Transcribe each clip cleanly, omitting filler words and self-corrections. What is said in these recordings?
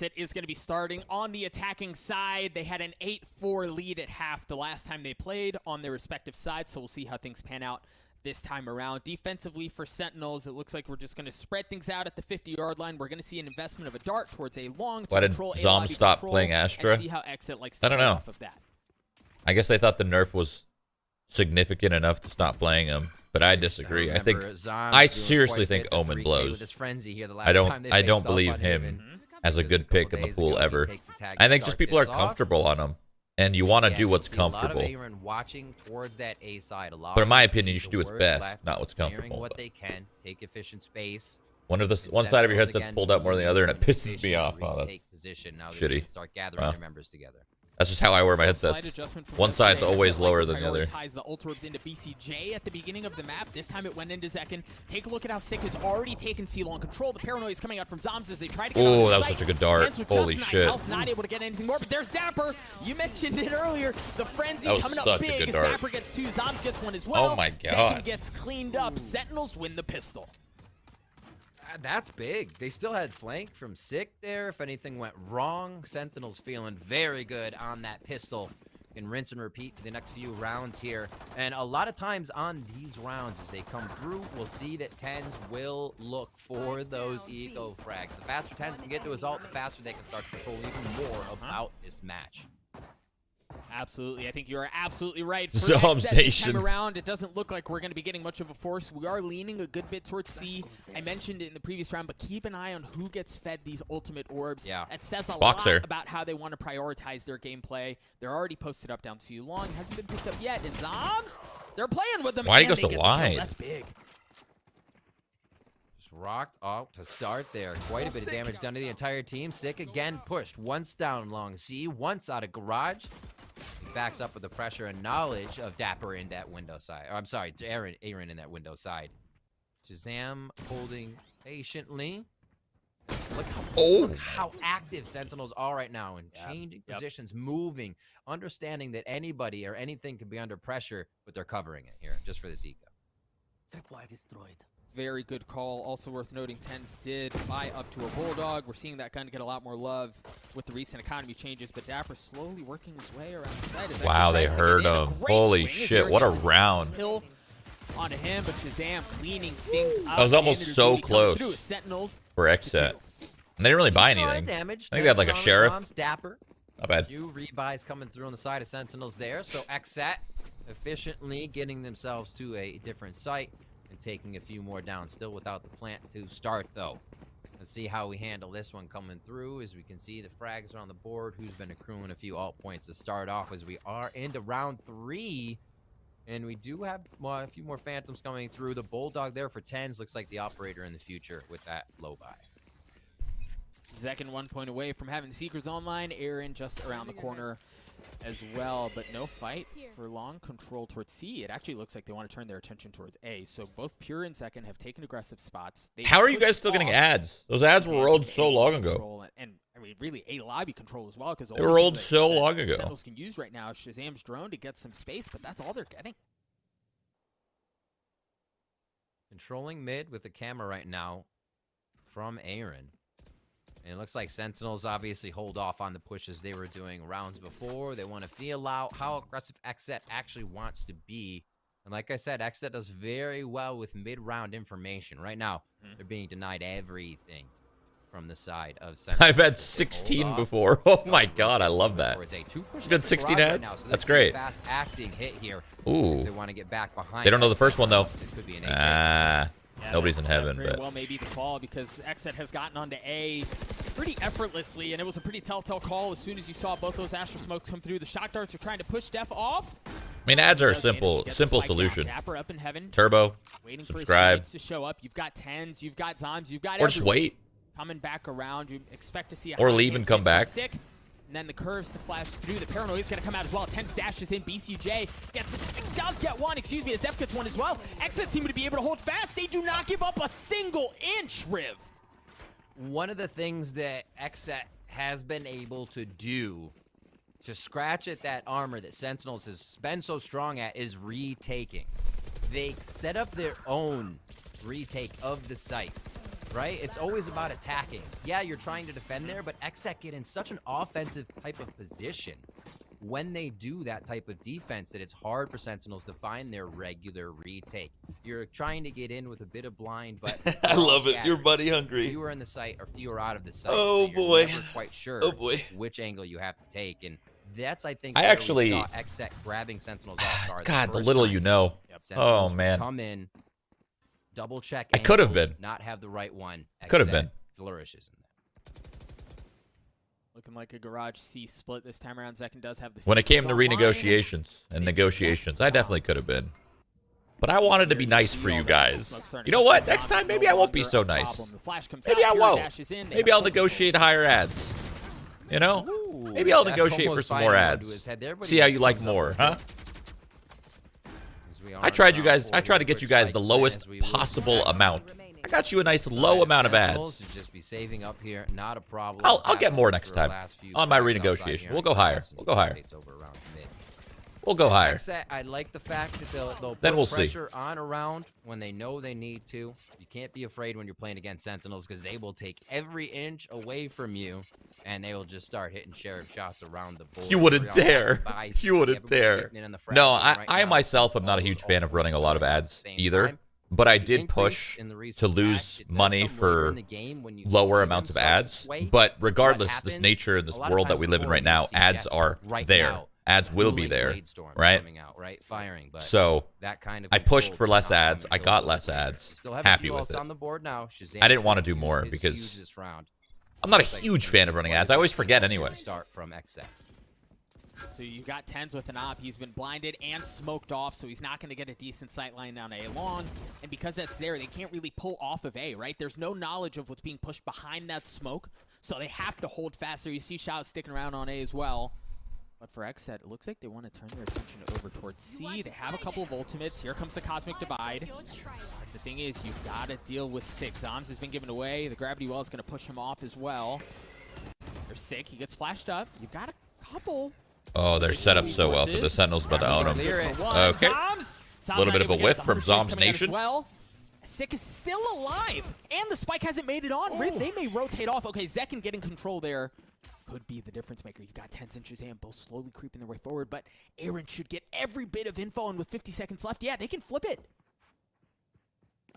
XSET is going to be starting on the attacking side. They had an 8-4 lead at half the last time they played on their respective sides, so we'll see how things pan out this time around. Defensively for Sentinels, it looks like we're just going to spread things out at the 50-yard line. We're going to see an investment of a dart towards a long to Why did control Zom stop playing Astra? and see how XSET likes to I don't play know. off of that. I guess they thought the nerf was significant enough to stop playing him, but I disagree. I seriously think Omen blows. I don't believe him as a good pick in the pool ever. I think just people are comfortable on him, and you want to do what's comfortable. But in my opinion, you should do what's best, not what's comfortable. What they can, take efficient space. One side of your headset's pulled out more than the other, and it pisses me off. Oh, that's shitty. Start gathering their members together. That's just how I wear my headsets. One side's always lower than the other. The ultra into BCJ at the beginning of the map. This time it went into Zekin. Take a look at how Sick has already taken C-Long control. The paranoia is coming out from Zoms as they try to get oh, that was such a good dart. Holy shit. Not able to get anything more, but there's Dapper. You mentioned it earlier. The frenzy coming up big as Dapper gets two. Zoms gets one as well. Oh my god. Zekin gets cleaned up. Sentinels win the pistol. That's big. They still had flank from Sick there. If anything went wrong, Sentinels feeling very good on that pistol. Can rinse and repeat for the next few rounds here. And a lot of times on these rounds, as they come through, we'll see that 10s will look for those eco frags. The faster 10s can get to his ult, the faster they can start to control even more about this match. Absolutely. I think you are absolutely right. For Zom's XSET this time around, it doesn't look like we're going to be getting much of a force. We are leaning a good bit towards C. I mentioned it in the previous round, but keep an eye on who gets fed these ultimate orbs. Yeah. That says a lot about how they want to prioritize their gameplay. They're already posted up down too long. Hasn't been picked up yet. And Zoms, they're playing with them. Why do you go so wide? That's big. Just rocked out to start there. Quite a bit of damage done to the entire team. Sick again pushed. Once down long C, once out of garage. He backs up with the pressure and knowledge of Dapper in that window side. Or, I'm sorry, Aaron in that window side. Shazam holding patiently. Look how active Sentinels are right now and changing positions, moving, understanding that anybody or anything can be under pressure, but they're covering it here just for this eco. Tripwire destroyed. Very good call. Also worth noting, 10s did buy up to a Bulldog. We're seeing that gun get a lot more love with the recent economy changes, but Dapper slowly working his way around the side. Wow, they heard him. Holy shit, what a round. Hill onto him, but Shazam cleaning things up. That was almost so close for XSET. And they didn't really buy anything. I think they had like a sheriff. Dapper. Not bad. Few rebuys coming through on the side of Sentinels there. So XSET efficiently getting themselves to a different site. And taking a few more down, still without the plant to start, though. Let's see how we handle this one coming through. As we can see, the frags are on the board. Who's been accruing a few alt points to start off as we are into round 3. And we do have a few more Phantoms coming through. The Bulldog there for 10s looks like the operator in the future with that low buy. Zekin 1 point away from having Seekers online. Aaron just around the corner as well, but no fight for long control towards C. It actually looks like they want to turn their attention towards A. So both Pure and Zekin have taken aggressive spots. How are you guys still getting ads? Those ads were rolled so long ago. And I mean, really, A lobby control as well, because they were rolled so long ago. Sentinels can use right now Shazam's drone to get some space, but that's all they're getting. Controlling mid with the camera right now from Aaron. And it looks like Sentinels obviously hold off on the pushes they were doing rounds before. They want to feel out how aggressive XSET actually wants to be. And like I said, XSET does very well with mid-round information. Right now, they're being denied everything from the side of Sentinels. I've had 16 before. Oh my god, I love that. You've got 16 ads? Right, so that's great. Fast acting hit here. Ooh. They want to get back behind. They don't know the first one, though. It could be an Yeah, nobody's in heaven, very but well maybe the call, because XSET has gotten onto A pretty effortlessly, and it was a pretty telltale call as soon as you saw both those Astra smokes come through. The shock darts are trying to push Def off. I mean, ads are a simple solution. Dapper up in heaven. Turbo, waiting subscribe. For his to show up. You've got 10s, you've got Zoms, you've got or just wait. Coming back around. You expect to see a or leave and come back. Sick. And then the curves to flash through. The paranoia is going to come out as well. 10s dashes in. BCJ does get one, excuse me, as Def gets one as well. XSET seem to be able to hold fast. They do not give up a single inch, Riv. One of the things that XSET has been able to do to scratch at that armor that Sentinels has been so strong at is retaking. They set up their own retake of the site. right? It's always about attacking. Yeah, you're trying to defend there, but XSET get in such an offensive type of position when they do that type of defense that it's hard for Sentinels to find their regular retake. You're trying to get in with a bit of blind, but I love it. Your buddy hungry. Fewer in the sight or fewer out of the sight. Oh so boy. You're never quite sure which angle you have to take, and that's I think. I actually saw XSET grabbing Sentinels off guard. God, the little you know. Sentinels oh man. Come in, double check. I could have been. Not have the right one. Could have been. Flourishes in that. Looking like a garage C split this time around. Zekin does have the. When it came to renegotiations and negotiations, I definitely could have been. But I wanted to be nice for you guys. You know what? Next time, maybe I won't be so nice. Maybe I won't. Maybe I'll negotiate higher ads. You know? Maybe I'll negotiate for some more ads. See how you like more, huh? I tried to get you guys the lowest possible amount. I got you a nice low amount of ads. Just be saving up here, not a problem. I'll get more next time on my renegotiation. We'll go higher. We'll go higher. We'll go higher. I like the fact that they'll then we'll put pressure on around when they know they need to. You can't be afraid when you're playing against Sentinels because they will take every inch away from you, and they will just start hitting sheriff shots around the board. You wouldn't dare. You wouldn't dare. No, I myself am not a huge fan of running a lot of ads either. But I did push to lose money for lower amounts of ads. But regardless, this nature and this world that we live in right now, ads are there. Ads will be there, right? So I pushed for less ads. I got less ads. Happy with it. I didn't want to do more because I'm not a huge fan of running ads. I always forget anyway. So you got Tens with an op. He's been blinded and smoked off, so he's not going to get a decent sight line down A long. And because that's there, they can't really pull off of A, right? There's no knowledge of what's being pushed behind that smoke, so they have to hold fast. So you see Shroud sticking around on A as well. But for XSET, it looks like they want to turn their attention over towards C. They have a couple of ultimates. Here comes the Cosmic Divide. The thing is, you've got to deal with Sick. Zombs has been given away. The Gravity Well is going to push him off as well. They're Sick. He gets flashed up. You've got a couple. Oh, they're set up so well for the Sentinels, but I own them. Okay. A little bit of a whiff from Zombs Nation. Well, Sick is still alive, and the spike hasn't made it on. Riv, they may rotate off. Okay, Zekin getting control there. Could be the difference maker. You've got Tens and Shazam both slowly creeping their way forward, but Aaron should get every bit of info, and with 50 seconds left, yeah, they can flip it.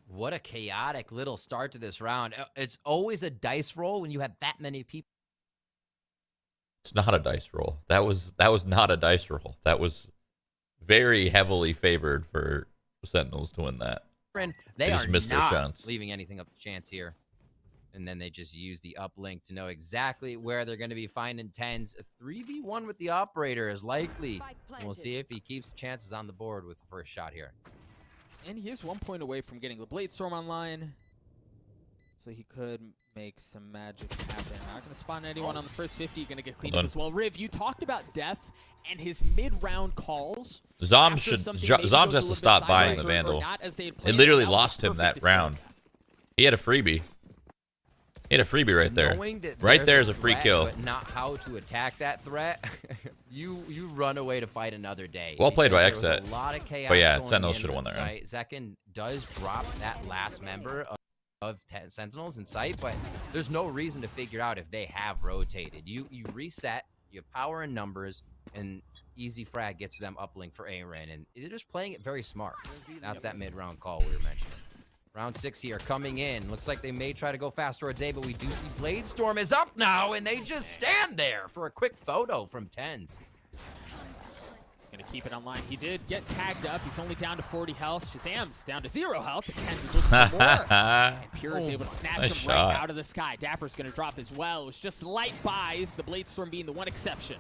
What a chaotic little start to this round. It's always a dice roll when you have that many people. It's not a dice roll. That was not a dice roll. That was very heavily favored for Sentinels to win that. They just missed their chance. Leaving anything up to chance here. And then they just use the uplink to know exactly where they're going to be finding Tens. A 3v1 with the operator is likely. And we'll see if he keeps chances on the board with the first shot here. And he is 1 point away from getting the Blade Storm online. So he could make some magic happen. Not going to spawn anyone on the first 50. Going to get cleaned up as well. Riv, you talked about Death and his mid-round calls. Zombs has to stop buying the Vandal. It literally lost him that round. He had a freebie. He had a freebie right there. Right there is a free kill. But not how to attack that threat. you run away to fight another day. Well played by XSET. A lot of chaos. But yeah, Sentinels should have won that round. Zekin does drop that last member of Sentinels in sight, but there's no reason to figure out if they have rotated. You reset, you have power in numbers, and easy frag gets them uplink for Aaron, and they're just playing it very smart. That's that mid-round call we were mentioning. Round 6 here coming in. Looks like they may try to go faster a day, but we do see Blade Storm is up now, and they just stand there for a quick photo from Tens. He's going to keep it online. He did get tagged up. He's only down to 40 health. Shazam's down to 0 health. Tens is looking for more. And Pure is able to snatch him right out of the sky. Dapper's going to drop as well. It was just light buys, the Blade Storm being the one exception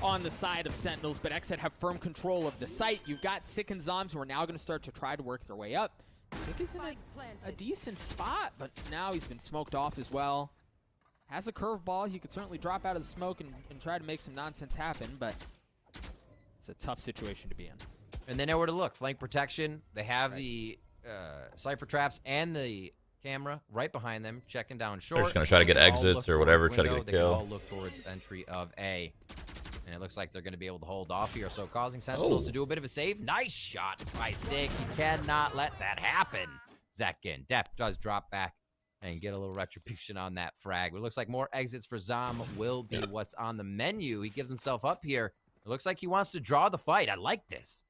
on the side of Sentinels, but XSET have firm control of the site. You've got Sick and Zombs who are now going to start to try to work their way up. Sick is in a decent spot, but now he's been smoked off as well. Has a curveball. He could certainly drop out of the smoke and try to make some nonsense happen, but it's a tough situation to be in. And they know where to look. Flank protection. They have the Cypher traps and the camera right behind them, checking down short. They're just going to try to get exits or whatever, try to get a kill. They can all look towards entry of A. And it looks like they're going to be able to hold off here, so causing Sentinels to do a bit of a save. Nice shot by Sick. You cannot let that happen. Zekin. Def does drop back and get a little retribution on that frag. It looks like more exits for Zom will be what's on the menu. He gives himself up here. It looks like he wants to draw the fight. I like this.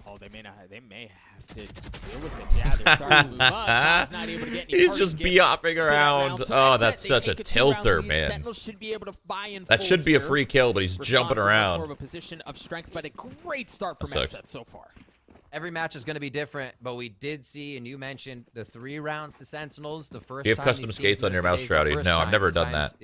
Oh, they may not. They may have to deal with this. Yeah, they're starting to move up. Zom's not able to get any He's just be-hopping around. So oh, that's such a tilter, man. Sentinels should be able to buy in that should be a free kill, but he's jumping around. More of a position of strength, but a great start from XSET so far. Every match is going to be different, but we did see, and you mentioned the 3 rounds to Sentinels. The first you have time custom skates on your mouse, Shroudy? No, I've never done that.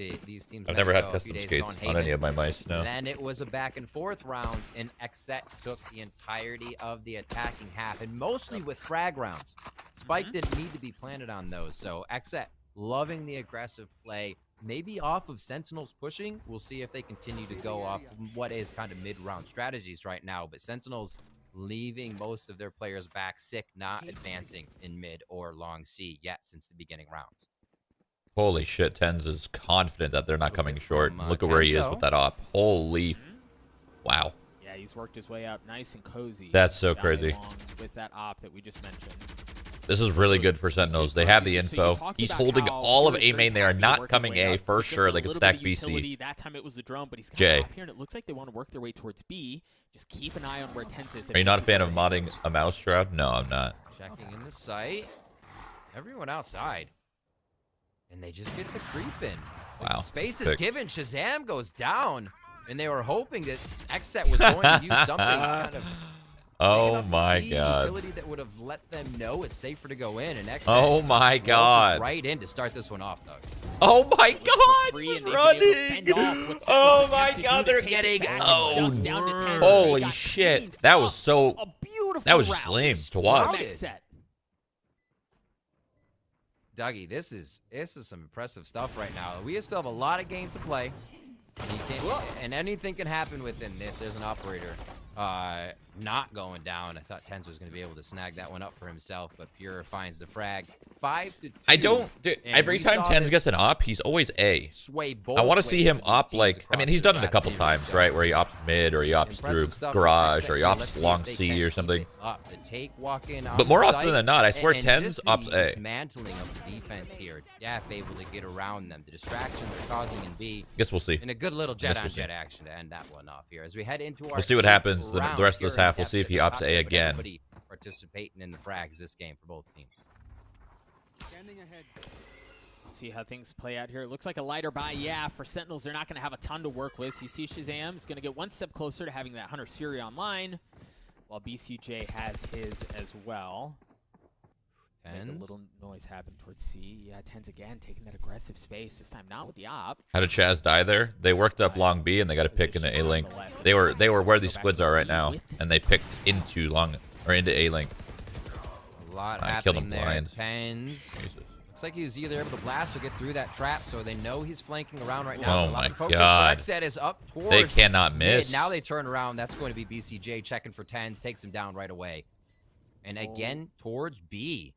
I've never had custom skates on any of my mice, no. Then it was a back and forth round, and XSET took the entirety of the attacking half, and mostly with frag rounds. Spike didn't need to be planted on those, so XSET loving the aggressive play. Maybe off of Sentinels pushing. We'll see if they continue to go off what is kind of mid-round strategies right now, but Sentinels leaving most of their players back, Sick not advancing in mid or long C yet since the beginning rounds. Holy shit, Tens is confident that they're not coming short. Look at where he is with that op. Holy, wow. Yeah, he's worked his way up nice and cozy. That's so crazy. With that op that we just mentioned. This is really good for Sentinels. They have the info. He's holding all of A main. They are not coming A for sure. They can stack BC. That time it was the drone, but he's J. Up here, and it looks like they want to work their way towards B. Just keep an eye on where Tens is. Are you not a fan of modding a mouse, Shroud? No, I'm not. Checking in the site. Everyone outside. And they just get the creep in. Wow. Space is given. Shazam goes down. And they were hoping that XSET was going to use something kind of... Oh my god. Utility that would have let them know it's safer to go in, and XSET oh my god. Right in to start this one off, though. Oh my god, he's running. Oh my god, they're getting owned. Holy shit. That was so, that was just lame to watch. Dougie, this is some impressive stuff right now. We still have a lot of game to play. And anything can happen within this. There's an operator not going down. I thought Tens was going to be able to snag that one up for himself, but Pure finds the frag. 5-2. I don't. Dude, every time Tens gets an op, he's always A. I want to see him op like. I mean, he's done it a couple times, right? Where he ops mid, or he ops through garage, or he ops long C or something. But more often than not, I swear Tens ops A. Dismantling of the defense here. Def able to get around them. The distraction they're causing in B. Guess we'll see. And a good little jet-on-jet action to end that one off here. As we head into our we'll see what happens the rest of this half. We'll see if he opts A again. Participating in the frags this game for both teams. See how things play out here. It looks like a lighter buy, yeah. For Sentinels, they're not going to have a ton to work with. You see Shazam's going to get one step closer to having that Hunter's Fury online, while BCJ has his as well. Make a little noise happen towards C. Yeah, Tens again taking that aggressive space. This time not with the op. How did Chaz die there? They worked up long B and they got a pick into A link. They were where these squids are right now, and they picked into A link. A lot I killed him there. blind. Tens. Looks like he was either able to blast or get through that trap, so they know he's flanking around right now. Oh my god. XSET is up towards they cannot miss. Mid. Now they turn around. That's going to be BCJ checking for Tens, takes him down right away. And again towards B.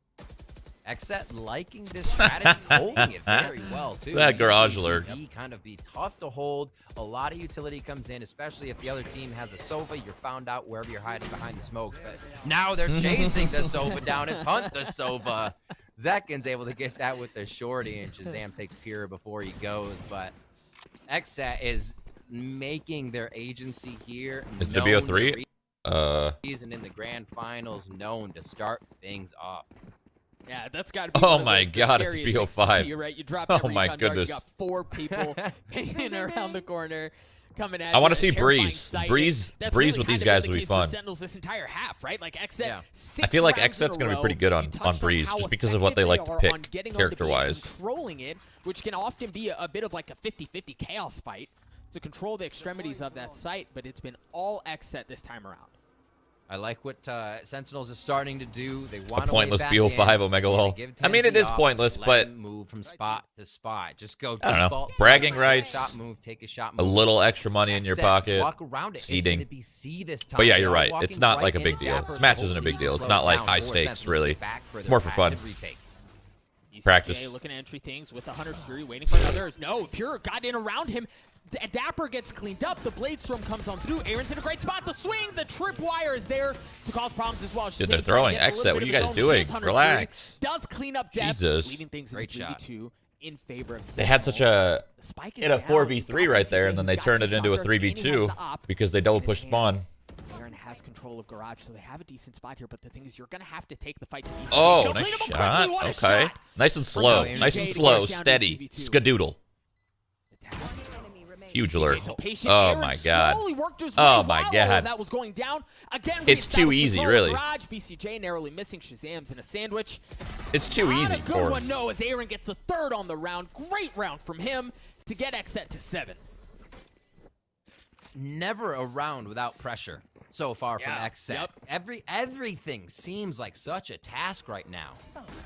XSET liking this strategy, holding it very well too. That garage alert. Kind of be tough to hold. A lot of utility comes in, especially if the other team has a Sova. You're found out wherever you're hiding behind the smokes. But now they're chasing the Sova down. It's Hunt the Sova. Zekin's able to get that with the shorty, and Shazam takes Pure before he goes. But XSET is making their agency here. It's WO3. Season in the grand finals, known to start things off. Yeah, that's got to be. Oh my god, it's BO5. See, right? You drop oh my goodness. You got 4 people hanging around the corner, coming at you. I want to see Breeze. Breeze with these guys would be fun. Sentinels this entire half, right? Like XSET. I feel like XSET's going to be pretty good on Breeze, just because of what they like to pick character-wise. Controlling it, which can often be a bit of like a 50-50 chaos fight to control the extremities of that site, but it's been all XSET this time around. I like what Sentinels is starting to do. They want a pointless BO5 Omega lol. I mean, it is pointless, but move from spot to spot. Just go. I don't know. Bragging rights. Shot move, take a shot. A little extra money in your pocket. Walk around it. Seeding. This time. But yeah, you're right. It's not like a big deal. This match isn't a big deal. It's not like high stakes, really. It's more for fun. Practice. Looking at entry things with the Hunter's Fury, waiting for another. No, Pure got in around him. Dapper gets cleaned up. The Blade Storm comes on through. Aaron's in a great spot. The swing, the tripwire is there to cause problems as well. Dude, they're throwing XSET. What are you guys doing? Relax. Does clean up Depth, Jesus. leaving things in 3v2 in favor of Sentinels. They had such a 4v3 right there, and then they turned it into a 3v2 because they double push spawn. Aaron has control of Garage, so they have a decent spot here, but the thing is, you're going to have to take the fight to VCT. Oh, nice shot. Okay. Nice and slow. Nice and slow. Steady. Skadoodle. Huge alert. Oh my god. Oh my god. That was going down. Again, it's too easy, really. Garage, BCJ narrowly missing Shazam's in a sandwich. It's too easy. A good one, no, as Aaron gets a third on the round. Great round from him to get XSET to 7. Never a round without pressure so far from XSET. Yep. Everything seems like such a task right now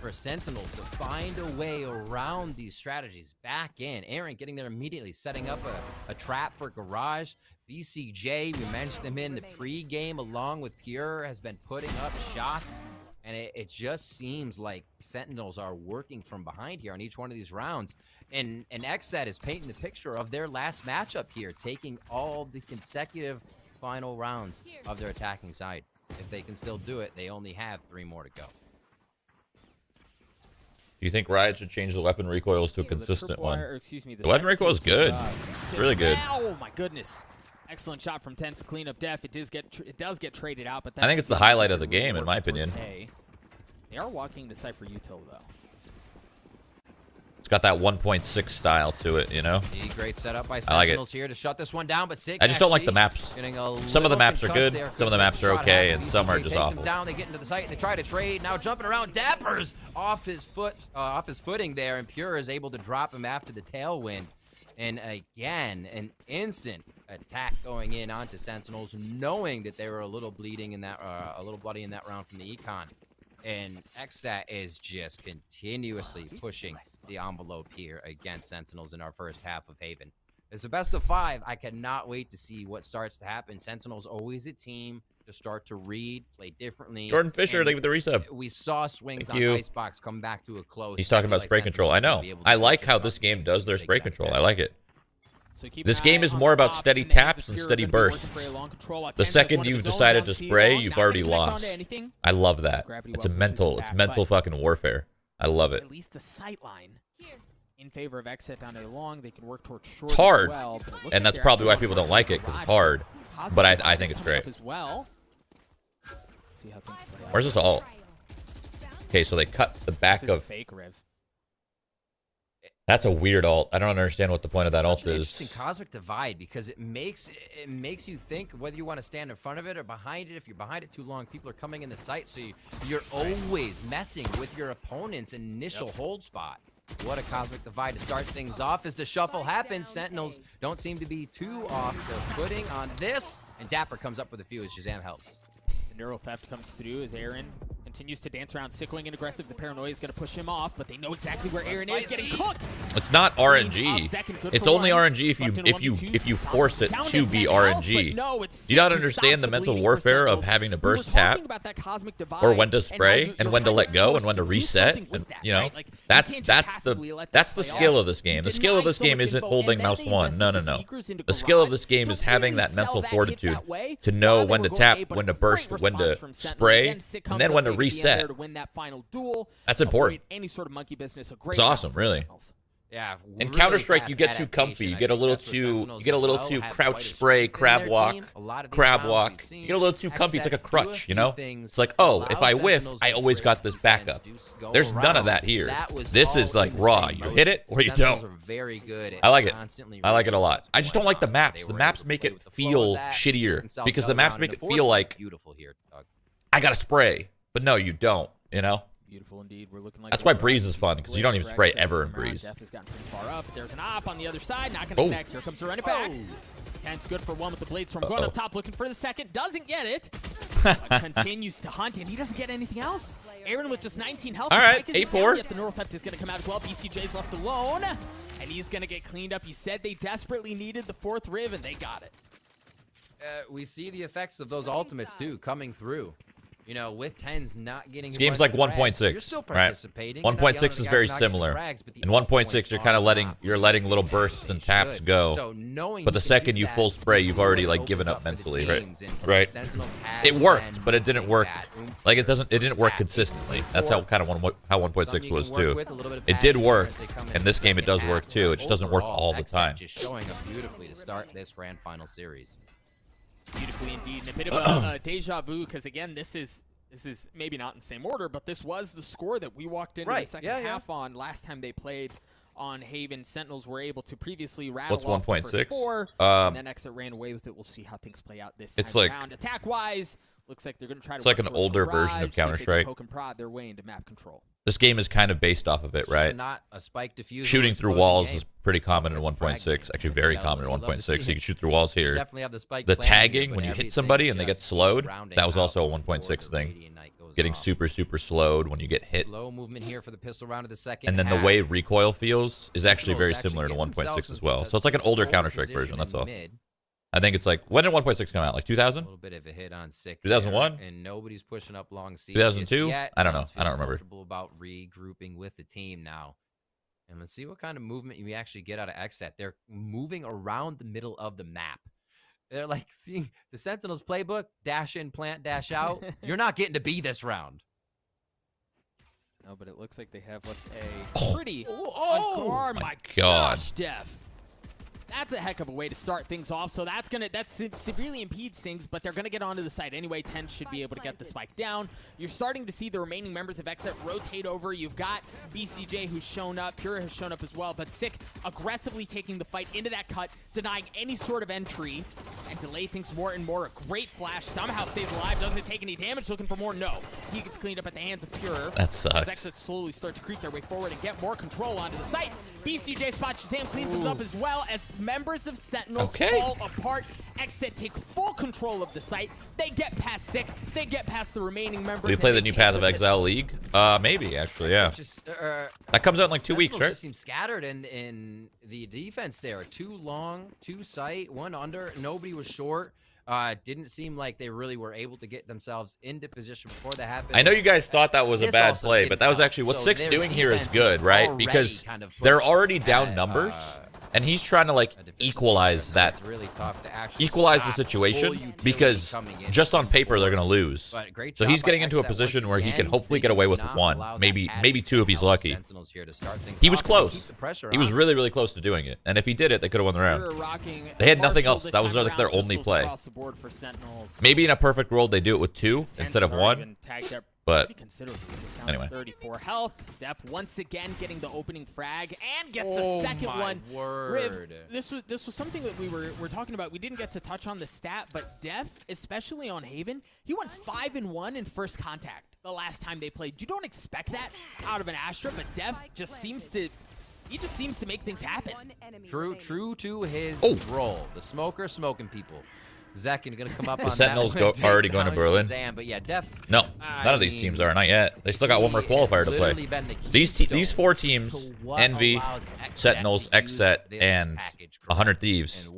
for Sentinels to find a way around these strategies. Back in, Aaron getting there immediately, setting up a trap for Garage. BCJ, we mentioned him in the pregame along with Pure, has been putting up shots. And it just seems like Sentinels are working from behind here on each one of these rounds. And XSET is painting the picture of their last matchup here, taking all the consecutive final rounds of their attacking side. If they can still do it, they only have 3 more to go. Do you think Riot should change the weapon recoils to a consistent one? The weapon recoil is good. It's really good. Oh my goodness. Excellent shot from Tense to clean up Def. It does get traded out, but I think it's the highlight of the game, in my opinion. They are walking to Cypher Util, though. It's got that 1.6 style to it, you know? Great setup by Sentinels here to shut this one down, but Sick I just don't like the maps. Some of the maps are good, some of the maps are okay, and some are just awful. Down, they get into the site, they try to trade. Now jumping around, Dapper's off his footing there, and Pure is able to drop him after the tailwind. And again, an instant attack going in onto Sentinels, knowing that they were a little bleeding in that, a little bloody in that round from the Econ. And XSET is just continuously pushing the envelope here against Sentinels in our first half of Haven. It's a best of 5. I cannot wait to see what starts to happen. Sentinels always a team to start to read, play differently. Jordan Fisher, thank you for the resub. We saw swings on Icebox come back to a close. He's talking about spray control. I know. I like how this game does their spray control. I like it. So this game is more about steady taps and steady bursts. The second you've decided to spray, you've already lost. I love that. It's mental fucking warfare. I love it. At least the sight line in favor of XSET down there long. They can work towards short. It's hard, well, and that's probably why people don't like it, because it's hard. But I think it's great. As well. See how things play out. Where's this ult? Okay, so they cut the back of. Fake Riv. That's a weird ult. I don't understand what the point of that ult is. Interesting cosmic divide, because it makes you think whether you want to stand in front of it or behind it. If you're behind it too long, people are coming in the sight, so you're always messing with your opponent's initial hold spot. What a cosmic divide to start things off. As the shuffle happens, Sentinels don't seem to be too off their footing on this, and Dapper comes up with a few as Shazam helps. The Neural Theft comes through as Aaron continues to dance around, sickling and aggressive. The Paranoia is going to push him off, but they know exactly where Aaron is getting cooked. It's not RNG. It's only RNG if you force it to be RNG. You don't understand the mental warfare of having to burst tap, or when to spray, and when to let go, and when to reset. And, you know, that's the skill of this game. The skill of this game isn't holding mouse 1. No. The skill of this game is having that mental fortitude to know when to tap, when to burst, when to spray, and then when to reset. That's important. It's awesome, really. Yeah. In Counter-Strike, you get too comfy. You get a little too crouch spray, crab walk. You get a little too comfy. It's like a crutch, you know? It's like, oh, if I whiff, I always got this backup. There's none of that here. This is like raw. You hit it or you don't. I like it. I like it a lot. I just don't like the maps. The maps make it feel shittier, because the maps make it feel like I gotta spray. But no, you don't, you know? Beautiful indeed. We're looking like that's why Breeze is fun, because you don't even spray ever in Breeze. Def has gotten pretty far up. There's an op on the other side. Not going to connect. Here comes the run it back. Kent's good for one with the Blade Storm. Going up top, looking for the second. Doesn't get it. But continues to hunt, and he doesn't get anything else. Aaron with just 19 health. All right, 8-4. The Neural Theft is going to come out as well. BCJ's left alone, and he's going to get cleaned up. You said they desperately needed the 4th Riv, and they got it. We see the effects of those ultimates, too, coming through. You know, with 10s not getting This game's like 1.6, you're still right? participating. 1.6 is very similar. In 1.6, you're kind of letting little bursts and taps go. So knowing but the second you full spray, you've already like given up mentally, right? Right. It worked, but it didn't work. Like it didn't work consistently. That's how kind of how 1.6 was too. It did work, and this game it does work too. It just doesn't work all the time. Just showing up beautifully to start this grand final series. Beautifully indeed, and a bit of a deja vu, because again, this is maybe not in the same order, but this was the score that we walked into the second half on last time they played on Haven. Sentinels were able to previously rattle off the first 4, and then XSET ran away with it. We'll see how things play out this time around. Attack-wise, looks like they're going to try to. It's like an older version of Counter-Strike. Poke and prod their way into map control. This game is kind of based off of it, right? Not a spike diffuser. Shooting through walls is pretty common in 1.6. Actually, very common in 1.6. You can shoot through walls here. Definitely have the spike. The tagging, when you hit somebody and they get slowed, that was also a 1.6 thing. Getting super slowed when you get hit. Slow movement here for the pistol round of the second. And then the way recoil feels is actually very similar to 1.6 as well. So it's like an older Counter-Strike version, that's all. I think it's like, when did 1.6 come out? Like 2000? A little bit of a hit on sick. 2001? And nobody's pushing up long C. 2002? I don't know. I don't remember. About regrouping with the team now. And let's see what kind of movement you actually get out of XSET. They're moving around the middle of the map. They're like seeing the Sentinels playbook, dash in, plant, dash out. You're not getting to be this round. No, but it looks like they have a pretty on my God. Gosh, Def. That's a heck of a way to start things off. So that severely impedes things, but they're gonna get onto the site anyway. 10 should be able to get the spike down. You're starting to see the remaining members of XSET rotate over. You've got BCJ who's shown up, Pura has shown up as well, but Sick aggressively taking the fight into that cut, denying any sort of entry, and delay things more and more. A great flash, somehow stays alive, doesn't take any damage, looking for more. No, he gets cleaned up at the hands of Pura. That sucks. As XSET slowly start to creep their way forward and get more control onto the site. BCJ spot Shazam cleans him up as well as members of Sentinels fall apart. XSET take full control of the site. They get past Sick. They get past the remaining members. We play the new Path of Exile League? Maybe, actually, yeah. That comes out in like 2 weeks, right? Just seem scattered in the defense there. 2 long, 2 sight, 1 under. Nobody was short. Didn't seem like they really were able to get themselves into position before that happened. I know you guys thought that was a bad play, but that was actually what Sick's doing here is good, right? Because they're already down numbers. And he's trying to like equalize that, equalize the situation, because just on paper they're gonna lose. So he's getting into a position where he can hopefully get away with 1, maybe 2 if he's lucky. He was close. He was really close to doing it, and if he did it, they could have won the round. They had nothing else. That was like their only play. Maybe in a perfect world they do it with 2 instead of 1. But anyway, 34 health. Def once again getting the opening frag and gets a second one. Riv, this was something that we were talking about. We didn't get to touch on the stat, but Def, especially on Haven, he went 5-1 in first contact the last time they played. You don't expect that out of an Astra, but Def just seems to. He just seems to make things happen. True to his role. The smoker smoking people. Zach, you're going to come up on the Sentinels already going to Berlin. But yeah, Def. No, none of these teams are. Not yet. They still got one more qualifier to play. These 4 teams, Envy, Sentinels, XSET, and 100 Thieves,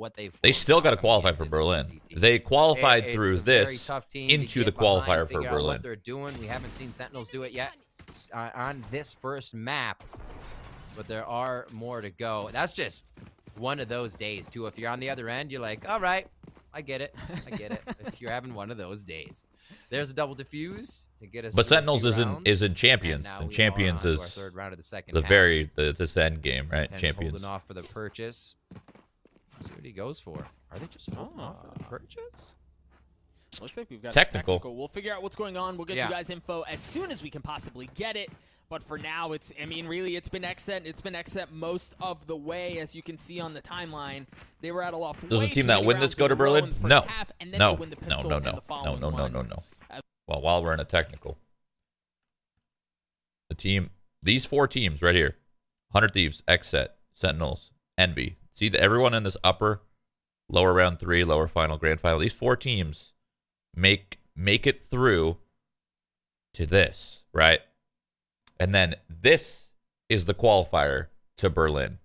they still got to qualify for Berlin. They qualified through this into the qualifier for Berlin. What they're doing. We haven't seen Sentinels do it yet on this first map, but there are more to go. That's just one of those days, too. If you're on the other end, you're like, all right. I get it. You're having one of those days. There's a double defuse to get us. But Sentinels is in Champions, and Champions is third round of the second this end game, right? Champions. Holding off for the purchase. Let's see what he goes for. Are they just holding off for the purchase? Looks like we've got technical. We'll figure out what's going on. We'll get you guys info as soon as we can possibly get it. But for now, really, it's been XSET. It's been XSET most of the way, as you can see on the timeline. They were at a loss. Does the team that win this go to Berlin? No. No. Well, while we're in a technical, these 4 teams right here, 100 Thieves, XSET, Sentinels, Envy. See everyone in this lower round 3, lower final, grand final. These 4 teams make it through to this, right? And then this is the qualifier to Berlin.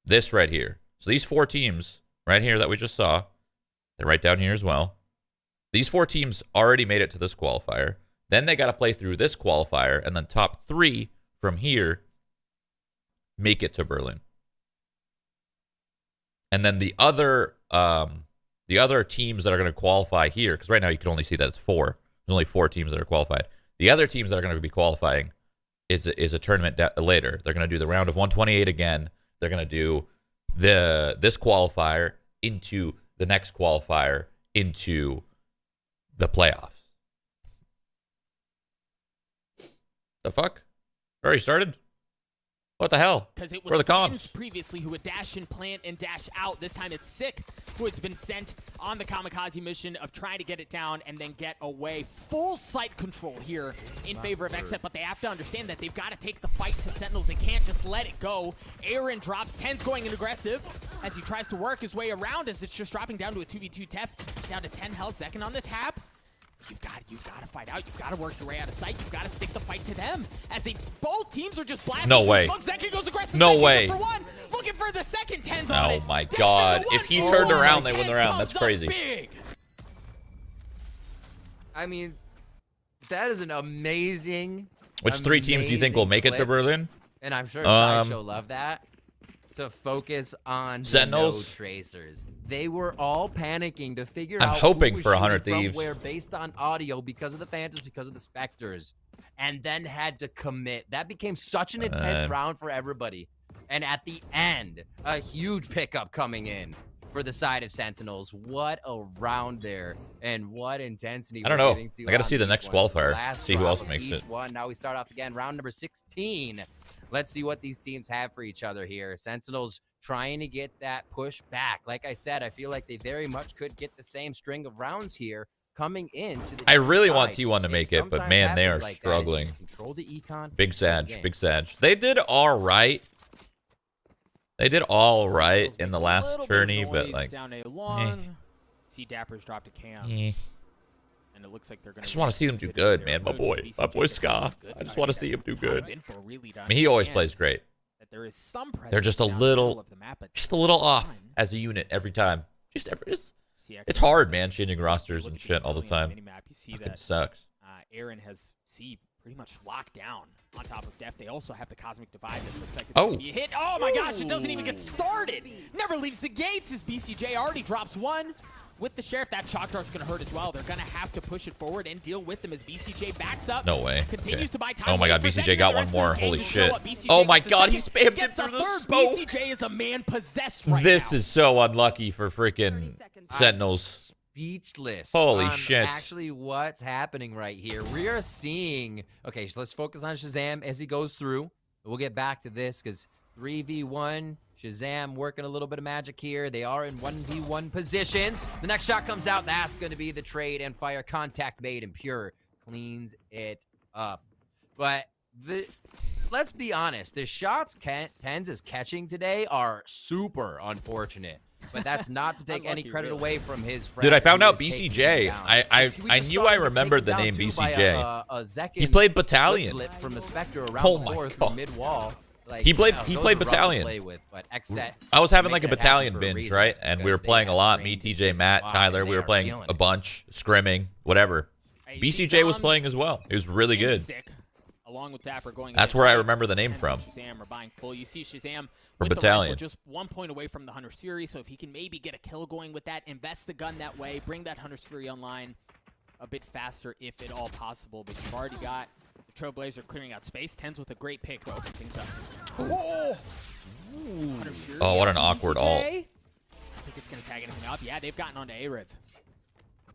This right here. So these 4 teams right here that we just saw, they're right down here as well. These 4 teams already made it to this qualifier. Then they got to play through this qualifier, and then top 3 from here make it to Berlin. And then the other teams that are going to qualify here, because right now you can only see that it's 4. There's only 4 teams that are qualified. The other teams that are going to be qualifying is a tournament later. They're going to do the round of 128 again. They're going to do this qualifier into the next qualifier into the playoffs. The fuck? Already started? What the hell? Because it Where are was the comms? previously who would dash in, plant, and dash out. This time it's Sick who has been sent on the kamikaze mission of trying to get it down and then get away. Full site control here in favor of XSET, but they have to understand that they've got to take the fight to Sentinels. They can't just let it go. Aaron drops. 10's going in aggressive as he tries to work his way around as it's just dropping down to a 2v2 Tef. Down to 10 health, second on the tap. You've got to fight out. You've got to work your way out of sight. You've got to stick the fight to them. As both teams are just blasting. No way. Zeki goes aggressive. No way. For one. Looking for the second. 10's on it. Oh my god. If he turned around, they win the round. That's crazy. Big. I mean, that is an amazing. Which 3 teams do you think will make it to Berlin? And I'm sure Sideshow love that. To focus on Sentinels. the tracers. They were all panicking to figure I'm out hoping who was for 100 shooting from Thieves. where based on audio because of the Phantoms, because of the Spectres, and then had to commit. That became such an intense round for everybody. And at the end, a huge pickup coming in for the side of Sentinels. What a round there, and what intensity. I don't know. I got to see the next qualifier. See who else makes it. Now we start off again, round number 16. Let's see what these teams have for each other here. Sentinels trying to get that push back. Like I said, I feel like they very much could get the same string of rounds here coming into the I really want T1 to make it, but man, they are struggling. Control the econ. Big Sag, Big Sag. They did all right. They did all right in the last tourney, but like, down a long. See Dapper's dropped a cam. And it looks like they're gonna I just want to see them do good, man. My boy Ska. I just want to see him do good. I mean, he always plays great. There is some They're just a little off as a unit every time. It's hard, man, changing rosters and shit all the time. It sucks. Aaron has pretty much locked down on top of Def. They also have the Cosmic Divide. This looks like it's gonna be a hit. Oh my gosh, it doesn't even get started. Never leaves the gates as BCJ already drops one. With the Sheriff, that Shock Dart's going to hurt as well. They're going to have to push it forward and deal with them as BCJ backs up. No way. Continues to buy time. Oh my god, BCJ got one more. Holy shit. Oh my god, he spammed it through the smoke. BCJ is a man possessed right now. This is so unlucky for freaking Sentinels. Speechless. Holy shit. Actually, what's happening right here? We are seeing... Okay, so let's focus on Shazam as he goes through. We'll get back to this because 3v1... Shazam working a little bit of magic here. They are in 1v1 positions. The next shot comes out. That's going to be the trade and fire. Contact made and Pure cleans it up. But let's be honest. The shots Tens is catching today are super unfortunate. But that's not to take any credit away from his friend. Dude, I found out BCJ. I knew I remembered the name BCJ. He played Battalion. From a Spectre around oh my god. Mid-wall. Like, he played Battalion. But XSET I was having like a Battalion binge, right? And we were playing a lot. Me, TJ, Matt, Tyler. We were playing a bunch, scrimming, whatever. BCJ was playing as well. It was really good. Along with Dapper going. That's where I remember the name from. Shazam are buying full. You see Shazam for with Battalion. The rifle, just 1 point away from the Hunter's Fury. So if he can maybe get a kill going with that, invest the gun that way, bring that Hunter's Fury online a bit faster if at all possible. But you've already got the Trailblazer clearing out space. Tens with a great pick to open things up. Oh, what an awkward ult. I think it's going to tag anything up. Yeah, they've gotten onto A-Riv.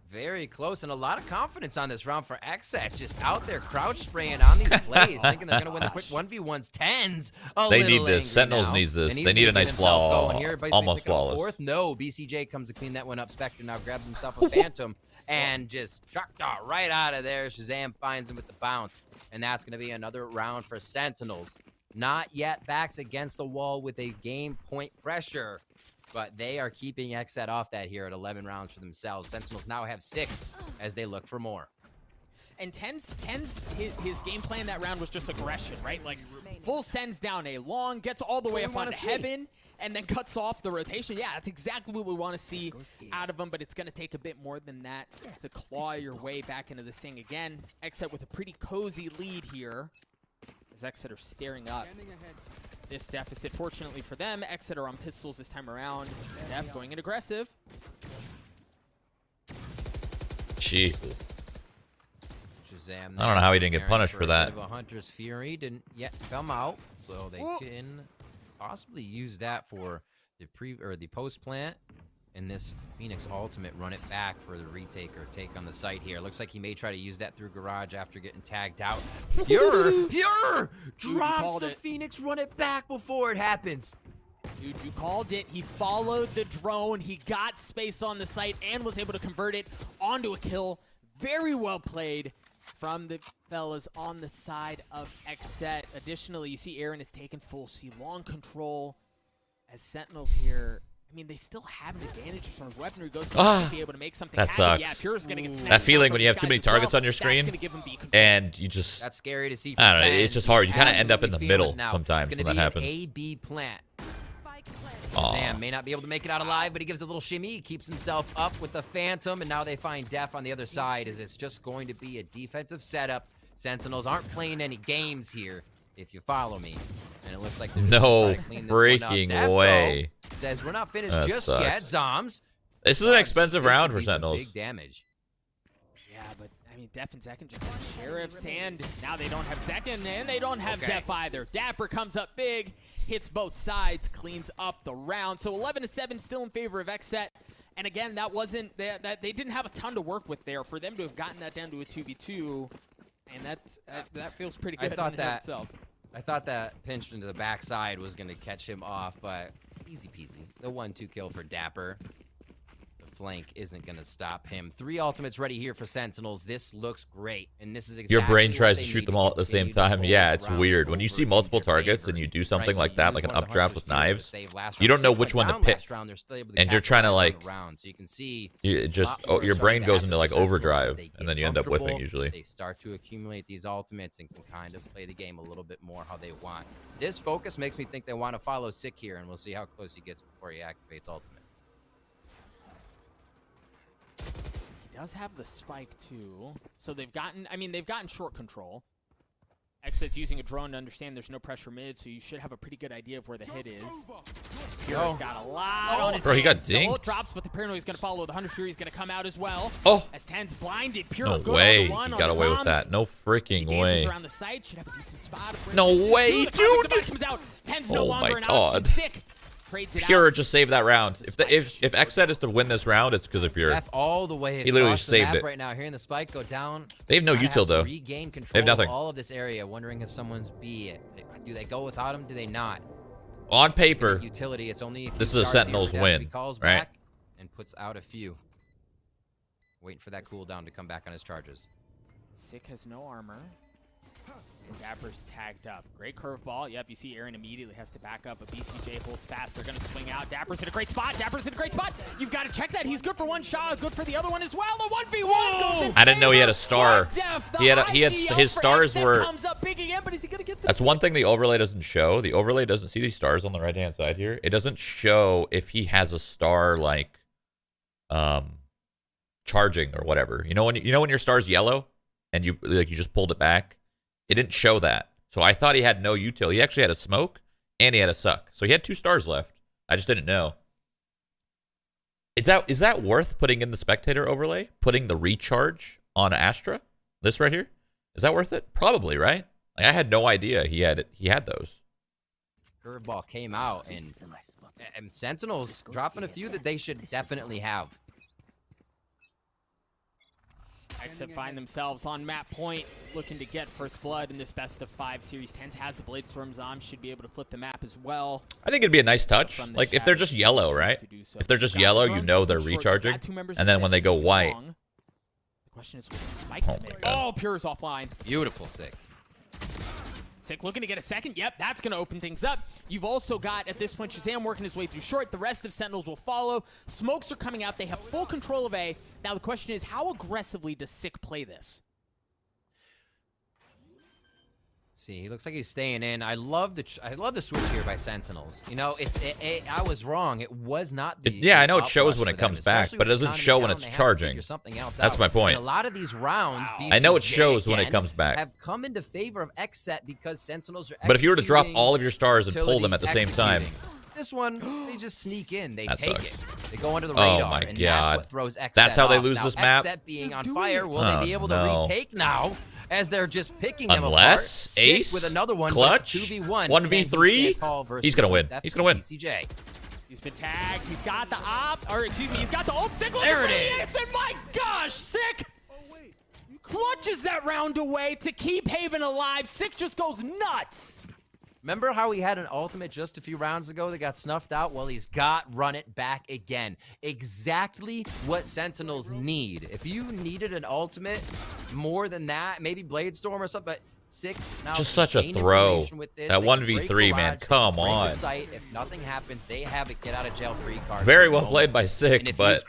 Very close, and a lot of confidence on this round for XSET. Just out there crouch spraying on these plays, thinking they're going to win the quick 1v1s. Tens. They need this. Sentinels needs this. They need a nice flaw. Almost flawless. Fourth. No, BCJ comes to clean that one up. Spectre now grabs himself a Phantom and just right out of there. Shazam finds him with the bounce, and that's going to be another round for Sentinels. Not yet backs against the wall with a game point pressure, but they are keeping XSET off that here at 11 rounds for themselves. Sentinels now have 6 as they look for more. And Tens his game plan that round was just aggression, right? Like full sends down a long, gets all the way up onto heaven, and then cuts off the rotation. Yeah, that's exactly what we want to see out of him, but it's going to take a bit more than that to claw your way back into this thing again. XSET with a pretty cozy lead here, as XSET are staring up this deficit. Fortunately for them, XSET are on pistols this time around. Def going in aggressive. Jesus. Shazam, I don't know how he didn't get punished for that. A Hunter's Fury didn't yet come out, so they can possibly use that for the post plant. And this Phoenix ultimate, run it back for the retake or take on the site here. Looks like he may try to use that through garage after getting tagged out. Pure drops the Phoenix, run it back before it happens. Dude, you called it. He followed the drone. He got space on the site and was able to convert it onto a kill. Very well played from the fellas on the side of XSET. Additionally, you see Aaron is taking full C long control as Sentinels here. I mean, they still have an advantage from his weaponry. Goes to be able to make something that happen. sucks. Yeah, Pure's gonna get that feeling when you have too many targets on your screen and you just, that's scary to see. I don't know, it's just hard. You kind of end up in the middle sometimes when that happens. A-B plant. Sam may not be able to make it out alive, but he gives a little shimmy. He keeps himself up with the Phantom, and now they find Def on the other side as it's just going to be a defensive setup. Sentinels aren't playing any games here, if you follow me. And it looks like they're no freaking way. Says we're not finished just sucks. yet, Zoms. This is an expensive round for Sentinels. Big damage. Yeah, but I mean, Def and Second just had Sheriffs, and now they don't have Second, and they don't have Def either. Dapper comes up big, hits both sides, cleans up the round. So 11-7 still in favor of XSET. And again, that wasn't that they didn't have a ton to work with there. For them to have gotten that down to a 2v2, and that feels pretty good. I thought that pinch into the backside was going to catch him off, but easy peasy. The 1-2 kill for Dapper. The flank isn't going to stop him. 3 ultimates ready here for Sentinels. This looks great, and this is exactly your brain tries to shoot them all at the same time. Yeah, it's weird. When you see multiple targets and you do something like that, like an updraft with knives, you don't know which one to pick. And you're trying to, like, your brain goes into, like, overdrive, and then you end up whiffing usually. They start to accumulate these ultimates and can kind of play the game a little bit more how they want. This focus makes me think they want to follow Sick here, and we'll see how close he gets before he activates ultimate. He does have the spike too, so they've gotten short control. XSET's using a drone to understand there's no pressure mid, so you should have a pretty good idea of where the hit is. Pure's got a lot on his Bro, he got hands. dinked. Ult drops, but the paranoia is going to follow. The Hunter Fury is going to come out as well. Oh, as Ten's blinded. Pure no good way. On the He got away with that. No freaking way. Around the side, should have a decent spot. No way, dude. Comes out. Ten's no longer an God. option. Sick. Pure just saved that round. If XSET is to win this round, it's because of Pure. All the way he literally saved it right now. Hearing the spike go down. They have no util though. Regain control they have nothing. Of all of this area. Wondering if someone's B. Do they go without him? Do they not? On paper, utility. It's only if this is a Sentinels win, right? And puts out a few. Waiting for that cooldown to come back on his charges. Sick has no armor. Dapper's tagged up. Great curveball. Yep, you see Aaron immediately has to back up, but BCJ holds fast. They're going to swing out. Dapper's in a great spot. Dapper's in a great spot. You've got to check that. He's good for one shot, good for the other one as well. The 1v1 goes in. I didn't know he had a star. He had his stars were. Comes up big again, but is he going to get the That's one thing the overlay doesn't show. The overlay doesn't see these stars on the right-hand side here. It doesn't show if he has a star like charging or whatever. You know when your star's yellow and you just pulled it back? It didn't show that. So I thought he had no util. He actually had a smoke and he had a suck. So he had 2 stars left. I just didn't know. Is that worth putting in the spectator overlay? Putting the recharge on Astra? This right here? Is that worth it? Probably, right? Like, I had no idea he had those. Curveball came out and Sentinels dropping a few that they should definitely have. XSET find themselves on map point, looking to get first blood in this best of 5 series. Tens has the Blade Storm. Zom should be able to flip the map as well. I think it'd be a nice touch. Like if they're just yellow, right? If they're just yellow, you know they're recharging. And then when they go white. The question is with the spike. Oh, Pure's offline. Beautiful Sick. Sick looking to get a second. Yep, that's going to open things up. You've also got, at this point, Shazam working his way through short. The rest of Sentinels will follow. Smokes are coming out. They have full control of A. Now the question is, how aggressively does Sick play this? See, he looks like he's staying in. I love the switch here by Sentinels. You know, I was wrong. It was not the yeah, I know it shows when it comes back, but it doesn't show when it's charging. That's my point. And a lot of these rounds, I know it shows when it comes back. Have come into favor of XSET because Sentinels are. But if you were to drop all of your stars and pull them at the same time, this one they just sneak in. They that take sucks. it. They go under the radar. Oh my and God. That's what throws XSET That's how they off. lose Now, this map. XSET being on fire, will they be able to retake now? As they're just picking them apart. Unless Ace, with another one, clutch, 2v1, 1v3, he's gonna win. He's gonna win. BCJ. He's been tagged. He's got the he's got the ult. Sick There it is. And my gosh, Sick clutches that round away to keep Haven alive. Sick just goes nuts. Remember how he had an ultimate just a few rounds ago that got snuffed out? Well, he's got run it back again. Exactly what Sentinels need. If you needed an ultimate more than that, maybe Bladestorm or something, but Sick now just such a throw. That 1v3, man. Come on. If nothing happens, they have a get out of jail free card. Very well played by Sick, but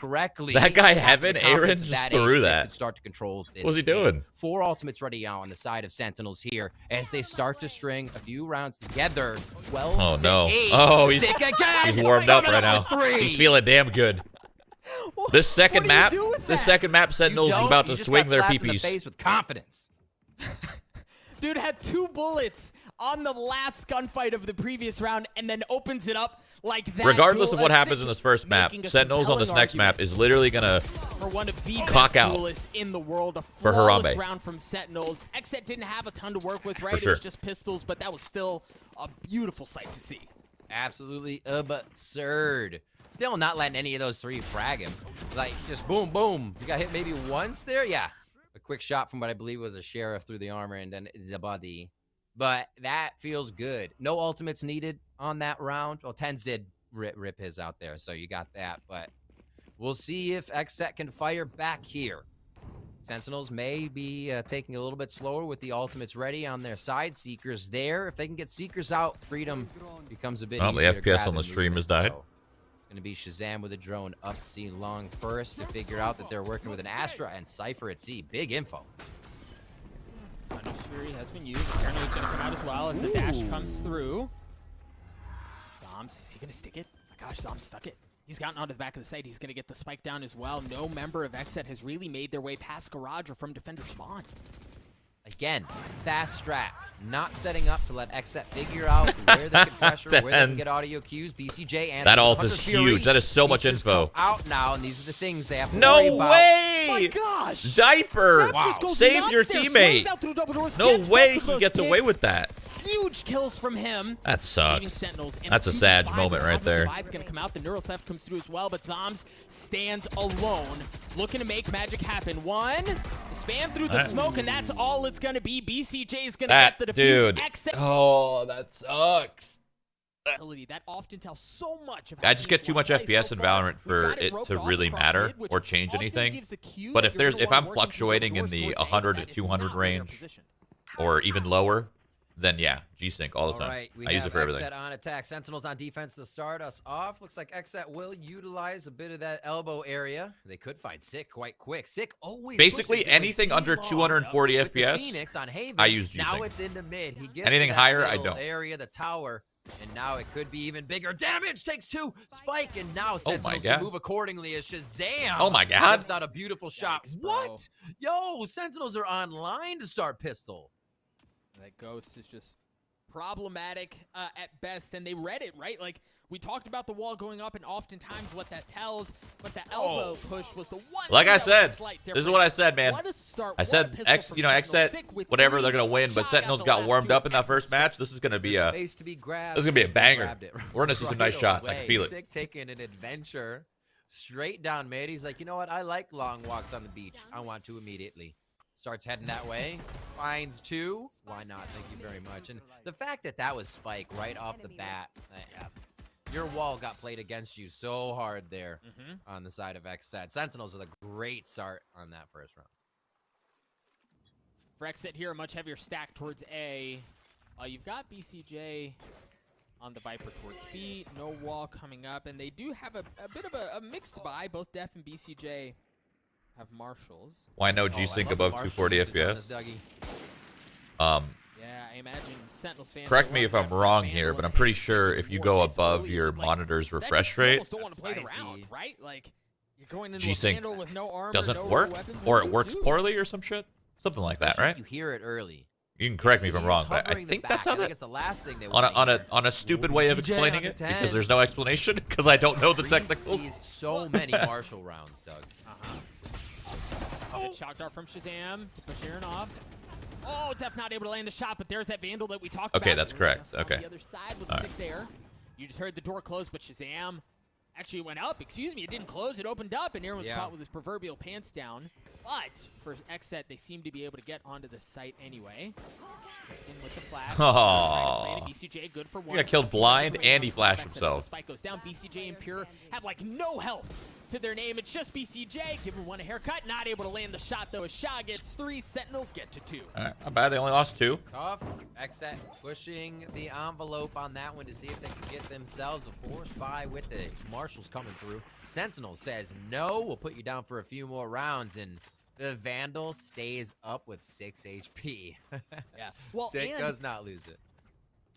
that guy Heaven, Aaron just threw that. Start to control this. What was he doing? 4 ultimates ready now on the side of Sentinels here as they start to string a few rounds together. 12 oh no. 8. Oh, he's again. warmed up right now. 3. He's feeling damn good. This second map, Sentinels is about to swing their in the peepees. face with confidence. Dude had 2 bullets on the last gunfight of the previous round and then opens it up like that. Regardless of what happens in this first map, Sentinels on this next map is literally gonna for one of the cock best out duelists in the world. A for flawless Harambe. round from Sentinels. XSET didn't have a ton to work with, right? For sure. It was just pistols, but that was still a beautiful sight to see. Absolutely absurd. Still not letting any of those 3 frag him. Like, just boom, boom. You got hit maybe once there? Yeah. A quick shot from what I believe was a Sheriff through the armor and then Zabadi. But that feels good. No ultimates needed on that round. Well, Tens did rip his out there, so you got that. But we'll see if XSET can fire back here. Sentinels may be taking a little bit slower with the ultimates ready on their side. Seekers there. If they can get Seekers out, Freedom becomes a bit easier. The to FPS grab on the and stream move has died. So, going to be Shazam with a drone up C long first to figure out that they're working with an Astra and Cypher at C. Big info. Punish Fury has been used. Apparently he's going to come out as well as the dash comes through. Zoms, is he going to stick it? My gosh, Zoms stuck it. He's gotten onto the back of the site. He's going to get the spike down as well. No member of XSET has really made their way past Garage or from Defender Spawn. Again, fast strat. Not setting up to let XSET figure out where they can pressure, where they can get audio cues. BCJ and that ult is huge. That is so much info. Out now, and these are the things they have to worry about. No way! My gosh! Diaper! Wow. Saved your teammate. No way he gets away with that. Huge kills from him. That sucks. That's a sad moment right there. Divide's gonna come out. The Neural Theft comes through as well, but Zoms stands alone, looking to make magic happen. One, spam through the smoke, and that's all it's gonna be. BCJ is gonna get the defuse. Dude. Oh, that sucks. That often tells so much of I just get too much FPS in Valorant for it to really matter or change anything. But if I'm fluctuating in the 100 to 200 range or even lower, then yeah, G-Sync all the time. Right, I use it for everything. XSET on attack, Sentinels on defense to start us off. Looks like XSET will utilize a bit of that elbow area. They could find Sick quite quick. Sick always basically anything under 240 FPS. Phoenix on Haven. I use G-Sync. Now it's in the mid. He gets anything higher, I don't. Area, the tower, and now it could be even bigger. Damage takes 2. Spike, and now Sentinels will move accordingly as Shazam. Oh my God! Comes out a beautiful shot. What? Yo, Sentinels are online to start pistol. That Ghost is just problematic at best, and they read it, right? Like, we talked about the wall going up, and oftentimes what that tells, but the elbow push was the one. Like I said, this is what I said, man. I said, XSET, whatever, they're gonna win, but Sentinels got warmed up in that first match. This is gonna be a, this is gonna be a banger. We're gonna see some nice shots. I can feel it. Sick taking an adventure straight down mid. He's like, you know what? I like long walks on the beach. I want to immediately. Starts heading that way. Finds 2. Why not? Thank you very much. And the fact that that was Spike right off the bat. Your wall got played against you so hard there on the side of XSET. Sentinels with a great start on that first round. For XSET here, a much heavier stack towards A. You've got BCJ on the Viper towards B. No wall coming up. And they do have a bit of a mixed buy. Both Def and BCJ have marshals. Why no G-Sync above 240 FPS? Yeah, I imagine Sentinels fans. Correct me if I'm wrong here, but I'm pretty sure if you go above your monitor's refresh rate, Don't want to play the round, right? Like you're going into G-Sync a Vandal with no armor, doesn't no work, weapons, or what it do works you do? poorly or some shit, something like that, right? You hear it early. You can correct me if I'm He's wrong, but I hovering the think that's back. how I think that. it's the last thing they On want to a stupid way of BCJ explaining on the it, 10. because there's no explanation, because I don't know the Breeze technicals. sees so many Marshall rounds, Doug. Good shot dart from Shazam to push Aaron off. Oh, Def not able to land the shot, but there's that Vandal that we talked about. Okay, that's correct. Just on Okay. the other side with All Sick there. You just heard the door close, but Shazam actually went up. Excuse me, it didn't close. It opened up, and Aaron was caught with his proverbial pants down. But for XSET, they seem to be able to get onto the site anyway. In with the flash. Oh. BCJ good for one. He got killed blind, and he flashed himself. Spike goes down. BCJ and Pure have like no health to their name. It's just BCJ giving one a haircut. Not able to land the shot though. As Shah gets 3, Sentinels get to 2. All right, not bad. They only lost 2. Tough. XSET pushing the envelope on that one to see if they can get themselves a force buy with the Marshals coming through. Sentinel says no. We'll put you down for a few more rounds, and the Vandal stays up with 6 HP. Yeah. Well, Sick does not lose it.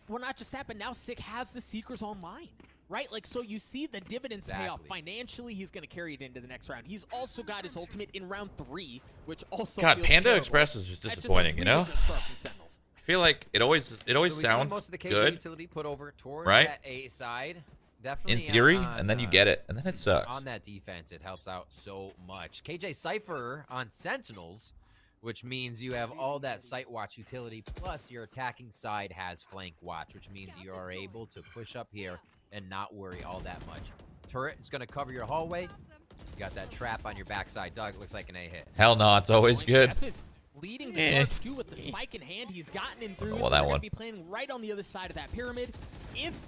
Well, not just that, but now Sick has the Seekers online, right? Like, so you see the dividends pay off financially. He's going to carry it into the next round. He's also got his ultimate in round 3, which also God, feels Panda terrible. Express is just That's disappointing, a you really know? good start from Sentinels. I feel like it always So we see sounds most of the KJ good, utility put over towards right? that A side. Definitely in theory, on, and then you get it, and then it sucks. on that defense, it helps out so much. KJ Cypher on Sentinels, which means you have all that sight watch utility, plus your attacking side has flank watch, which means you are able to push up here and not worry all that much. Turret is going to cover your hallway. You got that trap on your backside. Doug, looks like an A hit. Hell no, it's always good. Jeff is leading the charge too with the spike in hand. He's gotten in through, Well, so that they're going one. to be playing right on the other side of that pyramid. If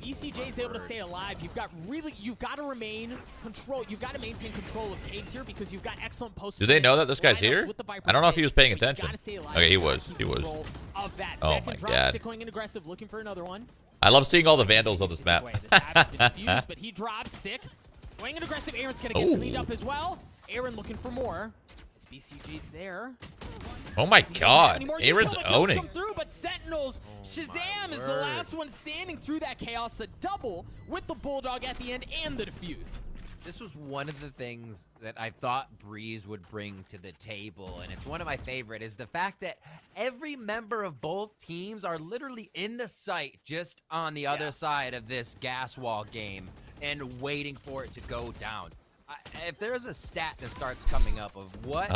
ECJ is able to stay alive, you've got to remain control. You've got to maintain control of caves here because you've got excellent post. Do they know that this guy's lineups here? with the Viper I don't know if he Blade, was paying but you attention. gotta stay alive. Okay, he You gotta was. keep He was. control of that. Oh Second my drop, God. Sick going in aggressive, looking for another one. I love seeing all the Vandals on this map. The tab has been defused, but he drops Sick. Going in aggressive, Aaron's gonna get cleaned up as well. Aaron looking for more. As BCG's there. Oh my God, Anymore. Aaron's Utility kills owning. come through, but Sentinels, Shazam is the last one standing through that chaos. A double with the Bulldog at the end and the defuse. This was one of the things that I thought Breeze would bring to the table, and it's one of my favorite, is the fact that every member of both teams are literally in the site just on the other side of this gas wall game and waiting for it to go down. If there's a stat that starts coming up of what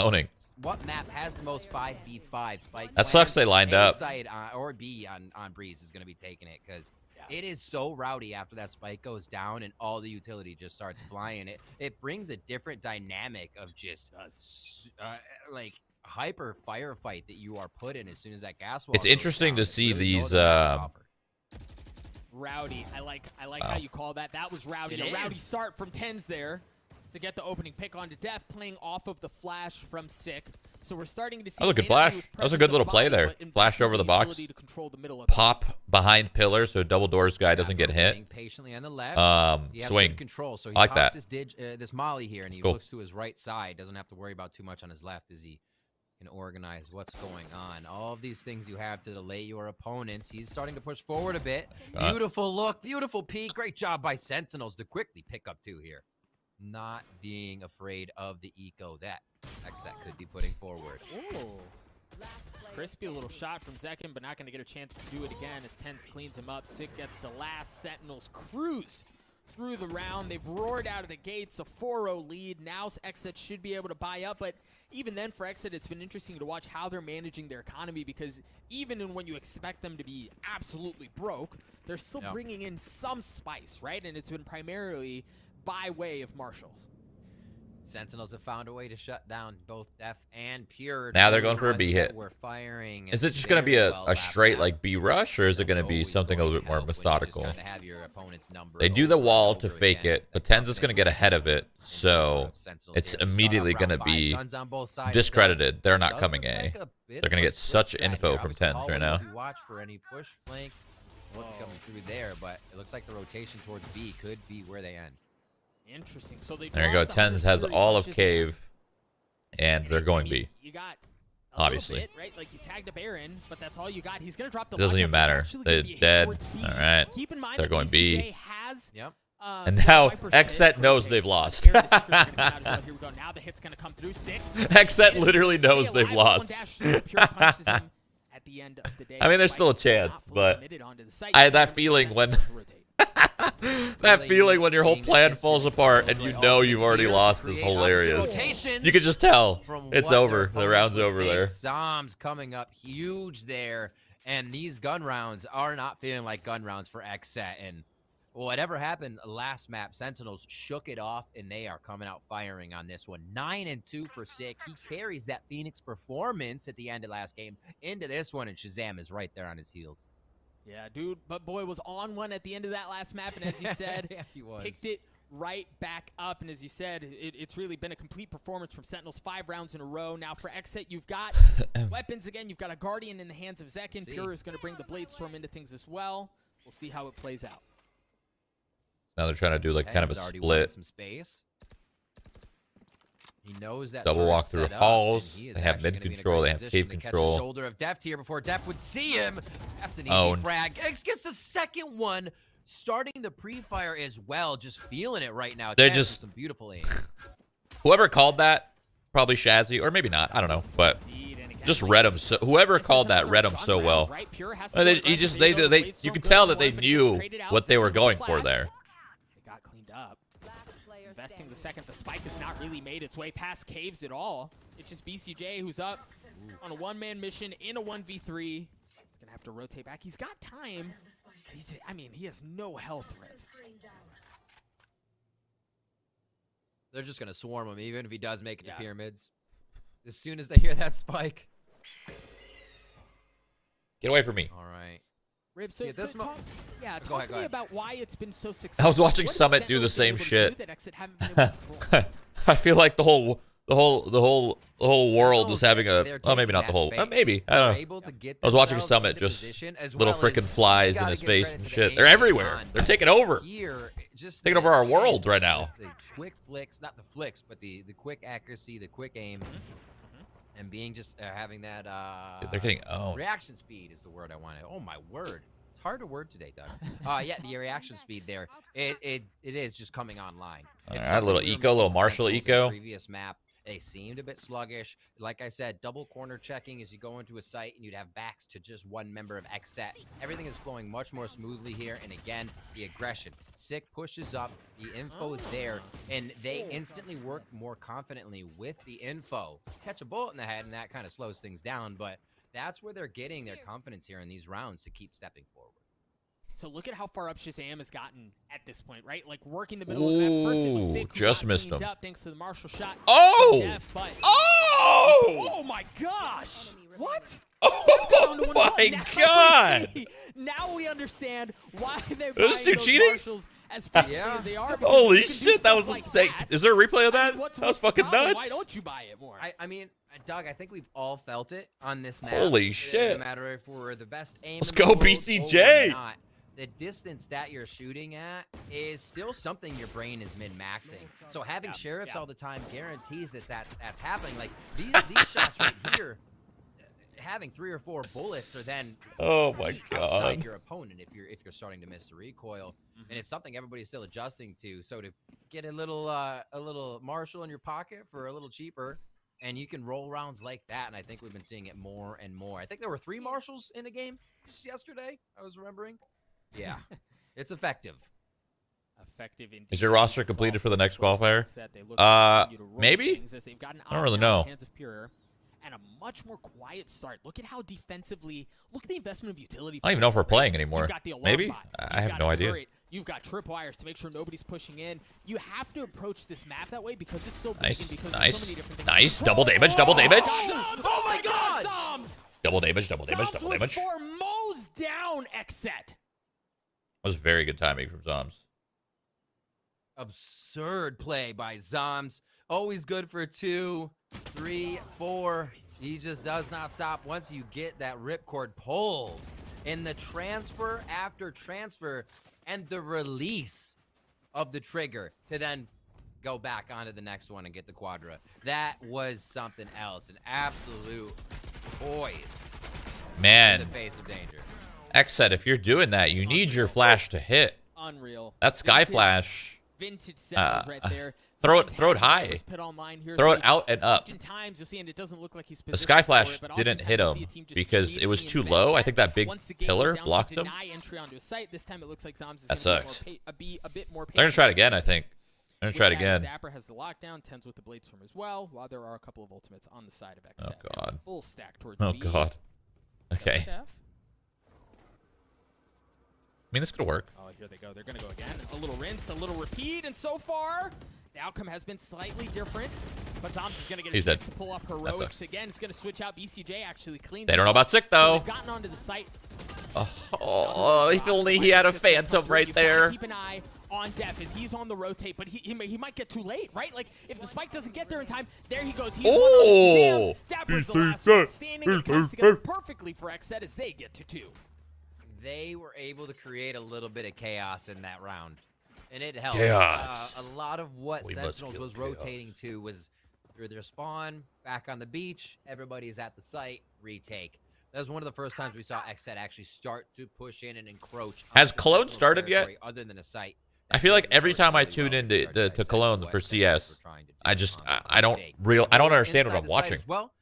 map has the most 5v5 spike, That sucks they lined up. Side or B on Breeze is going to be taking it, because it is so rowdy after that spike goes down and all the utility just starts flying. It brings a different dynamic of just like hyper firefight that you are put in as soon as that gas wall It's goes interesting down. to see really these. Rowdy. I like how you call that. That was rowdy. A rowdy start from Tens there to get the opening pick onto Def, playing off of the flash from Sick. So we're starting to see. That was a good flash. That was a good little play there. Flash over the box. Pop behind pillar so double doors guy doesn't get hit. Patiently on the left. Swing. Control. So he I like that. This molly here, and he looks to his right side. Doesn't have to worry about too much on his left as he can organize what's going on. All of these things you have to delay your opponents. He's starting to push forward a bit. Beautiful look. Beautiful peek. Great job by Sentinels to quickly pick up 2 here. Not being afraid of the eco that XSET could be putting forward. Ooh. Crispy little shot from Zekin, but not going to get a chance to do it again as Tens cleans him up. Sick gets the last. Sentinels cruise through the round. They've roared out of the gates, a 4-0 lead. Now XSET should be able to buy up, but even then for XSET, it's been interesting to watch how they're managing their economy, because even when you expect them to be absolutely broke, they're still bringing in some spice, right? And it's been primarily by way of Marshals. Sentinels have found a way to shut down both Def and Pure. Now they're going for a B hit. We're firing. Is it just going to be a straight like B rush, or is it going to be something a little bit more methodical? They do the wall to fake it, but Tens is going to get ahead of it, so it's immediately going to be discredited. They're not coming A. They're going to get such info from Tens right now. Watch for any push flank. What's coming through there, but it looks like the rotation towards B could be where they end. Interesting. So There you go. Tens has all of cave, and they're going B. You got obviously. Bit, right? Like, you tagged up Aaron, but that's all you got. He's going to drop the It doesn't even matter. They're dead. All right. Keep in mind they're going B. Has, and now XSET knows they've lost. Here we go. Now the hit's going to come through. Sick. XSET literally knows they've lost. At the end of the day, I mean, there's still a chance, but I had that feeling when that feeling when your whole plan falls apart and you know you've already lost is hilarious. You can just tell it's over. The round's over there. Zombs coming up huge there, and these gun rounds are not feeling like gun rounds for XSET. And whatever happened last map, Sentinels shook it off, and they are coming out firing on this one. 9-2 for Sick. He carries that Phoenix performance at the end of last game into this one, and Shazam is right there on his heels. Yeah, dude, but boy was on one at the end of that last map, and as you said, yeah, he was. Picked it right back up. And as you said, it's really been a complete performance from Sentinels 5 rounds in a row. Now for XSET, you've got weapons again. You've got a Guardian in the hands of Zekin. Pure is going to bring the Blade Storm into things as well. We'll see how it plays out. Now they're trying to do like kind of a split. Some space. He knows that double walk through halls. They have mid control. They have cave control. Shoulder of Deft here before Deft would see him. That's an easy frag. X gets the second one. Starting the pre-fire as well. Just feeling it right now. They're just some beautiful aim. Whoever called that, probably Shazzy, or maybe not. I don't know, but just read him. So whoever called that read him so well. You could tell that they knew what they were going for there. Got cleaned up. Investing the second. The spike has not really made its way past caves at all. It's just BCJ who's up on a one-man mission in a 1v3. He's gonna have to rotate back. He's got time. I mean, he has no health, Riv. They're just gonna swarm him, even if he does make it to pyramids. As soon as they hear that spike. Get away from me. All right. Riv, so talk to me about why it's been so successful. I was watching Summit do the same shit. I feel like the whole world is having a. Oh, maybe not the whole. Maybe I don't know. I was watching Summit, just little freaking flies in his face and shit. They're everywhere. They're taking over. Taking over our world right now. The quick flicks, not the flicks, but the quick accuracy, the quick aim. And being just having that they're getting reaction speed is the word I wanted. Oh my word, it's hard to word today, Doug. Yeah, the reaction speed there. It is just coming online. All right, a little eco, little Marshall eco. Previous map, they seemed a bit sluggish. Like I said, double corner checking as you go into a site, and you'd have backs to just one member of XSET. Everything is flowing much more smoothly here, and again, the aggression. Sick pushes up, the info is there, and they instantly work more confidently with the info. Catch a bullet in the head, and that kind of slows things down, but that's where they're getting their confidence here in these rounds to keep stepping forward. So look at how far up Shazam has gotten at this point, right? Like working the middle of the map. First it was Sick, just missed him. Up thanks to the Marshall shot. Oh! Oh my gosh! What? Oh my god! Now we understand why they're those buying two cheating? Marshals as fast as they are. Holy shit, that was insane. Is there a replay of that? That was fucking nuts. Why don't you buy it more? I mean, Doug, I think we've all felt it on this map. Holy shit. No matter if we're the best aim Let's in the go, world BCJ. or not, the distance that you're shooting at is still something your brain is min-maxing. So having sheriffs all the time guarantees that's happening. Like these shots right here, having 3 or 4 bullets are then outside your opponent if you're starting to miss the recoil, and it's something everybody's still adjusting to. So to get a little Marshall in your pocket for a little cheaper, and you can roll rounds like that, and I think we've been seeing it more and more. I think there were 3 Marshalls in a game just yesterday. I was remembering. Yeah, it's effective. Effective indeed. Is your roster completed for the next qualifier? Maybe. I don't really know. And a much more quiet start. Look at how defensively. Look at the investment of utility. I don't even know if we're playing anymore. Maybe. Bot. I have no idea. You've got tripwires to make sure nobody's pushing in. You have to approach this map that way because it's so big and because there's so many different things. Nice. Double damage. Double damage. Oh my god! Zombs! Double damage. Double damage. Double damage. 4 mows down XSET. That was very good timing from Zoms. Absurd play by Zoms. Always good for 2, 3, 4. He just does not stop once you get that ripcord pulled. And the transfer after transfer and the release of the trigger to then go back onto the next one and get the quadra. That was something else. An absolute poised Man, in the face of danger. XSET, if you're doing that, you need your flash to hit. Unreal. That sky flash. Vintage Sentinels right there. Throw it high. Throw it out and up. Oftentimes you'll see, and it doesn't look like he's The sky flash didn't hit him because it was too low. I think that big pillar blocked him. This time it looks like Zombs is That sucks. be a bit more patient. They're gonna try it again, I think. They're gonna try it again. Dapper has the lockdown, 10s with the blade storm as well, while there are a couple of ultimates on the side of XSET. Oh god. Full stack towards Oh B. god. Okay. I mean, this could work. Oh, here they go. They're going to go again. A little rinse, a little repeat, and so far, the outcome has been slightly different. But Tom's is going to get a chance to pull off heroics again. It's going to switch out. BCJ actually cleans. They don't know about Sick, though. So they've gotten onto the site. Oh, if only he had a Phantom right there. Keep an eye on Def as he's on the rotate, but he might get too late, right? Like, if the spike doesn't get there in time, there he goes. He's oh! Dapper's the last one standing. It comes together perfectly for XSET as they get to 2. They were able to create a little bit of chaos in that round, and it helped. Chaos. A lot of what Sentinels was rotating to was through their spawn, back on the beach, everybody's at the site, retake. That was one of the first times we saw XSET actually start to push in and encroach. Has Cologne started yet? Other than a site. I feel like every time I tune in to Cologne for CS, I don't understand what I'm watching. Well,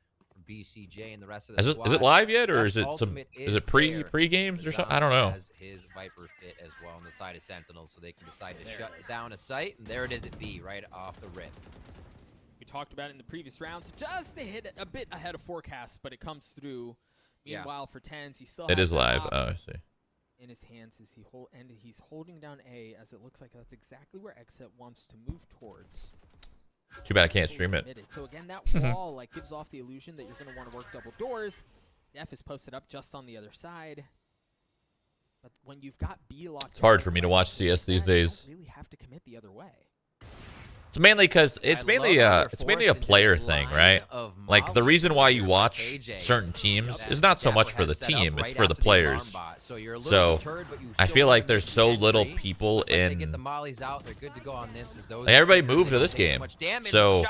BCJ and the rest of the is it live yet, or is it pre games or something? I don't know. Has his Viper fit as well on the side of Sentinels, so they can decide to shut down a site, and there it is at B, right off the rip. We talked about it in the previous rounds, just to hit a bit ahead of forecast, but it comes through. Meanwhile, for 10s, he still has is live. Oh, I see. In his hands as he's holding down A, as it looks like that's exactly where XSET wants to move towards. Too bad I can't stream it. So again, that wall gives off the illusion that you're going to want to work double doors. Def is posted up just on the other side. But when you've got B locked, it's hard for me to watch CS these days. You don't really have to commit the other way. It's mainly because it's mainly a player thing, right? Like the reason why you watch certain teams is not so much for the team, it's for the players. So I feel like there's so little people in. Like everybody moved to this game, so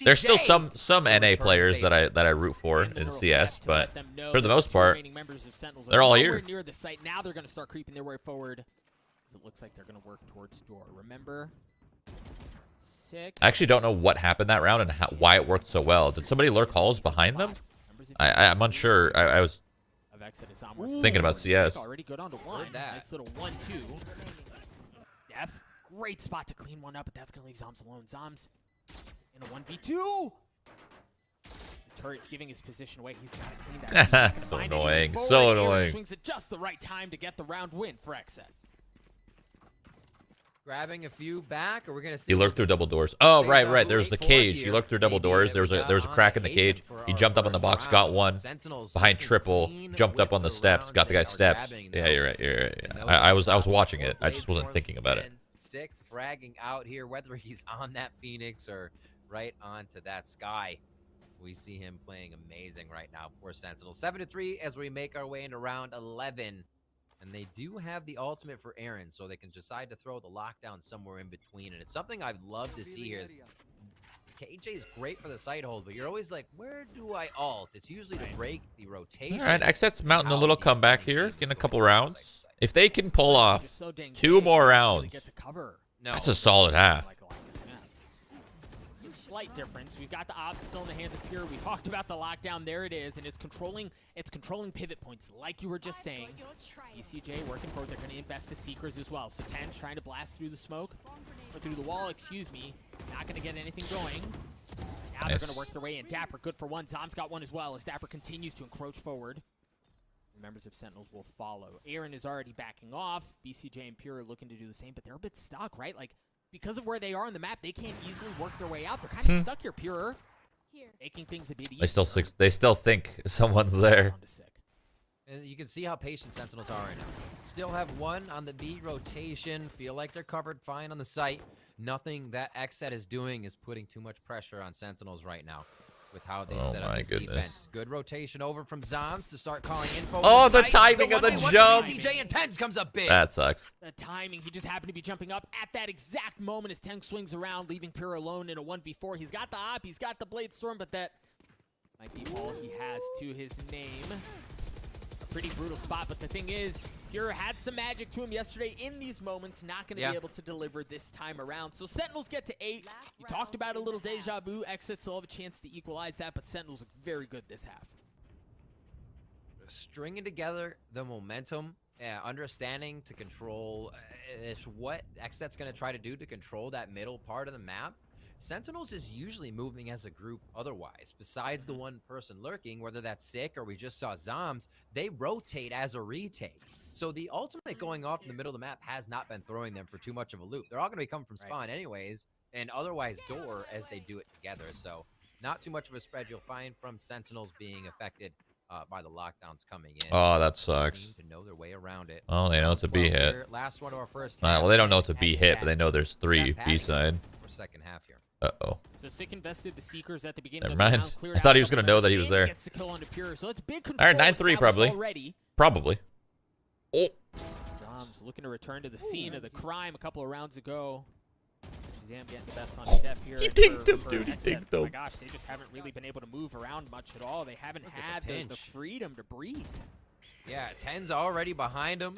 there's still some NA players that I root for in CS, but for the most part, they're all here. Near the site now, they're going to start creeping their way forward. It looks like they're going to work towards door. Remember. I actually don't know what happened that round and why it worked so well. Did somebody lurk halls behind them? I'm unsure. I was thinking about CS. Already good on to one. Nice little 1-2. Def, great spot to clean one up, but that's going to leave Zoms alone. Zoms in a 1v2. The turret giving his position away. He's got to clean that. So annoying. So annoying. Swings at just the right time to get the round win for XSET. Grabbing a few back, or we're gonna see. He lurked through double doors. Oh, right. There's the cage. He lurked through double doors. There was a crack in the cage. He jumped up on the box, got one behind triple, jumped up on the steps, got the guy's steps. Yeah, you're right. Yeah. I was watching it. I just wasn't thinking about it. Sick fragging out here, whether he's on that Phoenix or right onto that Sky. We see him playing amazing right now for Sentinels. 7-3 as we make our way into round 11. And they do have the ultimate for Aaron, so they can decide to throw the lockdown somewhere in between. And it's something I'd love to see here. KJ is great for the side hold, but you're always like, where do I ult? It's usually to break the rotation. All right, XSET's mounting a little comeback here in a couple rounds. If they can pull off 2 more rounds, that's a solid half. Slight difference. We've got the op still in the hands of Pure. We talked about the lockdown. There it is, and it's controlling pivot points, like you were just saying. BCJ working forward. They're going to invest the Seekers as well. So 10's trying to blast through the smoke, or through the wall, excuse me. Not going to get anything going. Now they're going to work their way in. Dapper good for one. Zom's got one as well, as Dapper continues to encroach forward. The members of Sentinels will follow. Aaron is already backing off. BCJ and Pure are looking to do the same, but they're a bit stuck, right? Like, because of where they are on the map, they can't easily work their way out. They're kind of stuck here, Pure. Making things a bit easier. They still think someone's there. And you can see how patient Sentinels are right now. Still have one on the B rotation. Feel like they're covered fine on the site. Nothing that XSET is doing is putting too much pressure on Sentinels right now with how they've set up this defense. Good rotation over from Zoms to start calling info. Oh, the timing of the jump. BCJ and Tens comes up big. That sucks. The timing. He just happened to be jumping up at that exact moment as Ten swings around, leaving Pure alone in a 1v4. He's got the op. He's got the Blade Storm, but that Might be all he has to his name. A pretty brutal spot, but the thing is, Pure had some magic to him yesterday in these moments, not going to be able to deliver this time around. So Sentinels get to 8. You talked about a little deja vu. XSET still have a chance to equalize that, but Sentinels look very good this half. Stringing together the momentum, understanding to control it's what XSET's going to try to do to control that middle part of the map. Sentinels is usually moving as a group otherwise. Besides the one person lurking, whether that's Sick or we just saw Zombs, they rotate as a retake. So the ultimate going off in the middle of the map has not been throwing them for too much of a loop. They're all going to be coming from spawn anyways, and otherwise door as they do it together. So not too much of a spread you'll find from Sentinels being affected by the lockdowns coming in. Oh, that sucks. Seem to know their way around it. Oh, they know it's a B hit. Last one to our first. Well, they don't know it's a B hit, but they know there's 3 B side. Or second half here. Uh-oh. So Sick invested the Seekers at the beginning Never of the mind. round, cleared I thought out he was a couple going to know that he rounds, was there. Gets the kill onto Pure. So it's big control. All right, 9-3 probably. Already. Probably. Oh. Zombs looking to return to the scene of the crime a couple of rounds ago. Shazam getting the best on Def here. He dinked him, dude. He dinked Oh my him. gosh, they just haven't really been able to move around much at all. They haven't had the freedom to breathe. Yeah, 10's already behind him.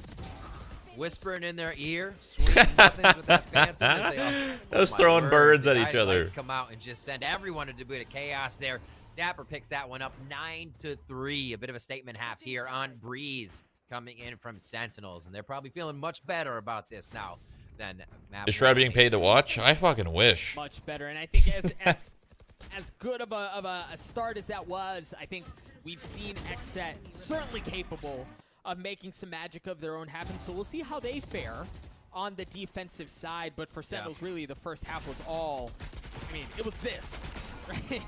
Whispering in their ear, sweet nothings with that phantom. Those throwing birds at each other. Come out and just send everyone into a bit of chaos there. Dapper picks that one up 9-3. A bit of a statement half here on Breeze coming in from Sentinels, and they're probably feeling much better about this now than Map. Is Shroud being paid to watch? I fucking wish. Much better, and I think as good of a start as that was, I think we've seen XSET certainly capable of making some magic of their own happen. So we'll see how they fare on the defensive side. But for Sentinels, really, the first half was all, I mean, it was this, right?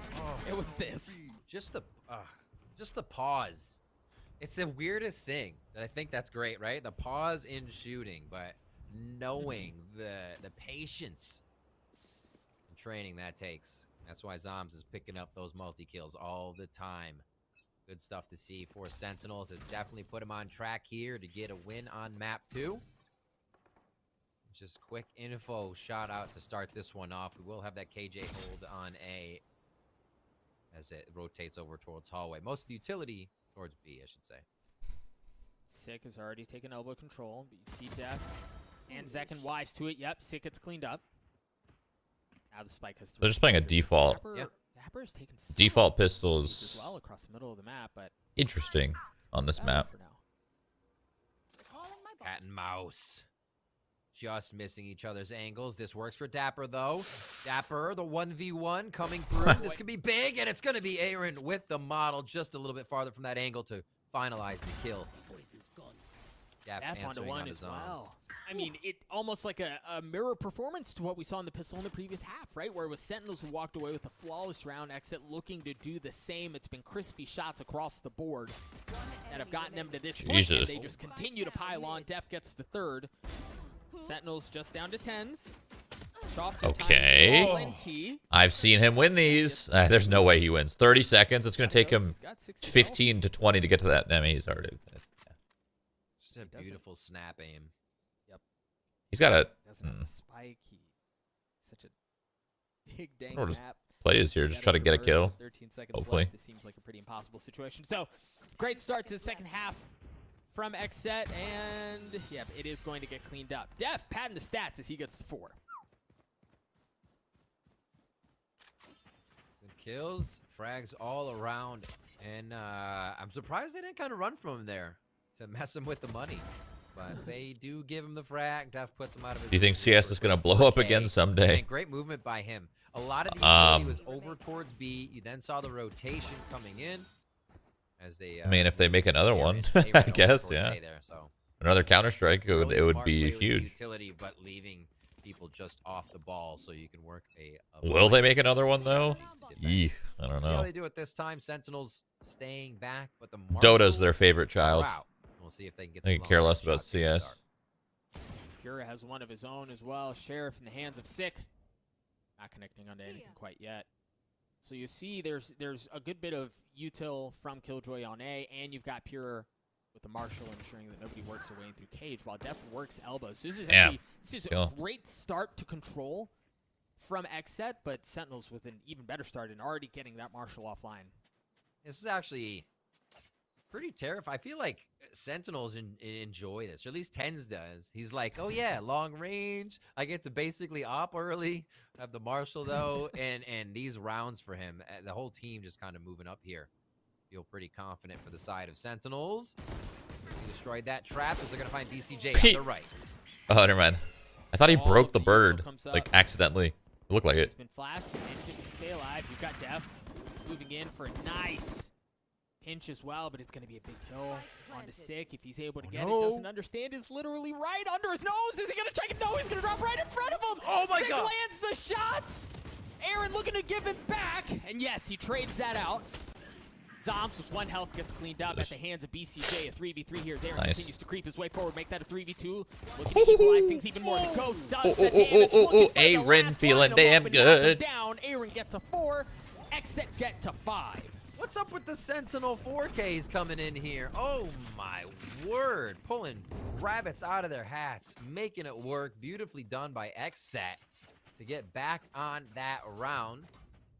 It was this. Just the pause. It's the weirdest thing. I think that's great, right? The pause in shooting, but knowing the patience and training that takes. That's why Zombs is picking up those multi-kills all the time. Good stuff to see for Sentinels. Has definitely put him on track here to get a win on map 2. Just quick info shout out to start this one off. We will have that KJ hold on A as it rotates over towards hallway. Most of the utility towards B, I should say. Sick has already taken elbow control, but you see Def and Zek and Wise to it. Yep, Sick gets cleaned up. Now the spike has. They're just playing a default. Dapper is taking default pistols as well across the middle of the map, but interesting on this map. For now. Cat and mouse. Just missing each other's angles. This works for Dapper, though. Dapper, the 1v1 coming through. This could be big, and it's going to be Aaron with the model just a little bit farther from that angle to finalize the kill. Def onto one as well. I mean, it almost like a mirror performance to what we saw in the pistol in the previous half, right? Where it was Sentinels who walked away with a flawless round. XSET looking to do the same. It's been crispy shots across the board that have gotten them to this point. And they just continue to pile on. Def gets the third. Sentinels just down to 10s. Okay. I've seen him win these. There's no way he wins. 30 seconds. It's going to take him 15 to 20 to get to that. I mean, he's already. Just a beautiful snap aim. Yep. He's got a. Doesn't have the spike. Such a big dang map. Plays here. Just try to get a kill. 13 seconds hopefully. Left. This seems like a pretty impossible situation. So, great start to the second half from XSET, and yeah, it is going to get cleaned up. Def padding the stats as he gets to 4. Good kills, frags all around, and I'm surprised they didn't kind of run from him there to mess him with the money. But they do give him the frag. Def puts him out of his. Do you think CS is going to blow up again someday? And great movement by him. A lot of the utility was over towards B. You then saw the rotation coming in. As they, I mean, if they make another one, I guess, yeah. There, so. Another Counter-Strike, it would be huge. Utility, but leaving people just off the ball so you can work a Will they make another one, though? I don't See how know. they do it this time. Sentinels staying back, but the Dota's their favorite child. We'll see if they can get They some can care less about CS. Pura has one of his own as well. Sheriff in the hands of Sick. Not connecting onto anything quite yet. So you see there's a good bit of util from Killjoy on A, and you've got Pure with the Marshal ensuring that nobody works their way in through Cage, while Def works elbows. So this is actually a great start to control from XSET, but Sentinels with an even better start and already getting that Marshal offline. This is actually pretty terrifying. I feel like Sentinels enjoy this, or at least Tens does. He's like, oh yeah, long range. I get to basically op early. Have the Marshal though, and these rounds for him, the whole team just kind of moving up here. Feel pretty confident for the side of Sentinels. He destroyed that trap as they're gonna find BCJ on the right. Oh, never mind. I thought he broke the bird, like accidentally. It looked like it. It's been flashed, but manages to stay alive. You've got Def moving in for a nice pinch as well, but it's going to be a big kill on the Sick if he's able to get it. Doesn't understand. Is literally right under his nose. Is he going to check it? No, he's going to drop right in front of him. Oh my God. lands the shots. Aaron looking to give him back. And yes, he trades that out. Zombs with 1 health gets cleaned up at the hands of BCJ. A 3v3 here as Aaron continues to creep his way forward. Make that a 3v2. Looking to equalize things even more. The Ghost does the damage. Aaron feeling damn good. Down. Aaron gets a 4. XSET get to 5. What's up with the Sentinel 4Ks coming in here? Oh my word. Pulling rabbits out of their hats. Making it work. Beautifully done by XSET to get back on that round.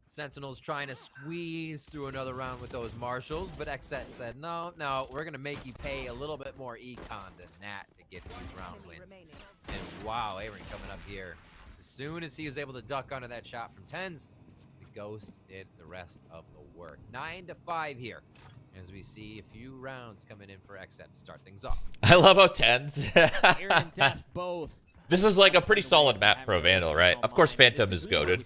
Sentinels trying to squeeze through another round with those Marshals, but XSET said, no, we're going to make you pay a little bit more econ than that to get these round wins. And wow, Aaron coming up here. As soon as he was able to duck under that shot from Tens, the Ghost did the rest of the work. 9-5 here, as we see a few rounds coming in for XSET to start things off. I love how Tens. Aaron and Def both. This is like a pretty solid map for a Vandal, right? Of course, Phantom is goated.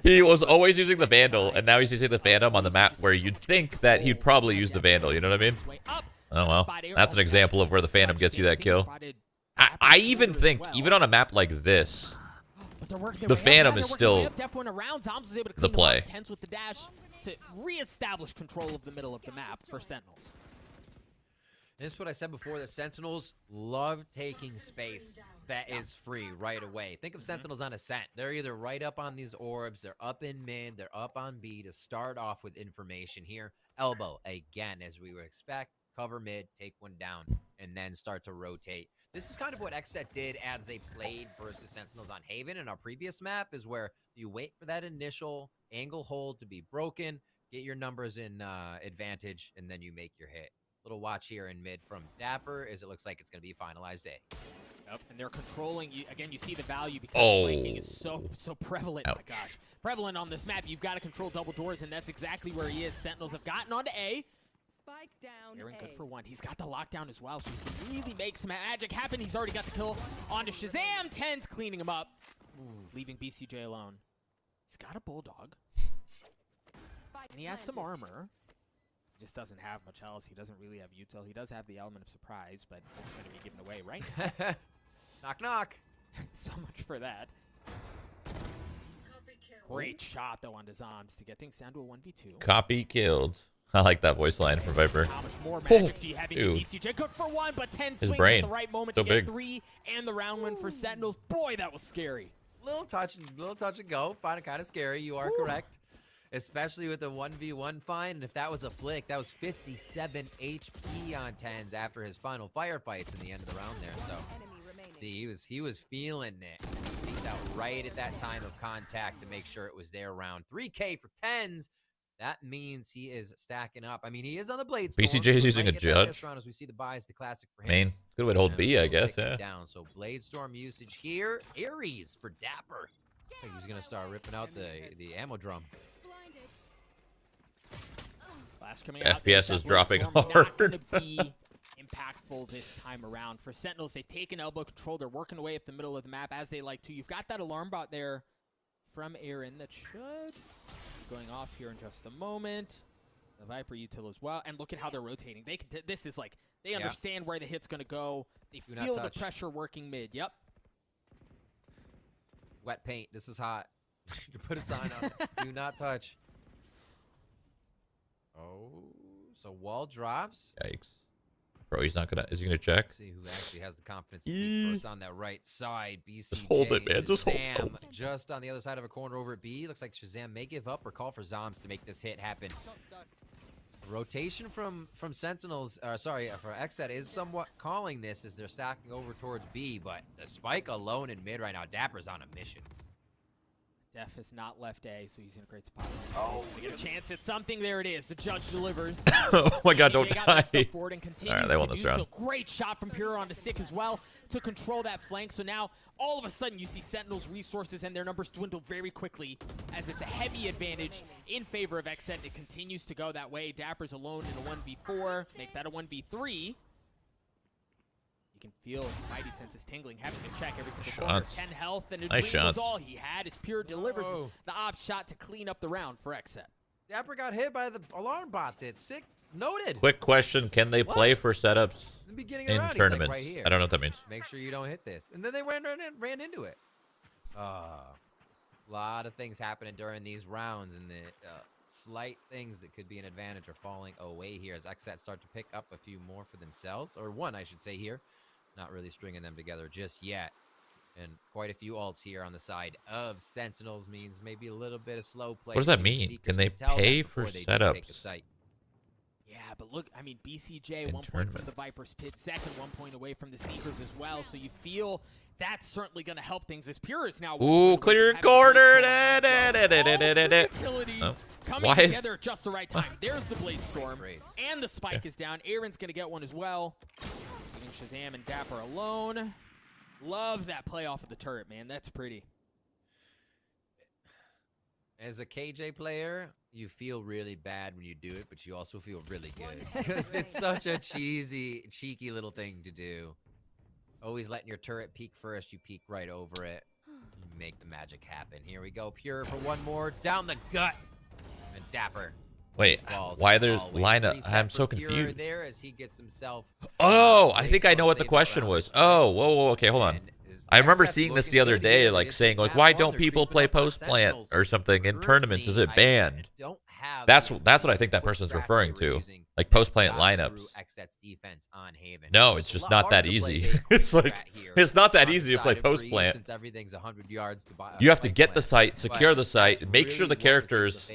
He was always using the Vandal, and now he's using the Phantom on the map where you'd think that he'd probably use the Vandal, you know what I mean? Oh, well, that's an example of where the Phantom gets you that kill. I even think, even on a map like this, the Phantom is still the play. With the dash to reestablish control of the middle of the map for Sentinels. This is what I said before, that Sentinels love taking space that is free right away. Think of Sentinels on Ascent. They're either right up on these orbs, they're up in mid, they're up on B to start off with information here. Elbow, again, as we would expect, cover mid, take one down, and then start to rotate. This is kind of what XSET did as they played versus Sentinels on Haven in our previous map, is where you wait for that initial angle hold to be broken, get your numbers in advantage, and then you make your hit. Little watch here in mid from Dapper, as it looks like it's going to be finalized A. Yep, and they're controlling. Again, you see the value because flanking is so prevalent. Ouch. Oh my gosh. Prevalent on this map. You've got to control double doors, and that's exactly where he is. Sentinels have gotten onto A. Spike down. Aaron good for 1. He's got the lockdown as well, so he can really make some magic happen. He's already got the kill onto Shazam. Tens cleaning him up. Ooh, leaving BCJ alone. He's got a Bulldog. And he has some armor. Just doesn't have much else. He doesn't really have util. He does have the element of surprise, but it's going to be given away right now. Knock, knock. So much for that. Great shot, though, on Zombs to get things down to a 1v2. Copy killed. I like that voice line from Viper. How much more magic do you have in your BCJ? Good for 1, but 10 swings brain. at the right moment So to get big. 3 and the round win for Sentinels. Boy, that was scary. Little touch and go. Find it kind of scary. You are correct. Especially with the 1v1 find, and if that was a flick, that was 57 HP on Tens after his final firefights in the end of the round there. So, see, he was feeling it. He peeked out right at that time of contact to make sure it was their round. 3K for Tens. That means he is stacking up. I mean, he is on the Blade Storm. BCJ is using a judge. Round as we see the buys, the classic for him. Main. Good way to hold B, I guess, yeah. Down. So Blade Storm usage here. Ares for Dapper. I think he's going to start ripping out the ammo drum. Coming out FPS is dropping Not hard. going to be impactful this time around. For Sentinels, they've taken elbow control. They're working away up the middle of the map as they like to. You've got that alarm bot there from Aaron that should be going off here in just a moment. The Viper util as well. And look at how they're rotating. They can this is like, they understand where the hit's going to go. They feel the pressure working mid. Yep. Wet paint. This is hot. Put a sign up. Do not touch. Oh, so wall drops. Yikes. Bro, he's not gonna. Is he gonna check? Let's see who actually has the confidence to be first on that right side. BCJ. Just hold it, man. Just hold Shazam just on the other side of a corner over at B. Looks like Shazam may give up or call for Zombs to make this hit happen. Rotation from Sentinels, sorry, for XSET is somewhat calling this as they're stacking over towards B, but the spike alone in mid right now. Dapper's on a mission. Def has not left A, so he's in a great spot. Oh, we get a chance at something. There it is. The judge delivers. Oh my God, don't die. All right, they won this round. So great shot from Pure onto Sick as well to control that flank. So now, all of a sudden, you see Sentinels' resources and their numbers dwindle very quickly as it's a heavy advantage in favor of XSET. It continues to go that way. Dapper's alone in a 1v4. Make that a 1v3. You can feel his Spidey senses tingling, having to check every single corner. 10 health, and it was all he had. As Pure delivers the op shot to clean up the round for XSET. Dapper got hit by the alarm bot. That's sick. Noted. Quick question: can they play for setups in the beginning in of the round, tournaments? Like right here. I don't know what that means. Make sure you don't hit this. And then they ran into it. A lot of things happening during these rounds, and the slight things that could be an advantage are falling away here as XSET start to pick up a few more for themselves, or one, I should say here. Not really stringing them together just yet. And quite a few ults here on the side of Sentinels means maybe a little bit of slow play. What does that mean? Can they pay for setups? Yeah, but look, I mean, BCJ, 1 point from the Viper's Pit, second 1 point away from the Seekers as well. So you feel that's certainly going to help things as Pure is now. Ooh, clear corner. Coming together at just the right time. There's the Blade Storm, and the Spike is down. Aaron's going to get one as well. Leaving Shazam and Dapper alone. Love that play off of the turret, man. That's pretty. As a KJ player, you feel really bad when you do it, but you also feel really good because it's such a cheeky little thing to do. Always letting your turret peek first, you peek right over it. You make the magic happen. Here we go, Pure for one more down the gut, and Dapper. Wait, why they're lineup? I'm so confused. There as he gets himself. Oh, I think I know what the question was. Oh, whoa, okay, hold on. I remember seeing this the other day, like saying, like, why don't people play post plant or something in tournaments? Is it banned? That's what I think that person's referring to, like post plant lineups. No, it's just not that easy. It's like it's not that easy to play post plant. You have to get the site, secure the site, and make sure the characters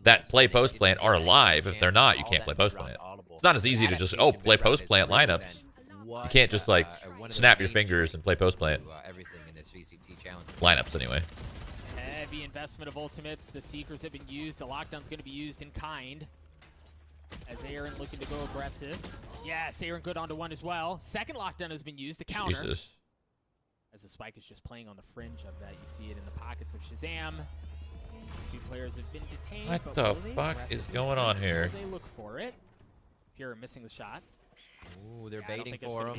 that play post plant are alive. If they're not, you can't play post plant. It's not as easy to just play post plant lineups. You can't just like snap your fingers and play post plant lineups anyway. Heavy investment of ultimates. The Seekers have been used. The lockdown's going to be used in kind. As Aaron looking to go aggressive. Yes, Aaron good onto one as well. Second lockdown has been used to counter. Jesus. As the Spike is just playing on the fringe of that. You see it in the pockets of Shazam. Two players have been detained. What the fuck is going on here? They look for it. Pure missing the shot. Ooh, they're baiting for him.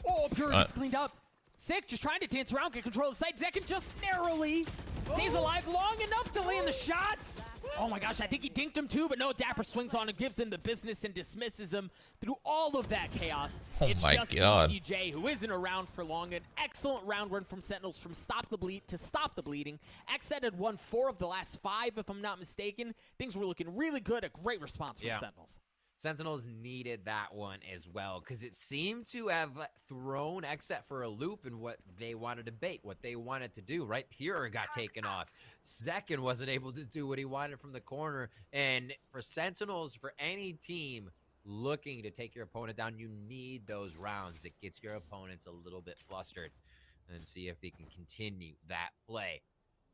Oh, Pure gets cleaned up. Sick, just trying to dance around, get control of the site. Zekin just narrowly stays alive long enough to land the shots. Oh my gosh, I think he dinked him too, but no, Dapper swings on and gives him the business and dismisses him through all of that chaos. Oh it's my just God. BCJ who isn't around for long. An excellent round run from Sentinels from stop the bleed to stop the bleeding. XSET had won 4 of the last 5, if I'm not mistaken. Things were looking really good. A great response from Sentinels. Sentinels needed that one as well because it seemed to have thrown XSET for a loop in what they wanted to bait, what they wanted to do, right? Pure got taken off. Zekin wasn't able to do what he wanted from the corner. And for Sentinels, for any team looking to take your opponent down, you need those rounds that gets your opponents a little bit flustered and see if they can continue that play.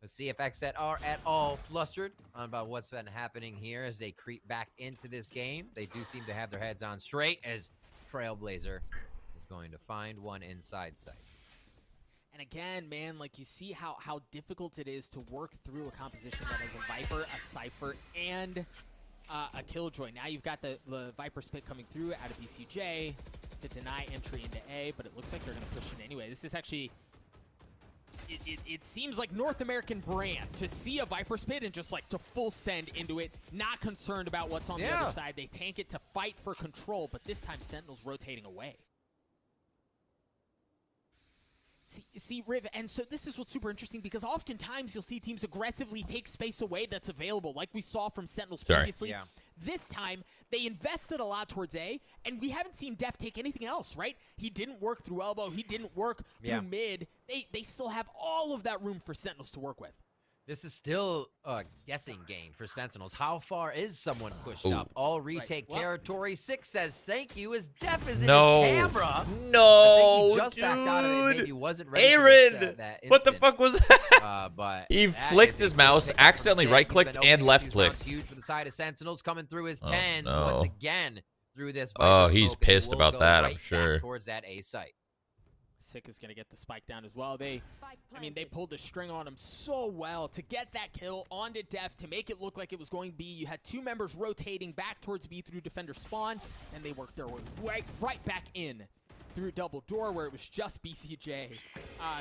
Let's see if XSET are at all flustered about what's been happening here as they creep back into this game. They do seem to have their heads on straight as Trailblazer is going to find one inside sight. And again, man, like you see how difficult it is to work through a composition that has a Viper, a Cypher, and a Killjoy. Now you've got the Viper's Pit coming through out of BCJ to deny entry into A, but it looks like they're going to push it anyway. This is actually... It seems like North American brand to see a Viper's Pit and just like to full send into it, not concerned about what's on the other side. They tank it to fight for control, but this time Sentinel's rotating away. See, Riv, and so this is what's super interesting because oftentimes you'll see teams aggressively take space away that's available, like we saw from Sentinels previously. This time, they invested a lot towards A, and we haven't seen Def take anything else, right? He didn't work through elbow. He didn't work through mid. They still have all of that room for Sentinels to work with. This is still a guessing game for Sentinels. How far is someone pushed Ooh. up? All retake territory. Six says thank you. As Def is No. in his camera. No, I think he just dude. backed out of it. Maybe wasn't ready Aaron, for that what the instant. fuck was that? But He that flicked is a his good mouse, pick up from accidentally Six. right-clicked He's been and opening left a few rounds clicked. Huge for the side of Sentinels, coming through his Oh, 10s no. once again through this. Oh, Viper he's smoke, and pissed will about go that, right I'm back sure. Towards that A site. Sick is going to get the spike down as well. They pulled the string on him so well to get that kill onto Def to make it look like it was going B. You had two members rotating back towards B through defender spawn, and they worked their way right back in through double door where it was just BCJ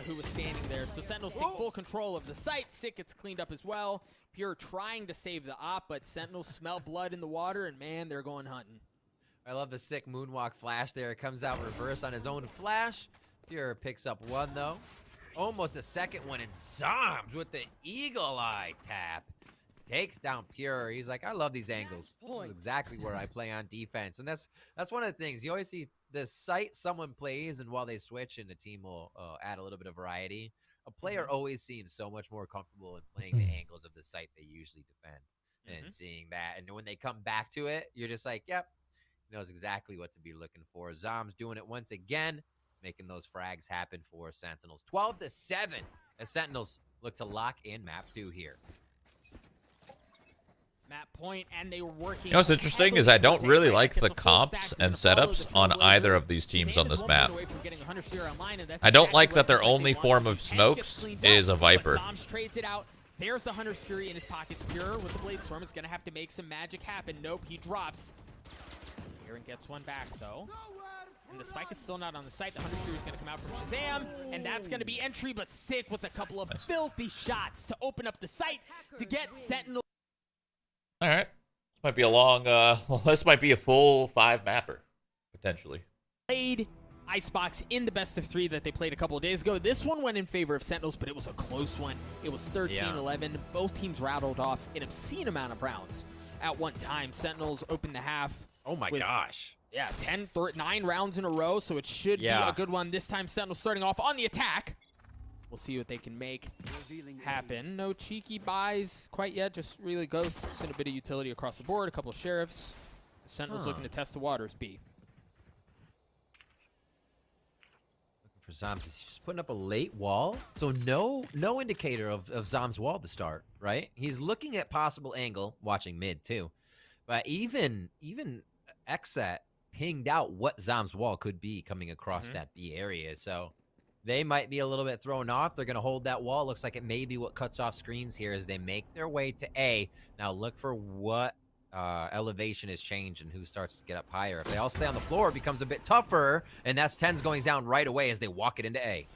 who was standing there. So Sentinels take full control of the site. Sick gets cleaned up as well. Pure trying to save the op, but Sentinels smell blood in the water, and man, they're going hunting. I love the sick moonwalk flash there. It comes out reverse on his own flash. Pure picks up one, though. Almost a second one, and Zombs with the eagle eye tap. Takes down Pure. He's like, I love these angles. This is exactly where I play on defense. And that's one of the things. You always see the site someone plays, and while they switch and the team will add a little bit of variety, a player always seems so much more comfortable in playing the angles of the site they usually defend. And seeing that. And when they come back to it, you're just like, yep, he knows exactly what to be looking for. Zombs doing it once again, making those frags happen for Sentinels. 12-7 as Sentinels look to lock in map 2 here. Map point, and they were working. You know what's interesting is I don't really like the comps and setups on either of these teams on this map. I don't like that their only form of smokes is a Viper. Zombs trades it out. There's the Hunter's Fury in his pockets. Pure with the Blade Storm is going to have to make some magic happen. Nope, he drops. Aaron gets one back, though. And the spike is still not on the site. The Hunter's Fury is going to come out from Shazam, and that's going to be entry, but Sick with a couple of filthy shots to open up the site to get Sentinel. All right. This might be a long, this might be a full 5 mapper, potentially. Played Icebox in the best of 3 that they played a couple of days ago. This one went in favor of Sentinels, but it was a close one. It was 13-11. Both teams rattled off an obscene amount of rounds at one time. Sentinels opened the half. Oh my gosh. Yeah, 9 rounds in a row, so it should be a good one. This time, Sentinels starting off on the attack. We'll see what they can make happen. No cheeky buys quite yet, just really ghosts and a bit of utility across the board. A couple of sheriffs. The Sentinels looking to test the waters, B. Looking for Zombs. He's just putting up a late wall. So no indicator of Zombs' wall to start, right? He's looking at possible angle, watching mid too. But even XSET pinged out what Zombs' wall could be coming across that B area. So they might be a little bit thrown off. They're going to hold that wall. Looks like it may be what cuts off screens here as they make their way to A. Now look for what elevation has changed and who starts to get up higher. If they all stay on the floor, it becomes a bit tougher, and that's 10s going down right away as they walk it into A.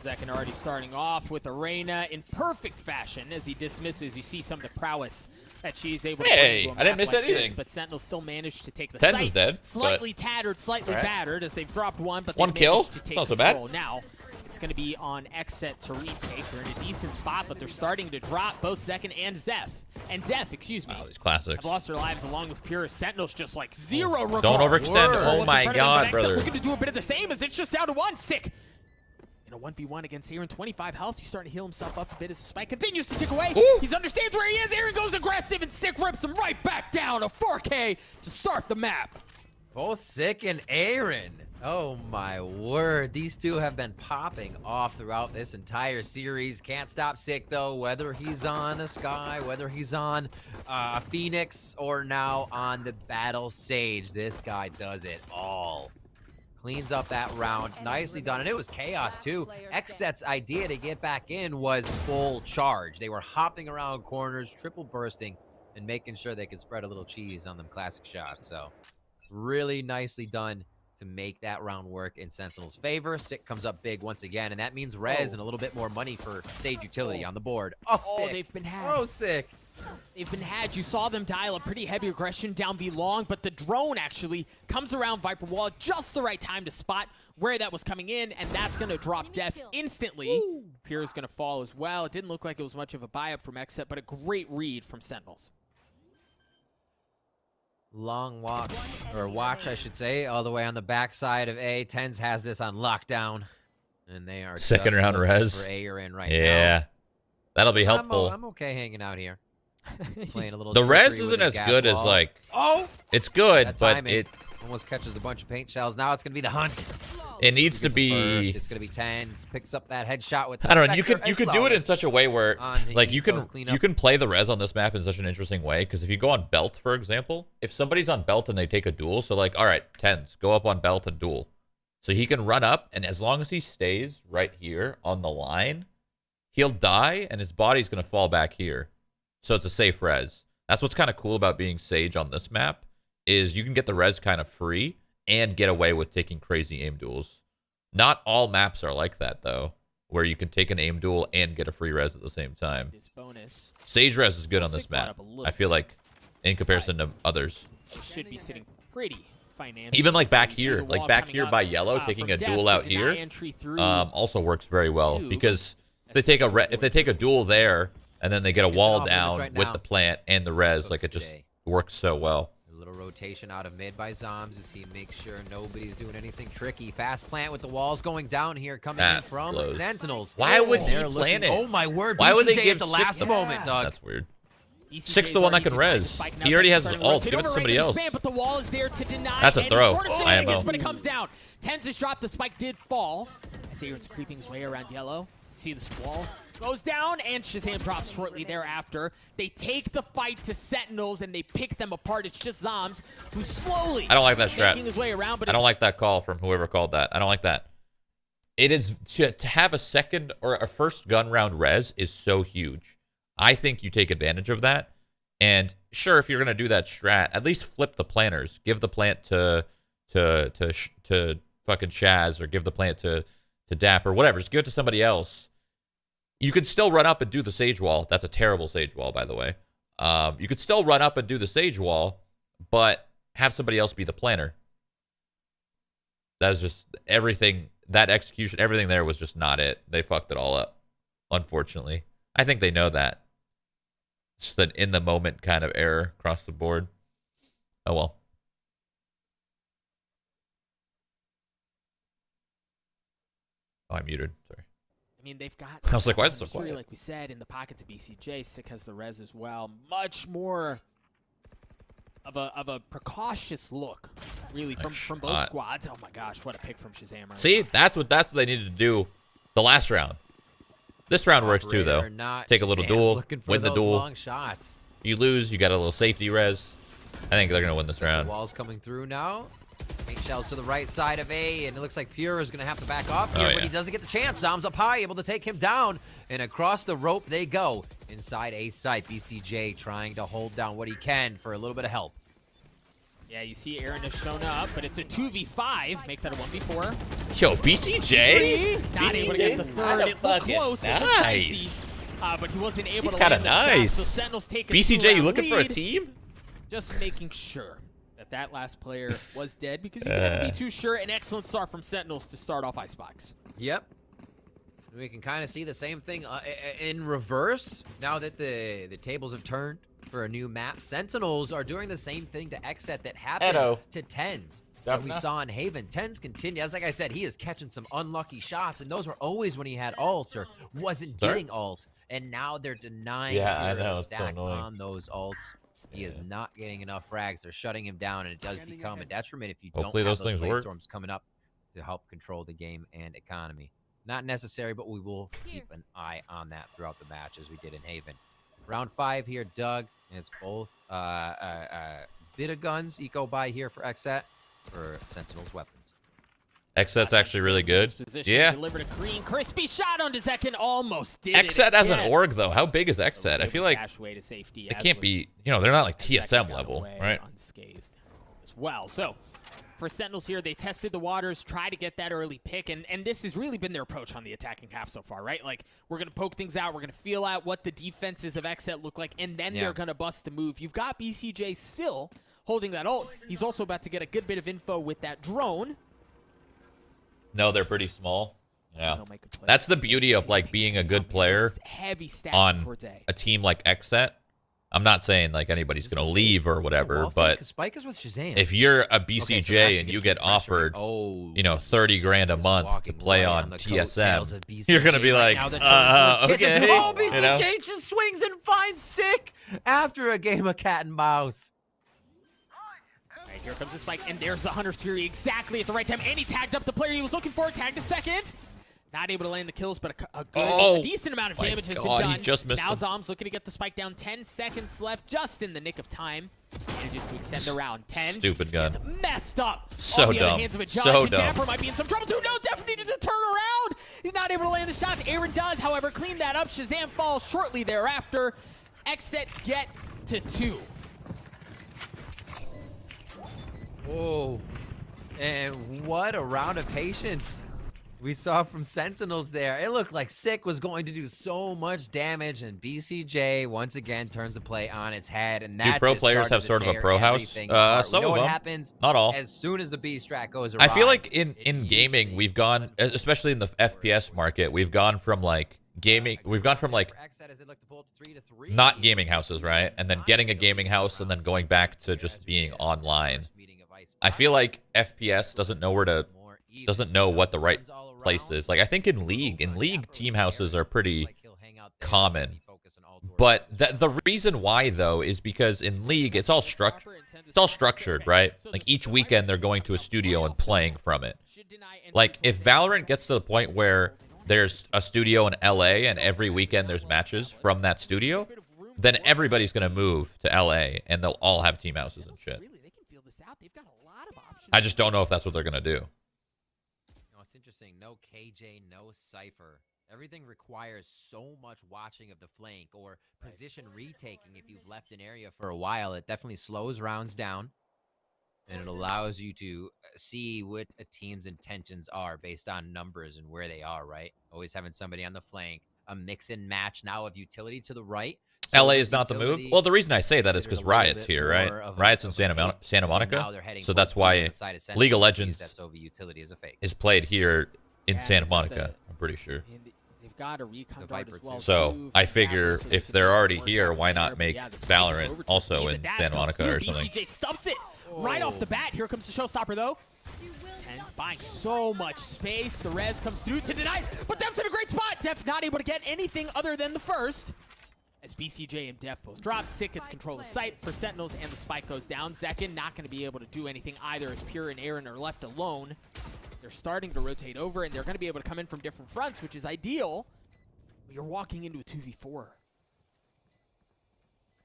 Zekin already starting off with Arena in perfect fashion as he dismisses. You see some of the prowess that she's able to bring to a I didn't map miss like anything. this, but Sentinels still managed to take the Tens site. is dead, Slightly tattered, slightly battered as they've dropped one, but one they've kill. managed to take Not so control. bad. Now it's going to be on XSET to retake. They're in a decent spot, but they're starting to drop both Zekin and Def, excuse me. Oh, these classics. Have lost their lives along with Pure. Sentinels just like zero regard. Don't overextend. Oh What's my in front of them, God, but XSET brother. looking to do a bit of the same as it's just down to 1. Sick. In a 1v1 against Aaron, 25 health. He's starting to heal himself up a bit as the spike continues to tick away. Ooh. He understands where he is. Aaron goes aggressive, and Sick rips him right back down. A 4K to start the map. Both Sick and Aaron. Oh my word. These two have been popping off throughout this entire series. Can't stop Sick though, whether he's on a Sky, whether he's on a Phoenix, or now on the Battle Sage. This guy does it all. Cleans up that round. Nicely done. And it was chaos, too. XSET's idea to get back in was full charge. They were hopping around corners, triple bursting, and making sure they could spread a little cheese on them classic shots. So really nicely done to make that round work in Sentinel's favor. Sick comes up big once again, and that means res and a little bit more money for Sage utility on the board. Oh, Sick. They've been had. Oh, Sick. They've been had. You saw them dial a pretty heavy aggression down B long, but the drone actually comes around Viper Wall at just the right time to spot where that was coming in, and that's going to drop Def instantly. Pure is going to fall as well. It didn't look like it was much of a buy-up from XSET, but a great read from Sentinels. Long walk, or watch, I should say, all the way on the backside of A. Tens has this on lockdown, and they are Second just round looking res. for A or in right now. Yeah. That'll be helpful. I'm okay hanging out here. Playing a little. The res trickery with isn't his as good gas as wall. like. Oh, It's good, that but timing it almost catches a bunch of paint shells. Now it's gonna be the hunt. needs to Gets a be. burst. It's gonna be tens. Picks up that headshot with. I don't know. You Spectre could and do it in flawless such a way where on like you Eco can cleanup. play the res on this map in such an interesting way, because if you go on belt, for example, if somebody's on belt and they take a duel, so like, all right, tens, go up on belt and duel. So he can run up, and as long as he stays right here on the line, he'll die and his body's gonna fall back here. So it's a safe res. That's what's kind of cool about being Sage on this map, is you can get the res kind of free and get away with taking crazy aim duels. Not all maps are like that, though, where you can take an aim duel and get a free res at the same time. This bonus Sage res is good on this map, I feel like, in comparison to others. should be sitting pretty financially. Even like back You see here, the like wall back coming here up, by yellow, from taking a depth duel to out deny here, entry through also works very well, two. because if they take a duel there and then they get a wall down right with now. the plant and the res, like it just Today. works so well. A little rotation out of mid by Zoms as he makes sure nobody's doing anything tricky. Fast plant with the walls going down here, coming in That from blows. Sentinels. Why would he They're plant looking- it? Oh my word! Why would they BCJ give at the Six- last moment, dog? That's weird. ECJ's Six the one that already can denied the res. spike. Now He already has Sentinels his ult. starting Give it to rotate somebody over else. Spam, but the wall is there to deny. That's a and throw. sort of IMO. shenanigans, but it comes down. Tens has dropped. The spike did fall. As Aaron's creeping his way around yellow. See this wall goes down, and Shazam drops shortly thereafter. They take the fight to Sentinels, and they pick them apart. It's just Zoms who's slowly I don't like that strat. making his way around. But I don't like that call from whoever called that. I don't like that. It is to have a second or a first gun round res is so huge. I think you take advantage of that. And sure, if you're gonna do that strat, at least flip the planters. Give the plant to fucking Shaz, or give the plant to Dapper, whatever. Just give it to somebody else. You could still run up and do the Sage Wall. That's a terrible Sage Wall, by the way. You could still run up and do the Sage Wall, but have somebody else be the planter. That's just everything. That execution, everything there was just not it. They fucked it all up, unfortunately. I think they know that. It's just an in-the-moment kind of error across the board. Oh, well. Oh, I muted. Sorry. I mean, they've got. I was like, why is it so history, quiet? Like we said, in the pocket to BCJ, Sick has the res as well. Much more of a precautious look, really, from both shot. squads. Oh my gosh, what a pick from Shazam! Right See, now. that's what they needed to do the last round. This round works too, though. Take a little duel, win the duel. Long shots. You lose, you got a little safety res. I think they're gonna win this round. Walls coming through now. Paint shells to the right side of A, and it looks like Pure is going to have to back off here, Oh, but yeah. he doesn't get the chance. Dom's up high, able to take him down, and across the rope they go. Inside A site, BCJ trying to hold down what he can for a little bit of help. Yeah, you see Aaron has shown up, but it's a 2v5. Make that a 1v4. Yo, BCJ? Not able to get the third. It looked close. It looked Nice. dicey, but he wasn't able He's to kind land of the shot, nice. so Sentinels take a BCJ, you two-round looking for a lead. team? Just making sure that last player was dead, because you can never be too sure. An excellent start from Sentinels to start off Icebox. Yep. We can kind of see the same thing in reverse now that the tables have turned for a new map. Sentinels are doing the same thing to XSET that happened Edo. to Tens that we saw in Haven. Tens continue, as like I said, he is catching some unlucky shots, and those were always when he had ult or wasn't getting ult, and now they're denying Yeah, I Pure know, the it's so stack annoying. on those ults. He is not getting enough frags. They're shutting him down, and it does become a detriment if you Hopefully don't have those things blade work. storms coming up to help control the game and economy. Not necessary, but we will keep an eye on that throughout the match as we did in Haven. Round 5 here, Doug, and it's both bit of guns eco by here for XSET for Sentinels weapons. XSET's actually really good. Yeah. Delivered a green, crispy shot onto Zekin. Almost did XSET as an again. org, though. How big is XSET? I feel like Dash away to safety, it as can't was- be, they're not like as Zekin TSM got level, away right? unscathed as well. So for Sentinels here, they tested the waters, try to get that early pick, and this has really been their approach on the attacking half so far, right? Like, we're going to poke things out, we're going to feel out what the defenses of XSET look like, and then they're going to bust a move. You've got BCJ still holding that ult. He's also about to get a good bit of info with that drone. No, they're pretty small. Yeah. They'll make a play. That's the beauty of like being a good player Heavy stack on towards A. a team like XSET. I'm not saying like anybody's gonna leave or whatever, but Spike is with Shazam. if you're a BCJ and you get offered, you know, 30 grand a month to play on TSM, you're gonna be like, okay. Oh, BCJ you know? just swings and finds Sick after a game of cat and mouse. All right, here comes the spike, and there's the Hunter's Fury exactly at the right time, and he tagged up the player he was looking for, tagged a second. Not able to land the kills, but a decent amount of damage has been done. He just missed now him. Zom's looking to get the spike down. 10 seconds left, just in the nick of time. Manages to extend the round. 10. Stupid gun. It's messed up. So on the dumb. Other hands of a judge. So and dumb. Dapper might be in some trouble too. No, definitely needs to turn around. He's not able to land the shots. Aaron does, however, clean that up. Shazam falls shortly thereafter. XSET get to 2. Whoa. And what a round of patience we saw from Sentinels there. It looked like Sick was going to do so much damage, and BCJ once again turns the play on its head. And that do pro players have sort of a pro house? Some of them. Happens not all. as soon as the B strat goes I awry. feel like in gaming we've gone, especially in the FPS market, we've gone from like gaming, not gaming houses, right? And then getting a gaming house and then going back to just being online. I feel like FPS doesn't know what the right place is. Like I think in League team houses are pretty common. But the reason why though is because in League it's all structured, right? Like each weekend they're going to a studio and playing from it. Like if Valorant gets to the point where there's a studio in LA and every weekend there's matches from that studio, then everybody's going to move to LA and they'll all have team houses and shit. I just don't know if that's what they're going to do. No, it's interesting. No KJ, no Cypher. Everything requires so much watching of the flank or position retaking if you've left an area for a while. It definitely slows rounds down, and it allows you to see what a team's intentions are based on numbers and where they are, right? Always having somebody on the flank, a mix and match now of utility to the right. So LA is not the move. Well, the reason I say that is because Riot's here, right? Riot's in Santa Monica, so that's why League of Legends is played here in Santa Monica. I'm pretty sure. They've got a recon guard as well. So I figure if they're already here, why not make Valorant also in Santa Monica or something? BCJ stumps it right off the bat. Here comes the showstopper though. Ten's buying so much space. The res comes through to deny, but Def's in a great spot. Def not able to get anything other than the first. As BCJ and Def both drop, Sick gets control of sight for Sentinels, and the spike goes down. Zekin not going to be able to do anything either, as Pure and Aaron are left alone. They're starting to rotate over, and they're going to be able to come in from different fronts, which is ideal. But you're walking into a 2v4.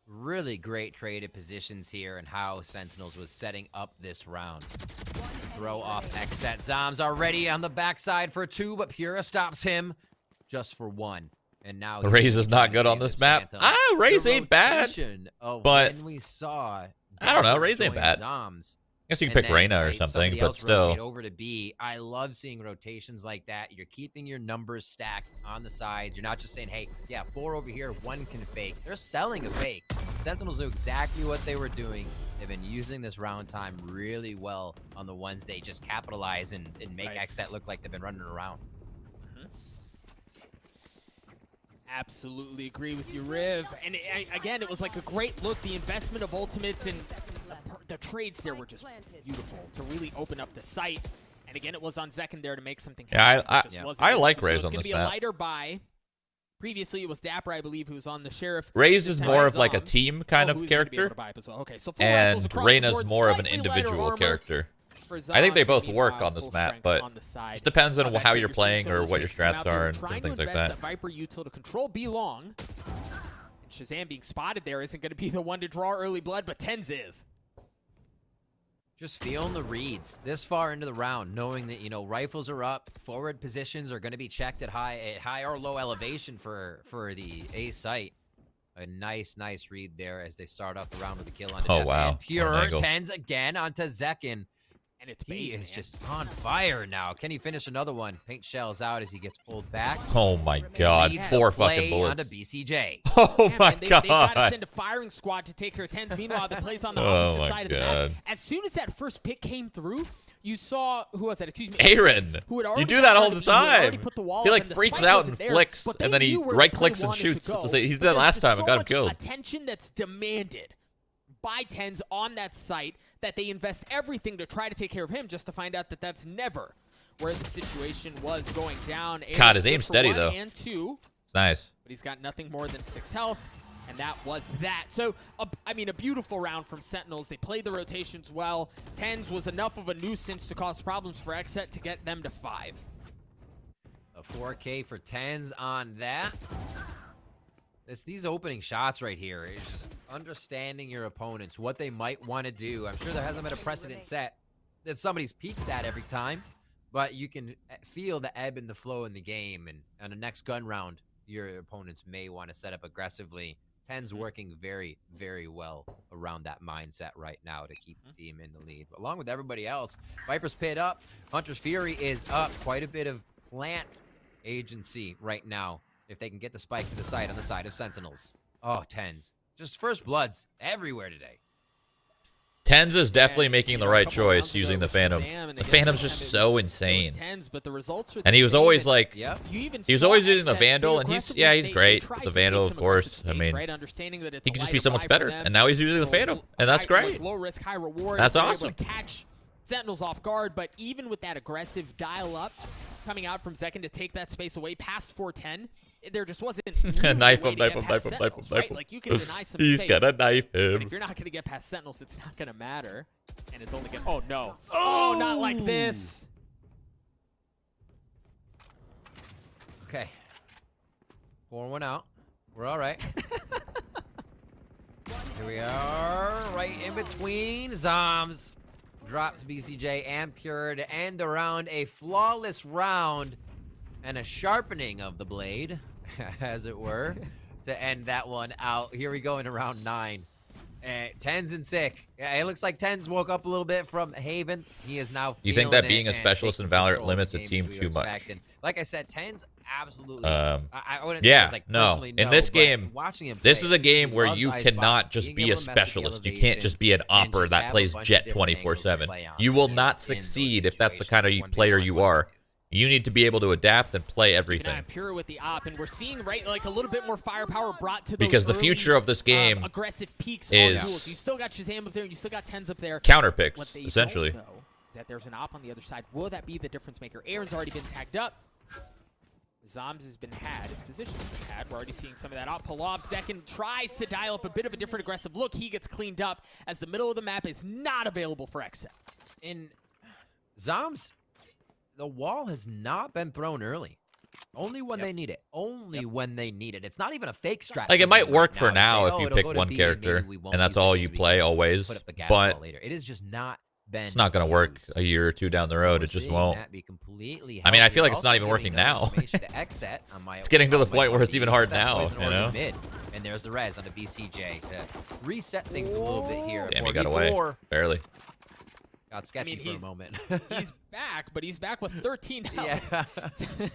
Really great traded positions here and how Sentinels was setting up this round. Throw off XSET. Zoms already on the backside for 2, but Pura stops him just for 1. And now Raze is not good on this map. Raze ain't bad, but we saw I don't know. Raze ain't bad. Zoms, I guess you can pick Reyna or something, but still. Over to B. I love seeing rotations like that. You're keeping your numbers stacked on the sides. You're not just saying, hey, yeah, 4 over here, 1 can fake. They're selling a fake. Sentinels knew exactly what they were doing. They've been using this round time really well on the ones they just capitalize and make XSET look like they've been running around. Absolutely agree with you, Riv. And again, it was like a great look. The investment of ultimates and the trades there were just beautiful to really open up the site. And again, it was on Zekin there to make something happen. I like Raze on this map. It's going to be a lighter buy. Previously, it was Dapper, I believe, who was on the Sheriff. Raze is more of like a team kind of character, Okay, so and Reyna's more of an individual character. I think they both work on this map, but it depends on how you're playing or what your strats are and things like that. Viper util to control B long. And Shazam being spotted there isn't going to be the one to draw early blood, but Tens is. Just feeling the reads this far into the round, knowing that, you know, rifles are up, forward positions are going to be checked at high or low elevation for the A site. A nice read there as they start off the round with a kill on the Oh, wow. And Pure Tens again onto Zekin. And it's He is just on fire now. Can he finish another one? Paint shells out as he gets pulled back. Oh my god, 4 fucking bullets. Onto BCJ. Oh my god. They've got to send a firing squad to take care of Tens. Meanwhile, the plays on the opposite side of the map. As soon as that first pick came through, you saw, who was that? Excuse me. Aaron. Who had You already do that all gotten the the lead, who had already time. put the wall He up, like and the freaks spike out wasn't and there, flicks, but and they then he knew where the right play clicks and wanted to shoots. go. He did But that there's last just time and got him much killed. attention that's demanded by Tens on that site that they invest everything to try to take care of him, just to find out that that's never where the situation was going down. God, his Aaron's aim's good for steady, 1 though. and 2, It's nice. but he's got nothing more than 6 health. And that was that. So, I mean, a beautiful round from Sentinels. They played the rotations well. Tens was enough of a nuisance to cause problems for XSET to get them to 5. A 4K for Tens on that. These opening shots right here is just understanding your opponents, what they might want to do. I'm sure there hasn't been a precedent set that somebody's peaked at every time, but you can feel the ebb and the flow in the game. And on the next gun round, your opponents may want to set up aggressively. Tens working very, very well around that mindset right now to keep the team in the lead. But along with everybody else, Viper's Pit up, Hunter's Fury is up. Quite a bit of plant agency right now if they can get the spike to the side on the side of Sentinels. Oh, Tens. Just first bloods everywhere today. Tens is definitely making the right choice using the Phantom. The Phantom's just so insane. And he was always like, he was always using the Vandal, and he's great with the Vandal, of course. I mean, he could just be so much better. And now he's using the Phantom, and that's great. Low risk, high reward. That's awesome. Catch Sentinels off guard, but even with that aggressive dial up coming out from Zekin to take that space away past 410, there just wasn't knife him. Like, you can deny some He's space, gonna knife and him. if you're not going to get past Sentinels, it's not going to matter. And it's only going to... Oh, no. Oh, not like this. Okay. Pour one out. We're all right. Here we are, right in between. Zoms drops BCJ and Pure to end the round. A flawless round and a sharpening of the blade, as it were, to end that one out. Here we go into round 9. Tens and sick. Yeah, it looks like Tens woke up a little bit from Haven. He is now. You think that being a specialist in Valorant limits a team too much? And like I said, Tens absolutely. I wouldn't say it's like personally in this game, watching him this play, is a game where you loves cannot Icebox, just being be able a to mess with the specialist. You can't just be an elevations, opper and that just plays have a Jet bunch of different angles to 24/7. play on. You will There's not in those succeed if that's the kind of situations, player 1v1, you are. 1v2s. You need to be able to adapt and play Keep an eye everything. on Pure with the op, and we're seeing like a little bit more firepower brought to those Because the early, future of this game aggressive peaks is on duels. You still got Shazam up there, and you still got Tens up there. Counter picks, What they essentially. don't know is that there's an op on the other side. Will that be the difference maker? Aaron's already been tagged up. Zoms has been had. His position's been had. We're already seeing some of that op pull off. Zekin tries to dial up a bit of a different aggressive look. He gets cleaned up as the middle of the map is not available for XSET. In Zoms, the wall has not been thrown early. Only when they need it. Only when they need it. It's not even a fake strat. Like, it might work for right now say, if you it'll pick go to one B, character, maybe we won't and that's use it all because you we play can always. put up the gas But ball later. It is just not been it's not going to work used. a year or two down the road. We're It just seeing won't. that be completely I mean, I healthy. feel like it's Also not even giving working no now. information to XSET on my- It's getting to the on my point where it's one even B. hard That now, poison you already know? mid. And there's the res on the BCJ to reset things a little bit here. Damn, he got away. 4v4. Barely. Got sketchy for a moment. He's back, but he's back with 13 health. Yeah.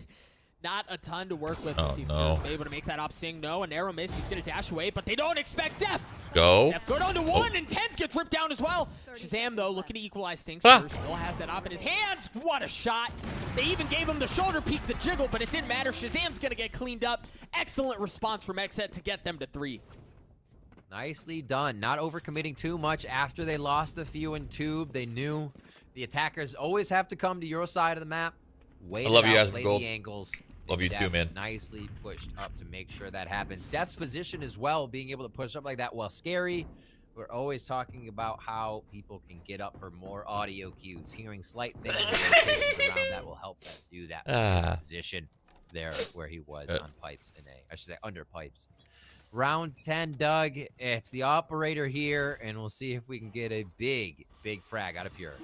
Not a ton to work with. Oh, Let's see if no. they're able to make that op sing. No, a narrow miss. He's going to dash away, but they don't expect death. Go. Death go down to 1, and Tens gets ripped down as well. Shazam, though, looking to equalize things. Still has that op in his hands. What a shot. They even gave him the shoulder peek, the jiggle, but it didn't matter. Shazam's going to get cleaned up. Excellent response from XSET to get them to 3. Nicely done. Not overcommitting too much after they lost the few in tube. They knew the attackers always have to come to your side of the map. Wait, I love you, out, Aspen play Gold. the angles. Love you too, man. Nicely pushed up to make sure that happens. Death's position as well, being able to push up like that, while scary. We're always talking about how people can get up for more audio cues. Hearing slight things around that will help them do that. Position there where he was on pipes in a, I should say, under pipes. Round 10, Doug. It's the operator here, and we'll see if we can get a big frag out of Pure.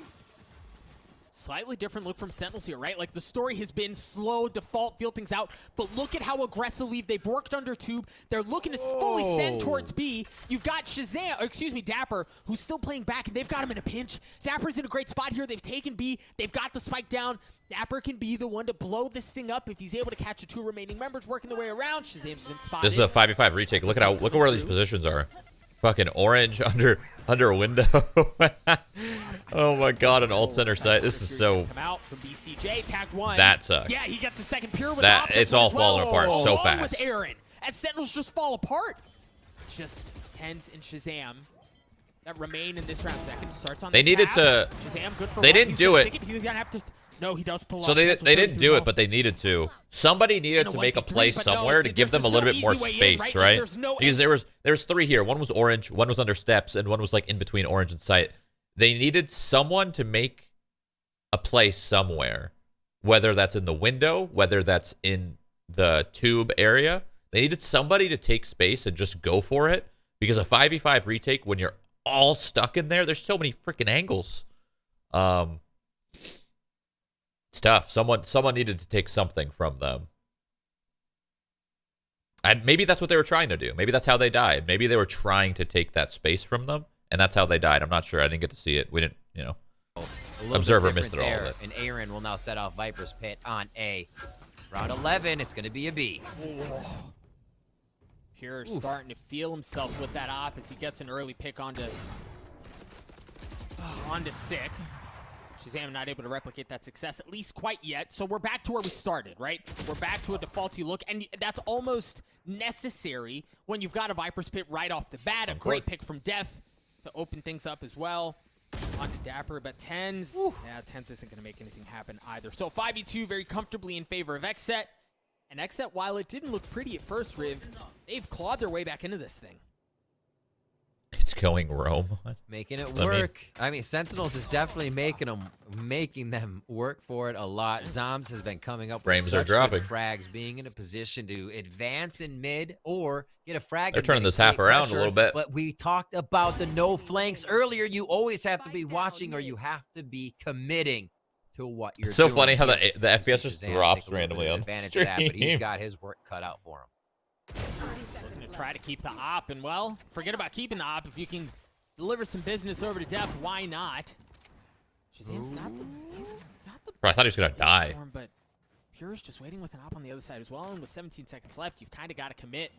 Slightly different look from Sentinels here, right? Like, the story has been slow, default, feel things out, but look at how aggressively they've worked under tube. They're looking to fully send towards B. You've got Shazam, or excuse me, Dapper, who's still playing back, and they've got him in a pinch. Dapper's in a great spot here. They've taken B. They've got the spike down. Dapper can be the one to blow this thing up if he's able to catch the 2 remaining members working their way around. Shazam's been spotted. This is a 5v5 retake. Look at where these positions are. Fucking orange under a window. Oh my god, an alt center site. This is so. Come out from BCJ, tagged one. That sucks. Yeah, he gets the second pure with That it's all falling apart so Along fast. with Aaron, as Sentinels just fall apart. It's just Tens and Shazam that remain in this round. Second starts on. They the needed tab. to. Shazam, good for They one. didn't He's do gonna it. stick He's gonna have to. No, he does pull So off. they That's didn't do well. it, but they needed to. Somebody needed In a to make a 1v3, play but no, somewhere to give them a little bit more easy way in, space, right? right? There's no Because there's three here. One was orange, one was under steps, and one was like in between orange and site. They needed someone to make a play somewhere, whether that's in the window, whether that's in the tube area. They needed somebody to take space and just go for it, because a 5v5 retake, when you're all stuck in there, there's so many freaking angles. It's tough. Someone needed to take something from them. And maybe that's what they were trying to do. Maybe that's how they died. Maybe they were trying to take that space from them, and that's how they died. I'm not sure. I didn't get to see it. We didn't, you know. Observer missed it all of it. And Aaron will now set off Viper's Pit on A. Round 11, it's going to be a B. Pure starting to feel himself with that op as he gets an early pick onto Sick. Shazam not able to replicate that success, at least quite yet. So we're back to where we started, right? We're back to a defaulty look, and that's almost necessary when you've got a Viper's Pit right off the bat. A great pick from Def to open things up as well. On to Dapper, but Tens, yeah, Tens isn't going to make anything happen either. So 5v2 very comfortably in favor of XSET. And XSET, while it didn't look pretty at first, Riv, they've clawed their way back into this thing. It's going Rome. Making it work. I mean, Sentinels is definitely making them work for it a lot. Zombs has been coming up with Frames are such dropping. good frags, being in a position to advance in mid or get a frag. They're turning this half around a little bit. But we talked about the no flanks earlier. You always have to be watching, or you have to be committing to what you're doing. It's so funny how the FPS just drops randomly on advantage the of that, but he's stream. got his work cut out for him. He's looking to try to keep the op, and well, forget about keeping the op. If you can deliver some business over to Def, why not? Shazam's got the Bro, I thought he was gonna die. storm, but Pure's just waiting with an op on the other side as well, and with 17 seconds left, you've kind of got to commit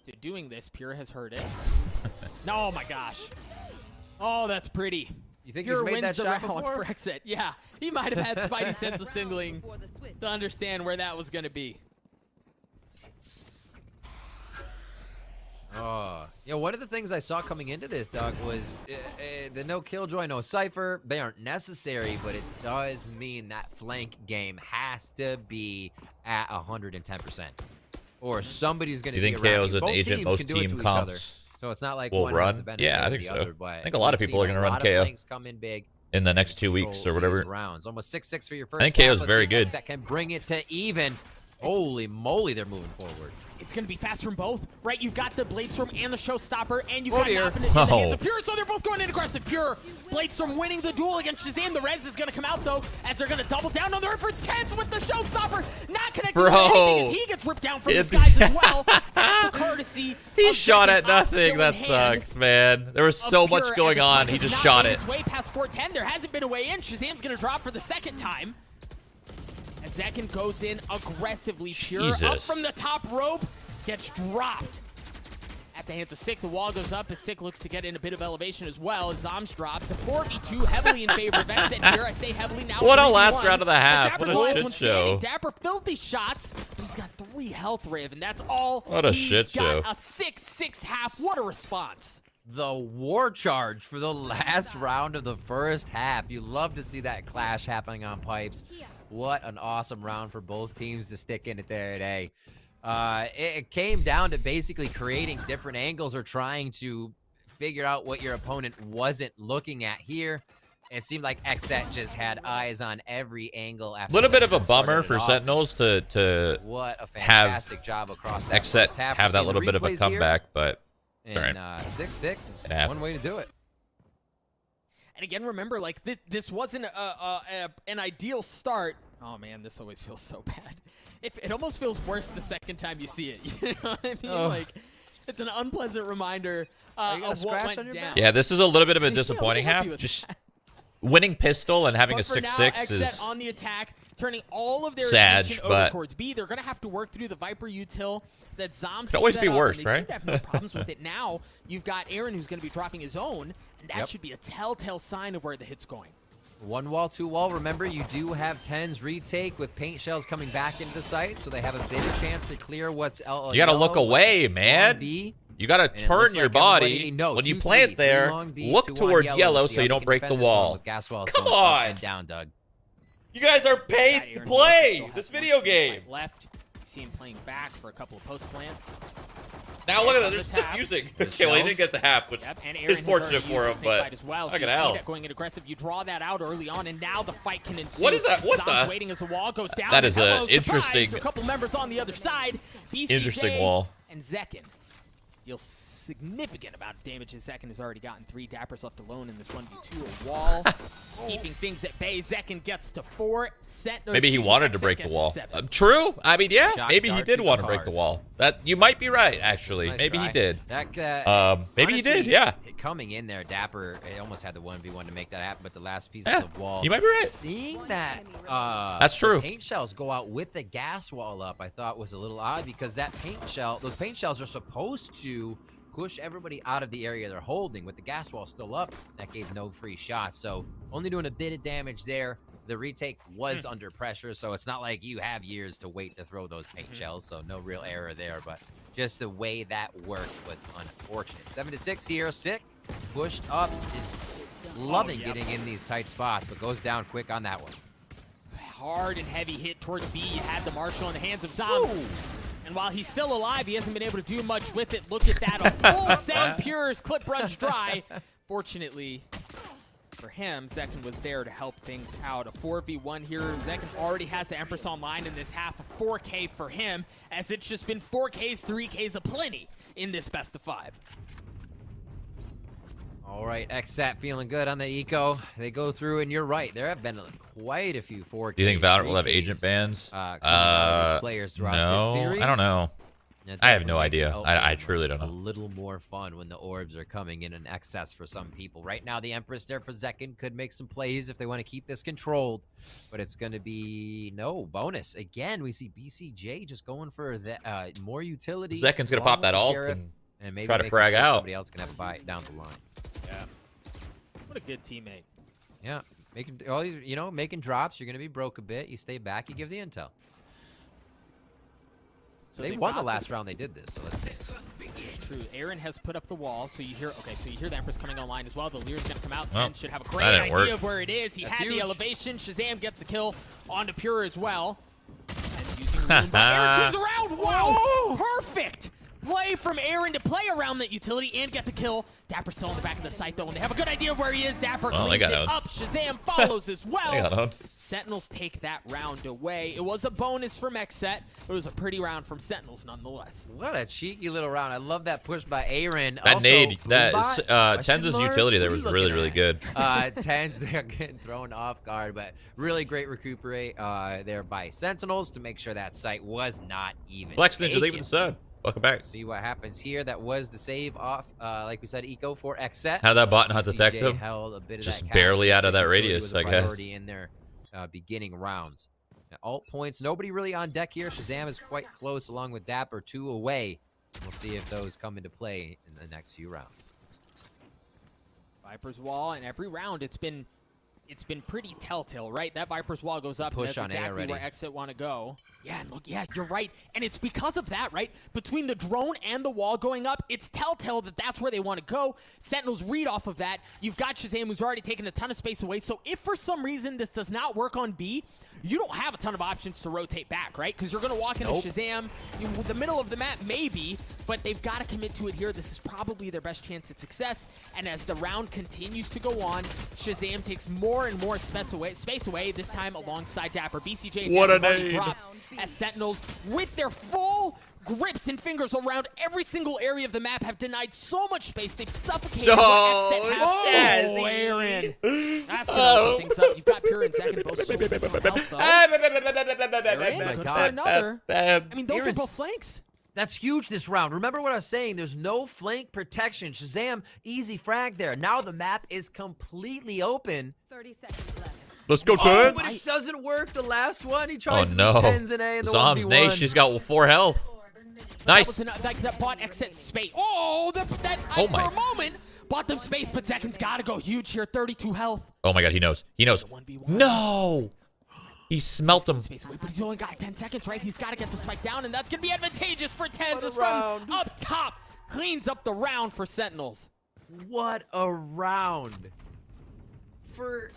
to doing this. Pure has heard it. No, oh my gosh. Oh, that's pretty. You think Pure he's made wins that the shot round before? for XSET. Yeah, he might have had Spidey sense of tingling to understand where that was going to be. Oh, yeah. One of the things I saw coming into this, Doug, was the no killjoy, no cipher. They aren't necessary, but it does mean that flank game has to be at 110%, or somebody's going to You be think around KO's you. an Both agent? teams Most can do it team to each other. comps So it's not like will one run. has the benefit Yeah, I of think the so. other, but I think a lot of we've people are seen gonna a run lot KO. of flanks come in big in the next 2 weeks or whatever. Rounds. Almost 6-6 for your first. I think half. KO's Let's very see if good. that can bring it to even. Holy moly, they're moving forward. It's going to be fast from both, right? You've got the Bladestorm and the Showstopper, and you've got dear. Nop in the hands of Pure, so they're both going in aggressive. Pure, Bladestorm winning the duel against Shazam. The res is going to come out, though, as they're going to double down on their efforts. Tens with the Showstopper, not connecting with anything as he gets ripped down from the skies as well. The courtesy He of shot Second at nothing. still That in hand sucks, man. There was of so Pure, much and going this on. fight He has just not shot made it. its way past 410. There hasn't been a way in. Shazam's going to drop for the second time. As Zekin goes in aggressively. Pure up Jesus. from the top rope. Gets dropped at the hands of Sick. The wall goes up as Sick looks to get in a bit of elevation as well. As Zombs drops a 4v2 heavily in favor of XSET here. I say heavily now. What a 3v1. last round of the half. As What Dapper's a the last shit one show. standing. Dapper filthy shots, but he's got 3 health, Riv, and that's all. What a he's shit got show. a 6-6 half. What a response. The war charge for the last round of the first half. You love to see that clash happening on pipes. What an awesome round for both teams to stick in it there today. It came down to basically creating different angles or trying to figure out what your opponent wasn't looking at here. It seemed like XSET just had eyes on every angle. A little bit of a bummer for Sentinels to what a fantastic job across that XSET first half. have We've that seen little bit of a replays here, comeback, but and 6-6 is Yeah. one way to do it. And again, remember, like, this wasn't an ideal start. Oh, man, this always feels so bad. It almost feels worse the second time you see it. You know what I mean? Oh. Like, it's an unpleasant reminder you got a of what scratch went on your down. back? yeah, this is a little bit of a Yeah, disappointing we'll help half. you with Just winning pistol and having but a for now, 6-6 is XSET on the attack, turning all of their sad, attention but over towards B. They're going to have to work through the Viper util that Zombs could always set be up, worse, and they right? seem to have no problems with it now. You've got Aaron who's going to be dropping his own, and that should be a telltale sign of where the hit's going. One wall, two wall. Remember, you do have 10's retake with paint shells coming back into the site, so they have a better chance to clear what's you got to look away, man. B. You got to turn your body when you plant there. Look towards yellow so you don't break the wall. Come on. Down, Doug. You guys are paid to play this video game. Left. You see him playing back for a couple of post plants. Now look at that. They're just defusing. Okay, well, he didn't get the half, which is fortunate for him, but look at hell. Going in aggressive, you draw that out early on, and now the fight can ensue. What is that? What the? Waiting as the wall goes down. That is an interesting. A couple members on the other side. BCJ interesting wall. And Zekin deal significant amount of damage as Zekin has already gotten 3. Dapper's left alone in this 1v2. A wall keeping things at bay. Zekin gets to 4. Maybe he wanted to break the wall. True. I mean, yeah. Maybe he did want to break the wall. That you might be right, actually. Maybe he did. Maybe he did. Yeah. Coming in there, Dapper almost had the 1v1 to make that happen, but the last piece of wall. You might be right. Seeing that, that's true. Paint shells go out with the gas wall up, I thought was a little odd because that those paint shells are supposed to push everybody out of the area they're holding. With the gas wall still up, that gave no free shots. So only doing a bit of damage there. The retake was under pressure, so it's not like you have years to wait to throw those paint shells, so no real error there. But just the way that worked was unfortunate. 7-6 here. Sick pushed up, is loving getting in these tight spots, but goes down quick on that one. Hard and heavy hit towards B. You had the Marshall in the hands of Zombs. And while he's still alive, he hasn't been able to do much with it. Look at that. A full 7 Pures. Clip runs dry. Fortunately for him, Zekin was there to help things out. A 4v1 here. Zekin already has the Empress online in this half. A 4K for him, as it's just been 4Ks, 3Ks aplenty in this best of 5. All right, XSET feeling good on the eco. They go through, and you're right. There have been quite a few 4Ks. Do you think Valorant will have agent bans? Players throughout this series. I don't know. I have no idea. I truly don't know. A little more fun when the orbs are coming in excess for some people. Right now, the Empress there for Zekin could make some plays if they want to keep this controlled, but it's going to be no bonus. Again, we see BCJ just going for the, more utility. Zekin's going to pop that ult and maybe try to frag out. Somebody else can have a bite down the line. Yeah. What a good teammate. Yeah. Making drops. You're going to be broke a bit. You stay back. You give the intel. So they won the last round they did this, so let's see. It's true. Aaron has put up the wall, so you hear the Empress coming online as well. The Lear's going to come out. 10 should have a great idea of where it is. He had the elevation. Shazam gets the kill onto Pure as well. And using room, but Aaron turns around. Wow! Perfect play from Aaron to play around that utility and get the kill. Dapper still in the back of the site, though, and they have a good idea of where he is. Dapper cleans it up. Shazam follows as well. Sentinels take that round away. It was a bonus from XSET, but it was a pretty round from Sentinels nonetheless. What a cheeky little round. I love that push by Aaron. That also, nade, Tenz's utility there was really, really good. Tenz, they're getting thrown off guard, but really great recuperate there by Sentinels to make sure that site was not even Flex Ninja leaving the sub. Welcome back. See what happens here. That was the save off, like we said, eco for XSET. How that bot not detect him? Held a bit of just that barely out of that radius, I guess. In their beginning rounds. Now, alt points, nobody really on deck here. Shazam is quite close, along with Dapper, 2 away. We'll see if those come into play in the next few rounds. Viper's wall, and every round it's been pretty telltale, right? That Viper's wall goes up, push and that's exactly where XSET want to go. Yeah, and look, yeah, you're right. And it's because of that, right? Between the drone and the wall going up, it's telltale that that's where they want to go. Sentinels read off of that. You've got Shazam, who's already taken a ton of space away. So if for some reason this does not work on B, you don't have a ton of options to rotate back, right? Because you're going to walk into Shazam, the middle of the map, maybe, but they've got to commit to it here. This is probably their best chance at success. And as the round continues to go on, Shazam takes more and more space away, this time alongside Dapper. BCJ what a nade. Drop as Sentinels, with their full grips and fingers around every single area of the map, have denied so much space. They've suffocated what XSET has. Oh, Aaron. That's going to open things up. You've got Pure and Zekin both so health, though. Aaron, good for another. I mean, those are both flanks. That's huge this round. Remember what I was saying? There's no flank protection. Shazam, easy frag there. Now the map is completely open. 30 seconds left. Let's go, Oh, Ted. but it doesn't work. The last one, he tries Oh, to no. do 10s and A in the Zom's 1v1. Nash, she's got 4 health. Nice. That bought XSET space. Oh, Oh my. for a moment, bought them space, but Zekin's got to go huge here. 32 health. Oh my god, he knows. He knows. 1v1. No! He smelt him. Space away, but he's only got 10 seconds, right? He's got to get the spike down, and that's going to be advantageous for Tens. It's from up top. Cleans up the round for Sentinels. What a round. For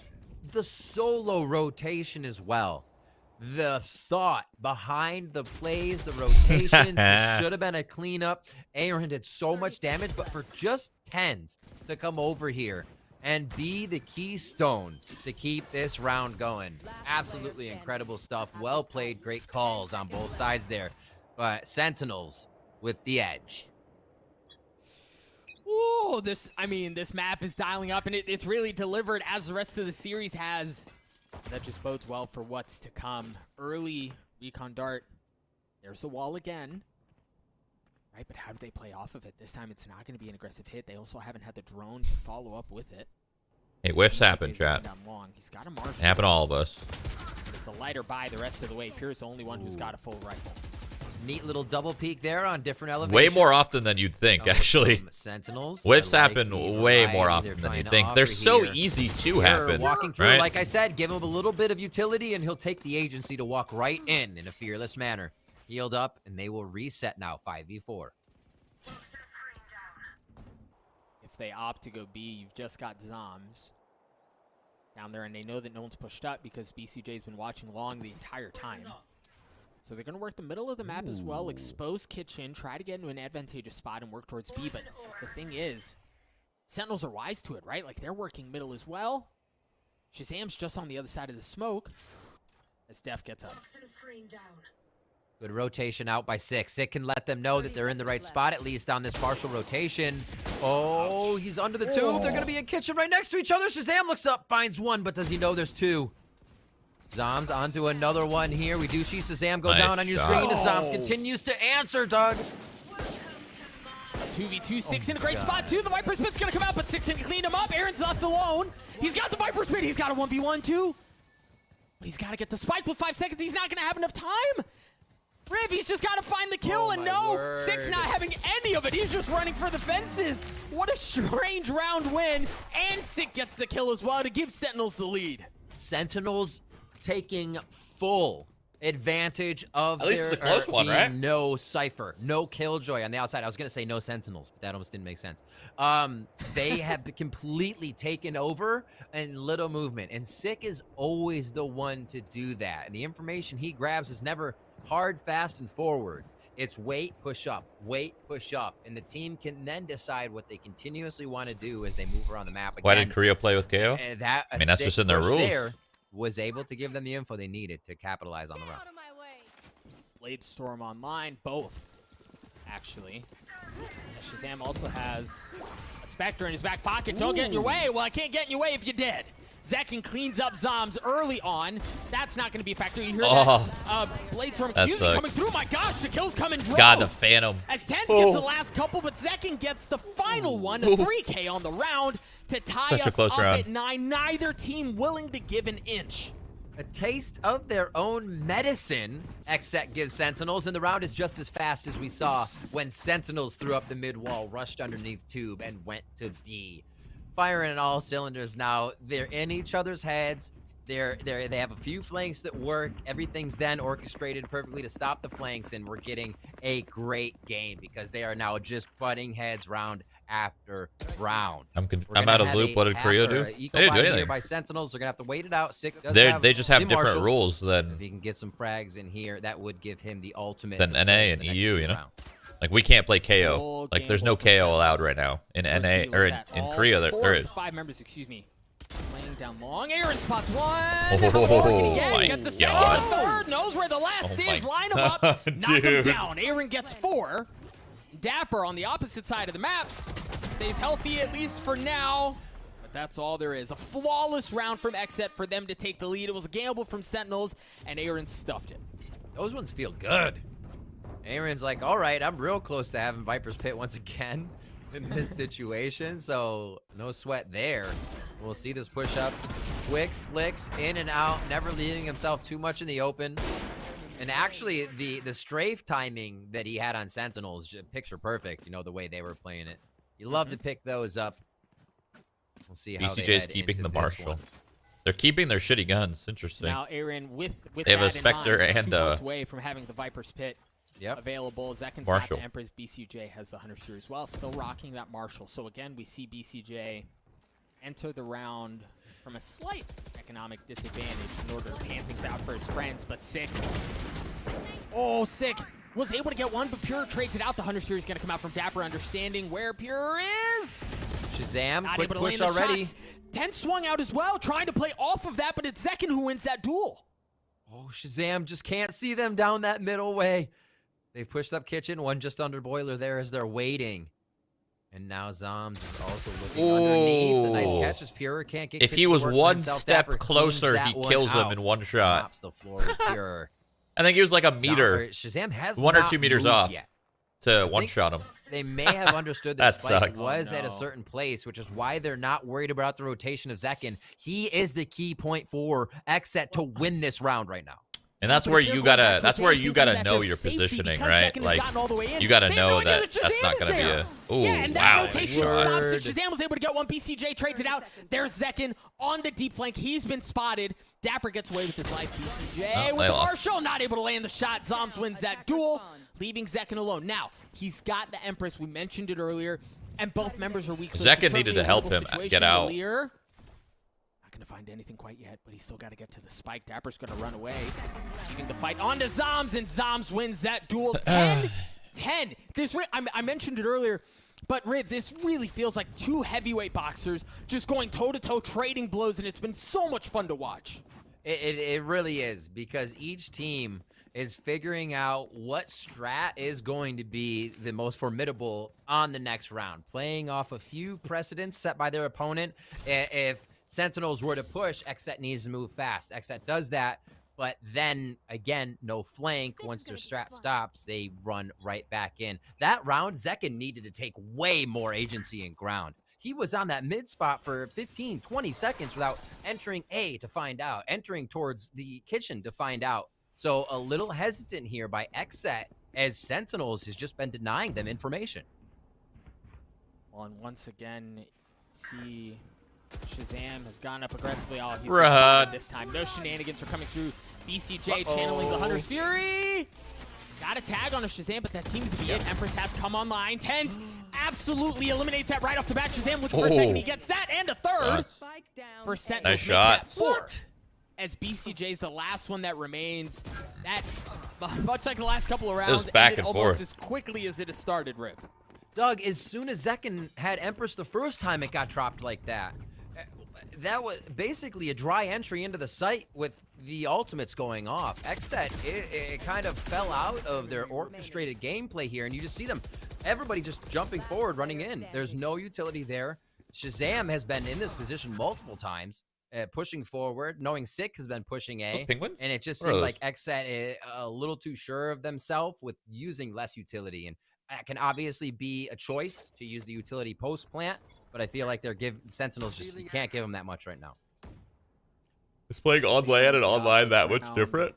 the solo rotation as well. The thought behind the plays, the rotations, it should have been a cleanup. Aaron did so much damage, but for just Tens to come over here and be the keystone to keep this round going. Absolutely incredible stuff. Well played, great calls on both sides there. But Sentinels with the edge. Ooh, this map is dialing up, and it's really delivered as the rest of the series has. That just bodes well for what's to come. Early recon dart. There's the wall again. Right, but how do they play off of it? This time it's not going to be an aggressive hit. They also haven't had the drone to follow up with it. Hey, whiffs happen, chat. He's got a margin. Happen to all of us. It's a lighter buy the rest of the way. Pierre's the only one who's got a full rifle. Neat little double peek there on different elevations. Way more often than you'd think, actually. Sentinels. Whiffs happen way more often than you'd think. They're so easy to happen, walking through, right? like I said, give him a little bit of utility, and he'll take the agency to walk right in a fearless manner. Healed up, and they will reset now, 5v4. If they opt to go B, you've just got Zoms down there, and they know that no one's pushed up because BCJ's been watching long the entire time. So they're going to work the middle of the map as well, expose kitchen, try to get into an advantageous spot and work towards B. But the thing is, Sentinels are wise to it, right? Like, they're working middle as well. Shazam's just on the other side of the smoke as Def gets up. Good rotation out by Six. It can let them know that they're in the right spot, at least on this partial rotation. Oh, he's under the tube. They're going to be in kitchen right next to each other. Shazam looks up, finds one, but does he know there's two? Zoms onto another one here. We do see Shazam go down on your screen as Zoms continues to answer, Doug. 2v2, Six in a great spot, too. The Viper Spit's going to come out, but Six can clean him up. Aaron's left alone. He's got the Viper Spit. He's got a 1v1, too. But he's got to get the spike with 5 seconds. He's not going to have enough time. Riv, he's just got to find the kill, and no, Six not having any of it. He's just running for the fences. What a strange round win. And Six gets the kill as well to give Sentinels the lead. Sentinels taking full advantage of At least it's a close one, right? No Cypher, no Killjoy on the outside. I was going to say no Sentinels, but that almost didn't make sense. They have completely taken over and little movement. And Sick is always the one to do that. And the information he grabs is never hard, fast, and forward. It's wait, push up, wait, push up. And the team can then decide what they continuously want to do as they move around the map. Again, Why did Korea play with KO? I mean, that's just in their rules. There was able to give them the info they needed to capitalize on the round. Blade Storm online, both, actually. Shazam also has a Spectre in his back pocket. Don't get in your way. Well, I can't get in your way if you did. Zekin cleans up Zoms early on. That's not going to be a factor. You hear that? Blade Storm, excuse me, coming through. My gosh, the kills come in droves. God, the Phantom. As Tens gets the last couple, but Zekin gets the final one, a 3K on the round to tie us up at 9. Neither team willing to give an inch. A taste of their own medicine, XSET gives Sentinels, and the round is just as fast as we saw when Sentinels threw up the mid wall, rushed underneath tube, and went to B. Firing on all cylinders now. They're in each other's heads. They have a few flanks that work. Everything's then orchestrated perfectly to stop the flanks, and we're getting a great game because they are now just butting heads round after round. I'm out of loop. What did Korea do? They didn't do anything. By Sentinels, they're gonna have to wait it out. Six they just have different rules than. If he can get some frags in here, that would give him the ultimate. Than NA and EU, you know. Like, we can't play KO. Like, there's no KO allowed right now in NA or in Korea. There is. 5 members, excuse me. Laying down long. Aaron spots one. Oh my gets a second, third. Knows where the last is. Line him up. Knock him down. Aaron gets 4. Dapper on the opposite side of the map stays healthy at least for now. But that's all there is. A flawless round from XSET for them to take the lead. It was a gamble from Sentinels, and Aaron stuffed it. Those ones feel good. Aaron's like, all right, I'm real close to having Viper's Pit once again in this situation, so no sweat there. We'll see this push up. Quick flicks in and out, never leaving himself too much in the open. And actually, the strafe timing that he had on Sentinels, just picture perfect, you know, the way they were playing it. You love to pick those up. We'll see how they BCJ's head keeping into the this Marshall. one. They're keeping their shitty guns. Interesting. Now, Aaron, with they have that a Spectre in mind, and 2 votes away from having the Viper's Pit available. Zekin's got Marshall. the Empress. BCJ has the Hunter Series as well. Still rocking that Marshall. So again, we see BCJ enter the round from a slight economic disadvantage in order to pan things out for his friends. But Sick. Oh, Sick. Was able to get one, but Pure trades it out. The Hunter Series going to come out from Dapper, understanding where Pure is. Shazam, Not quick able to push land the already. shots. 10 swung out as well, trying to play off of that, but it's Zekin who wins that duel. Oh, Shazam just can't see them down that middle way. They've pushed up kitchen, one just under boiler there as they're waiting. And now Zoms is also looking underneath. The nice catch is Pure. Can't get If he kitchen was to work for one himself. step Dapper closer, cleans he that kills one them in one shot. Drops the floor with Pure. I think he was like a meter, Shazam has 1 or not 2 meters moved off yet. to one-shot him. They may have understood That the spike sucks. was at a certain place, which is why they're not worried about the rotation of Zekin. He is the key point for XSET to win this round right now. And that's where you gotta know your positioning, right? Like you gotta know that that's not gonna be a and that wow. rotation stops it. Shazam was able to get one. BCJ trades it out. There's Zekin on the deep flank. He's been spotted. Dapper gets away with his life. BCJ with the Marshall, not able to land the shot. Zoms wins that duel, leaving Zekin alone. Now, he's got the Empress. We mentioned it earlier, and both members are weak. So Zekin needed to help him get out. Not gonna find anything quite yet, but he's still got to get to the spike. Dapper's gonna run away, keeping the fight on to Zoms, and Zoms wins that duel. 10-10. I mentioned it earlier, but Riv, this really feels like 2 heavyweight boxers just going toe-to-toe, trading blows, and it's been so much fun to watch. It really is, because each team is figuring out what strat is going to be the most formidable on the next round, playing off a few precedents set by their opponent. If Sentinels were to push, XSET needs to move fast. XSET does that, but then, again, no flank. Once their strat stops, they run right back in. That round, Zekin needed to take way more agency in ground. He was on that mid spot for 15, 20 seconds without entering A to find out, entering towards the kitchen to find out. So a little hesitant here by XSET, as Sentinels has just been denying them information. Well, and once again, see Shazam has gone up aggressively. Oh, he's Run. this time. No shenanigans are coming through. BCJ channeling the Hunter's Fury. Got a tag on a Shazam, but that seems to be it. Empress has come online. Tent absolutely eliminates that right off the bat. Shazam looking for a second. He gets that and a third. For Sentinels. Nice shot. 4. As BCJ's the last one that remains. That, much like the last couple of rounds, it was back ended and almost forth as quickly as it has started, Riv. Doug, as soon as Zekin had Empress the first time it got dropped like that, that was basically a dry entry into the site with the ultimates going off. XSET, it kind of fell out of their orchestrated gameplay here, and you just see them, everybody just jumping forward, running in. There's no utility there. Shazam has been in this position multiple times, pushing forward, knowing Sick has been pushing A. Those penguins? And it just seems like XSET is a little too sure of themselves with using less utility. And that can obviously be a choice to use the utility post-plant, but I feel like they're Sentinels just, you can't give them that much right now. Is playing on LAN and online that much different?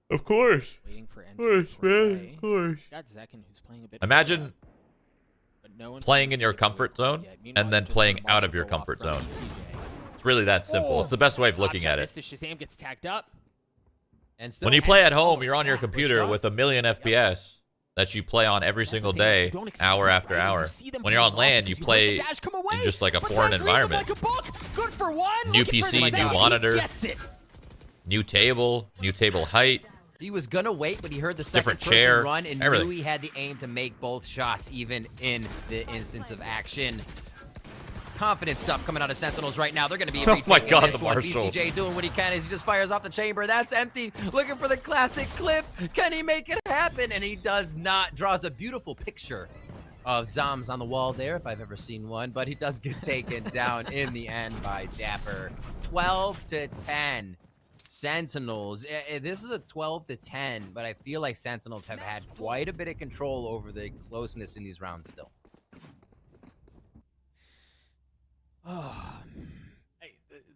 Of course. Waiting for Of course, man. Of course. Got Zekin, who's playing a bit. Imagine but no one playing in your comfort zone and then playing out of your comfort zone. It's really that simple. It's the best way of looking at it. Shazam gets tagged up. And When you play at home, you're on your computer with a million FPS that you play on every single day, hour after hour. When you're on LAN, you play in just like a foreign environment. New PC, new monitor, new table height. He was gonna wait, but he heard the second Different person chair, run and everything. knew he had the aim to make both shots, even in the instance of action. Confident stuff coming out of Sentinels right now. They're going to be Oh my God, this the one. Marshall. BCJ doing what he can as he just fires off the chamber. That's empty. Looking for the classic clip. Can he make it happen? And he does not. Draws a beautiful picture of Zoms on the wall there, if I've ever seen one. But he does get taken down in the end by Dapper. 12-10. Sentinels. This is a 12-10, but I feel like Sentinels have had quite a bit of control over the closeness in these rounds still.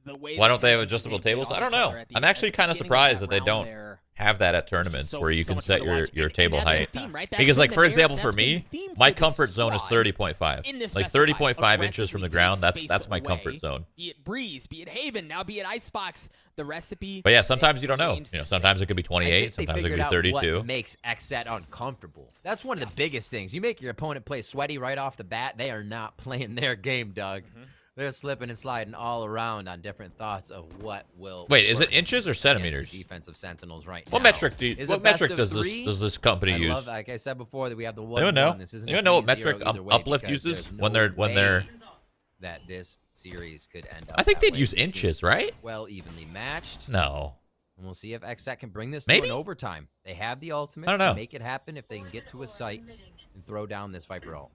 Why don't they have adjustable tables? I don't know. I'm actually kind of surprised that they don't have that at tournaments where you can set your table height. Because, like, for example, for me, my comfort zone is 30.5. Like 30.5 inches from the ground. That's my comfort zone. Be it Breeze, be it Haven, now be it Icebox. The recipe. But yeah, sometimes you don't know. You know, sometimes it could be 28. Sometimes it could be 32. What makes XSET uncomfortable? That's one of the biggest things. You make your opponent play sweaty right off the bat. They are not playing their game, Doug. They're slipping and sliding all around on different thoughts of what will. Wait, is it inches or centimeters? Defensive Sentinels right what now. Metric what metric does this company use? Love, like I said before, that we have the one. Anyone know? This isn't Anyone know what metric Uplift uses when they're that this series could end up. I think they'd use inches, right? Well, evenly matched. No. And we'll see if XSET can bring this Maybe to an overtime. They have the ultimates I don't know. to make it happen if they can get to a site and throw down this Viper ult.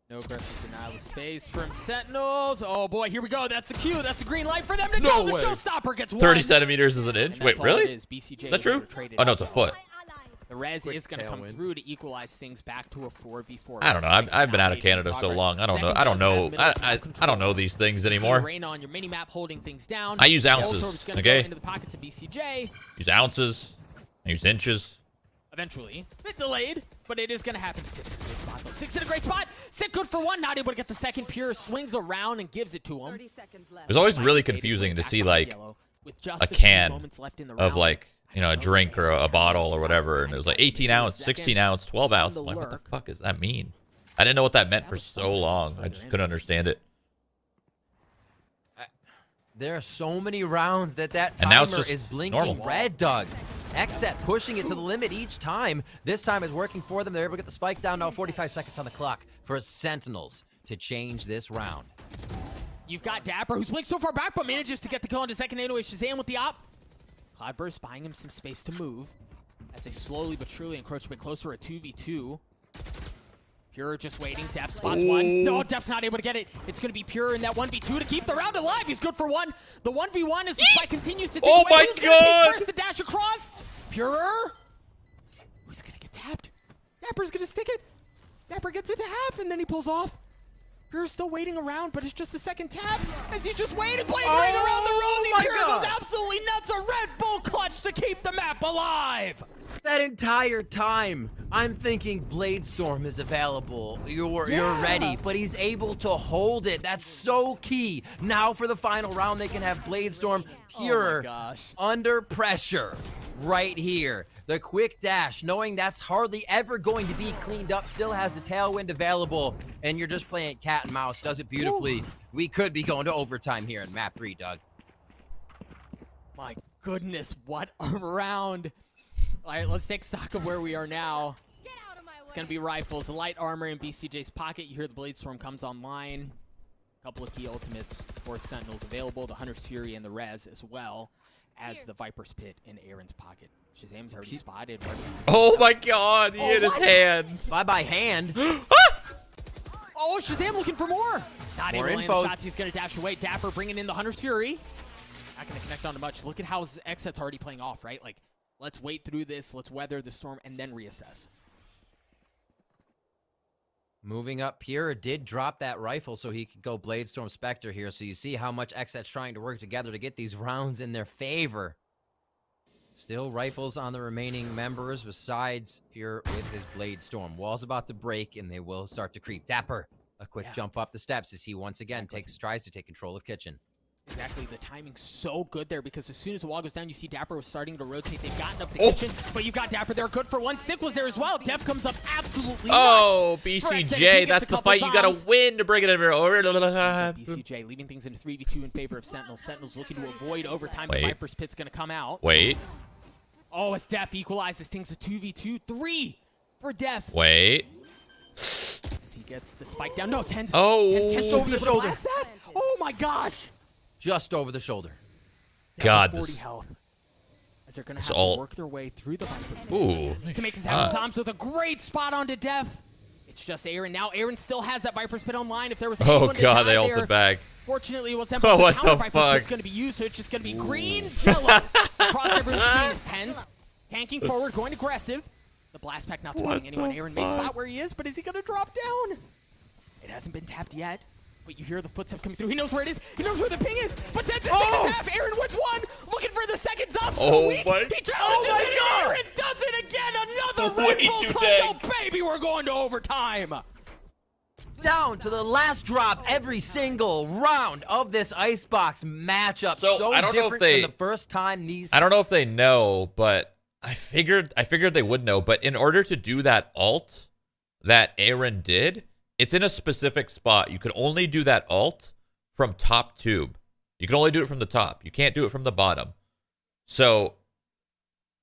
No aggressive denial of space from Sentinels. Oh boy, here we go. That's the cue. That's a green light for them to go. The showstopper gets 30 centimeters is an inch? Wait, really? Is that true? Oh, no, it's a foot. The res is going to come through to equalize things back to a 4v4. I don't know. I've been out of Canada so long. I don't know. I don't know these things anymore. Rain on your mini map, holding things down. I use ounces. Okay. Into the pockets of BCJ. Use ounces. I use inches. Eventually, a bit delayed, but it is going to happen. Six in a great spot, though. Six in a great spot. Sit good for one. Not able to get the second. Pure swings around and gives it to him. It's always really confusing to see like a can of like, you know, a drink or a bottle or whatever, and it was like 18 ounce, 16 ounce, 12 ounce. I'm like, what the fuck does that mean? I didn't know what that meant for so long. I just couldn't understand it. There are so many rounds that timer is blinking normal. Red, Doug. XSET pushing it to the limit each time. This time is working for them. They're able to get the spike down. Now 45 seconds on the clock for Sentinels to change this round. You've got Dapper, who's blinked so far back, but manages to get the kill into second anyway. Shazam with the op. Cloudburst buying him some space to move as they slowly but surely encroach a bit closer, a 2v2. Pure just waiting. Def spots one. No, Def's not able to get it. It's going to be Pure in that 1v2 to keep the round alive. He's good for one. The 1v1 as the spike continues to take away. My Who's God! Gonna take first, the dash across. Pure. Who's going to get tapped? Dapper's going to stick it. Dapper gets it to half, and then he pulls off. Pure's still waiting around, but it's just a second tap as he's just waiting, playing ring around the rosy. Pure goes absolutely nuts. A Red Bull clutch to keep the map alive. That entire time, I'm thinking Bladestorm is available. You're ready, but he's able to hold it. That's so key. Now for the final round, they can have Bladestorm Pure under pressure right here. The quick dash, knowing that's hardly ever going to be cleaned up, still has the tailwind available, and you're just playing cat and mouse. Does it beautifully. We could be going to overtime here in map 3, Doug. My goodness, what a round. All right, let's take stock of where we are now. It's going to be rifles, light armor in BCJ's pocket. You hear the Bladestorm comes online. A couple of key ultimates for Sentinels available. The Hunter's Fury and the Res, as well as the Viper's Pit in Aaron's pocket. Shazam's already spotted. Oh my God, he hit his hand. Bye-bye hand. Oh, Shazam looking for more. Not able to land the shots. He's going to dash away. Dapper bringing in the Hunter's Fury. Not going to connect on much. Look at how XSET's already playing off, right? Like, let's wait through this. Let's weather the storm and then reassess. Moving up, Pure did drop that rifle so he could go Bladestorm Spectre here. So you see how much XSET's trying to work together to get these rounds in their favor. Still rifles on the remaining members besides Pure with his Bladestorm. Wall's about to break and they will start to creep. Dapper, a quick jump up the steps as he once again tries to take control of Kitchen. Exactly, the timing's so good there because as soon as the wall goes down, you see Dapper was starting to rotate. They've gotten up the kitchen, but you've got Dapper there good for one. Sick was there as well. Def comes up absolutely nuts. Oh, BCJ, that's the fight you gotta win to bring it over. BCJ leaving things into 3v2 in favor of Sentinels. Sentinels looking to avoid overtime, but Viper's Pit's gonna come out. Wait. Oh, as Def equalizes things to 2v2. 3 for Def. Wait. As he gets the spike down. No, 10's over the shoulder. Oh my gosh. Just over the shoulder. God, 40 health. As they're going to have to work their way through the Viper's Ooh. to make this happen. Toms with a great spot onto Def. It's just Aaron. Now Aaron still has that Viper's Pit online. If there was Oh anyone to god, die they there, ulted back. fortunately, it wasn't. Oh, The what counter the Viper's fuck? Pit's going to be used, so it's just going to be green jello across everyone's screen is Tens. Tanking forward, going aggressive. The blast pack not spotting anyone. Aaron may spot where he is, but is he going to drop down? It hasn't been tapped yet, but you hear the footsteps coming through. He knows where it is. He knows where the ping is. But that's the second half. Aaron wins one. Looking for the seconds up. So weak. He challenges it. And Aaron does it again. Another Red Bull clutch. Oh, baby, we're going to overtime. Down to the last drop every single round of this Icebox matchup. So, I don't know if different they- than the first time these. I don't know if they know, but I figured they would know. But in order to do that ult that Aaron did, it's in a specific spot. You can only do that ult from top tube. You can only do it from the top. You can't do it from the bottom. So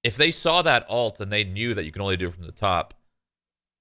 if they saw that ult and they knew that you can only do it from the top,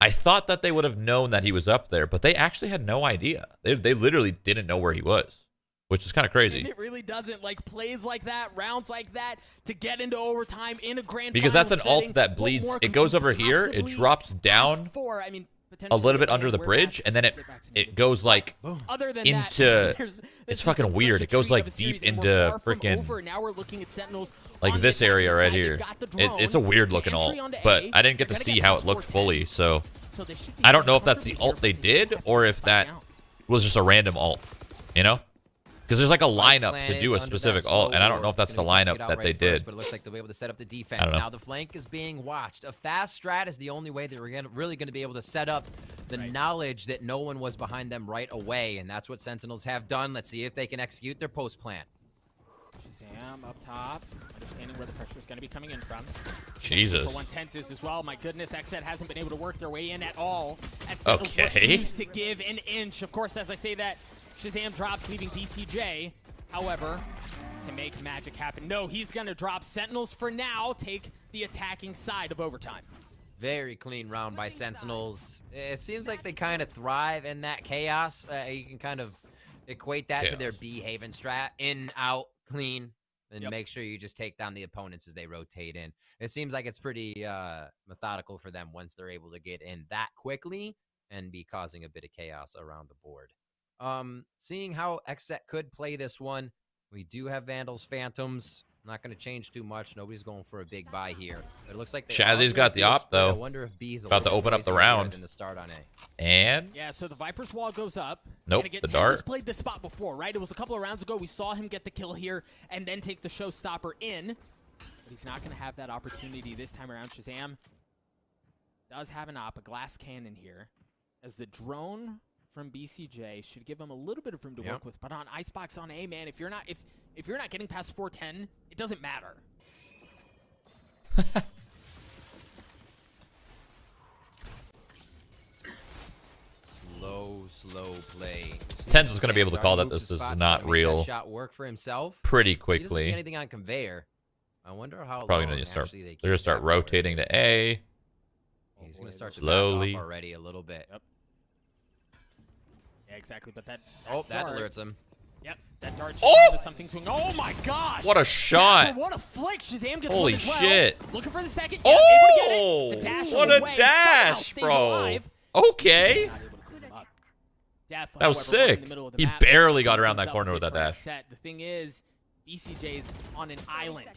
I thought that they would have known that he was up there, but they actually had no idea. They literally didn't know where he was, which is kind of crazy. And it really doesn't, like, plays like that, rounds like that, to get into overtime in a grand Because final that's an setting. ult that What bleeds. more It could goes you over here, it possibly drops ask down for? I mean, a little bit potentially, under the we're bridge, back and then we're back to it goes like Other than into. that, this It's has fucking been weird. such a It goes treat like of a deep series, and into we're far from freaking over. Now we're looking at Sentinels like on this the area right attacking here. side. They've got the It's a drone, weird the looking entry ult, onto but A. I didn't get to They're see gonna how get it looked +410. fully, so So they should be I don't fine know if that's the comfortably ult they here, but they did still have or to if fight that out. was just a random ult, you know? Because there's like a lineup to Planted do a under that specific slow ult, and I don't know ward. if that's the Gonna be tough to lineup get out that right they first, did. But it looks like they'll be able to set up the I defense. don't know. Now the flank is being watched. A fast strat is the only way that we're really going to be able to set up the knowledge that no one was behind them right away, and that's what Sentinels have done. Let's see if they can execute their post plan. Shazam up top, understanding where the pressure is going to be coming in from. Jesus. For 110s is as well. My goodness, XSET hasn't been able to work their way in at all. As Okay. refuse to give an inch. Of course, as I say that, Shazam drops, leaving BCJ. However, to make magic happen, no, he's going to drop. Sentinels for now take the attacking side of overtime. Very clean round by Sentinels. It seems like they kind of thrive in that chaos. You can kind of equate that to their B-Haven strat. In, out, clean, and make sure you just take down the opponents as they rotate in. It seems like it's pretty methodical for them once they're able to get in that quickly and be causing a bit of chaos around the board. Seeing how XSET could play this one, we do have Vandals, Phantoms. Not going to change too much. Nobody's going for a big buy here. But it looks like Shazzy's got the op, though. I wonder if B's About to open up the round. In the start on A. And Yeah, so the Viper's wall goes up. Nope, Again, the Tens has dart. played this spot before, right? It was a couple of rounds ago. We saw him get the kill here and then take the showstopper in. But he's not going to have that opportunity this time around. Shazam does have an op, a glass cannon here, as the drone from BCJ should give him a little bit of room to work with. But on Icebox on A, man, if you're not getting past 410, it doesn't matter. Slow play. Tens is going to be able to call that this is not real That shot work for himself. pretty He doesn't see quickly. anything on conveyor. I wonder how Probably long going to start. actually They're going to start rotating to A. He's going to start to Slowly. back off already a little bit. Yep. Yeah, exactly. But that Oh, that dart- alerts him. Yep, that dart Oh! showed something to him. Oh my gosh! What a shot! Yeah, what a flick! Shazam gets Holy one as well. shit. Looking for the second. Oh! Able to get it. The dash What away, a dash, somehow stays bro. alive. Okay. Not able to clean him up. Def, That was however, one in sick. the middle of the He map, barely got around comes that up corner with big that for dash. XSET. The thing is, BCJ's on an island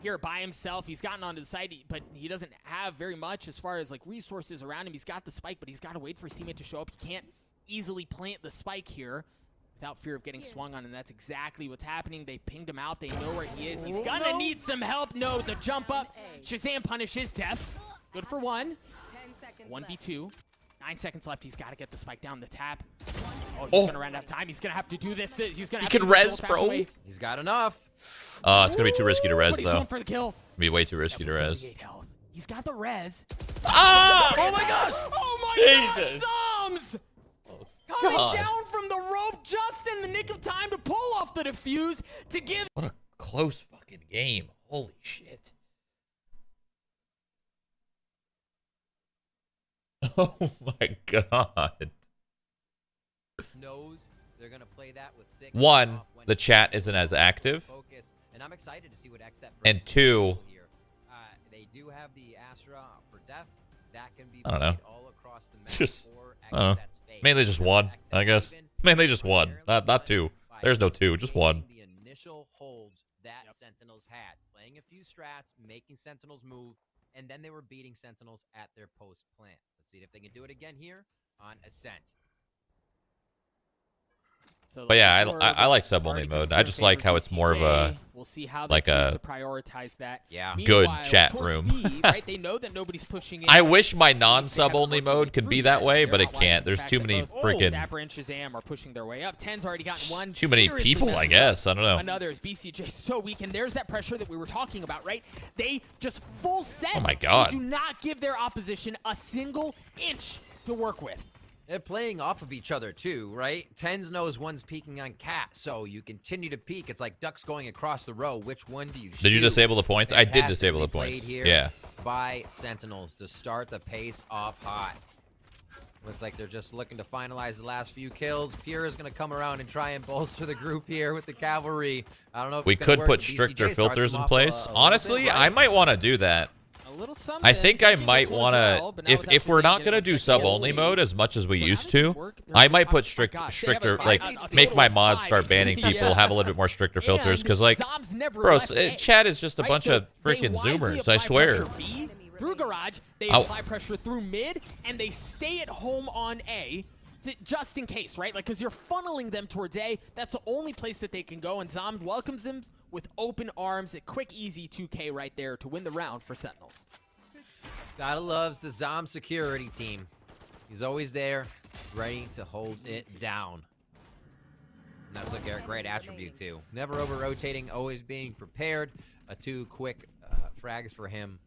here by himself. He's gotten onto the side, but he doesn't have very much as far as like resources around him. He's got the spike, but he's got to wait for his teammate to show up. He can't easily plant the spike here without fear of getting swung on, and that's exactly what's happening. They pinged him out. They know where he is. He's gonna need some help. No, the jump up. Shazam punishes Def. Good for one. 1v2. 9 seconds left. He's got to get the spike down the tap. Oh, he's gonna run out of time. He's gonna have to do this. He's gonna. Have can to do this res, old-fashioned bro. way. He's got enough. It's going to be too risky to res, But he's though. going for the kill. Be way too risky to res. 38 health. He's got the res. Ah! Oh my gosh! Oh my Jesus. gosh! Sums! Coming God. down from the rope just in the nick of time to pull off the defuse to give. What a close fucking game. Holy shit. Oh my god. Knows they're gonna play that with six. One, the chat isn't as active. Focus, and I'm excited to see what XSET And brings two, here. They do have the Astra for Def. that can be I don't know. played all across the map Just, for I don't know. XSET's fate. Mainly just one, XSET I guess. even Mainly just one, not two. by There's no two, just one. the initial holds that Sentinels had, playing a few strats, making Sentinels move, and then they were beating Sentinels at their post plant. Let's see if they can do it again here on Ascent. So But yeah, I like sub-only mode. I just like how it's more of a we'll see how like they choose a to prioritize that. Yeah. good Meanwhile, chat towards room. B, right, they know that nobody's pushing in. I wish my They have non-sub-only worked mode could be through that this. way, They're but it not liking can't. the There's fact too that many both freaking Dapper and Shazam are pushing their way up. 10's already gotten one. too many Seriously people, I messes guess. up I don't know. Another is BCJ so weak, and there's that pressure that we were talking about, right? They just full set. Oh my God. They do not give their opposition a single inch to work with. They're playing off of each other too, right? Tens knows one's peeking on Cat, so you continue to peek. It's like ducks going across the row. Which one do you shoot? Did you disable the points? I did disable the Fantastically points. played here Yeah. by Sentinels to start the pace off hot. Looks like they're just looking to finalize the last few kills. Pure is going to come around and try and bolster the group here with the cavalry. I don't know if We it's gonna could work. put The BCJ stricter starts filters them in off place. a little Honestly, bit, right? I might want to do that. A little something. I think I Something might gets one want as to, well, but now without if we're Shazam not getting going to a do second sub-only lead. mode as much as we So how used does it to, work? I might Oh put my gosh, they have stricter, a like, total make my of mods 5. start banning people, Yeah. have a little bit more stricter filters, because, like, Zom's never bro, left A. chat is just a Right, bunch so of they freaking wisely zoomers, apply I swear. pressure B through garage, they Ow. apply pressure through mid, and they stay at home on A, just in case, right? Like, because you're funneling them towards A. That's the only place that they can go, and Zom welcomes them with open arms. A quick, easy 2K right there to win the round for Sentinels. Gotta loves the Zom security team. He's always there, ready to hold it down. And that's a great attribute, too. Never over-rotating, always being prepared. 2 quick frags for him.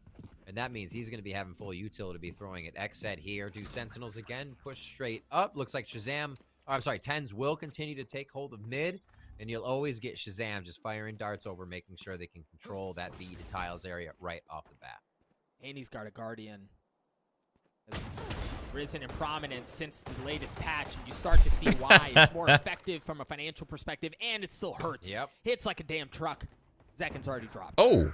And that means he's going to be having full util to be throwing it. XSET here. Do Sentinels again. Push straight up. Looks like Shazam. Oh, I'm sorry. Tens will continue to take hold of mid. And you'll always get Shazam just firing darts over, making sure they can control that B to tiles area right off the bat. And he's got a Guardian. Has risen in prominence since the latest patch, and you start to see why it's more effective from a financial perspective, and it still hurts. Yep. Hits like a damn truck. Zekin's already dropped. Oh.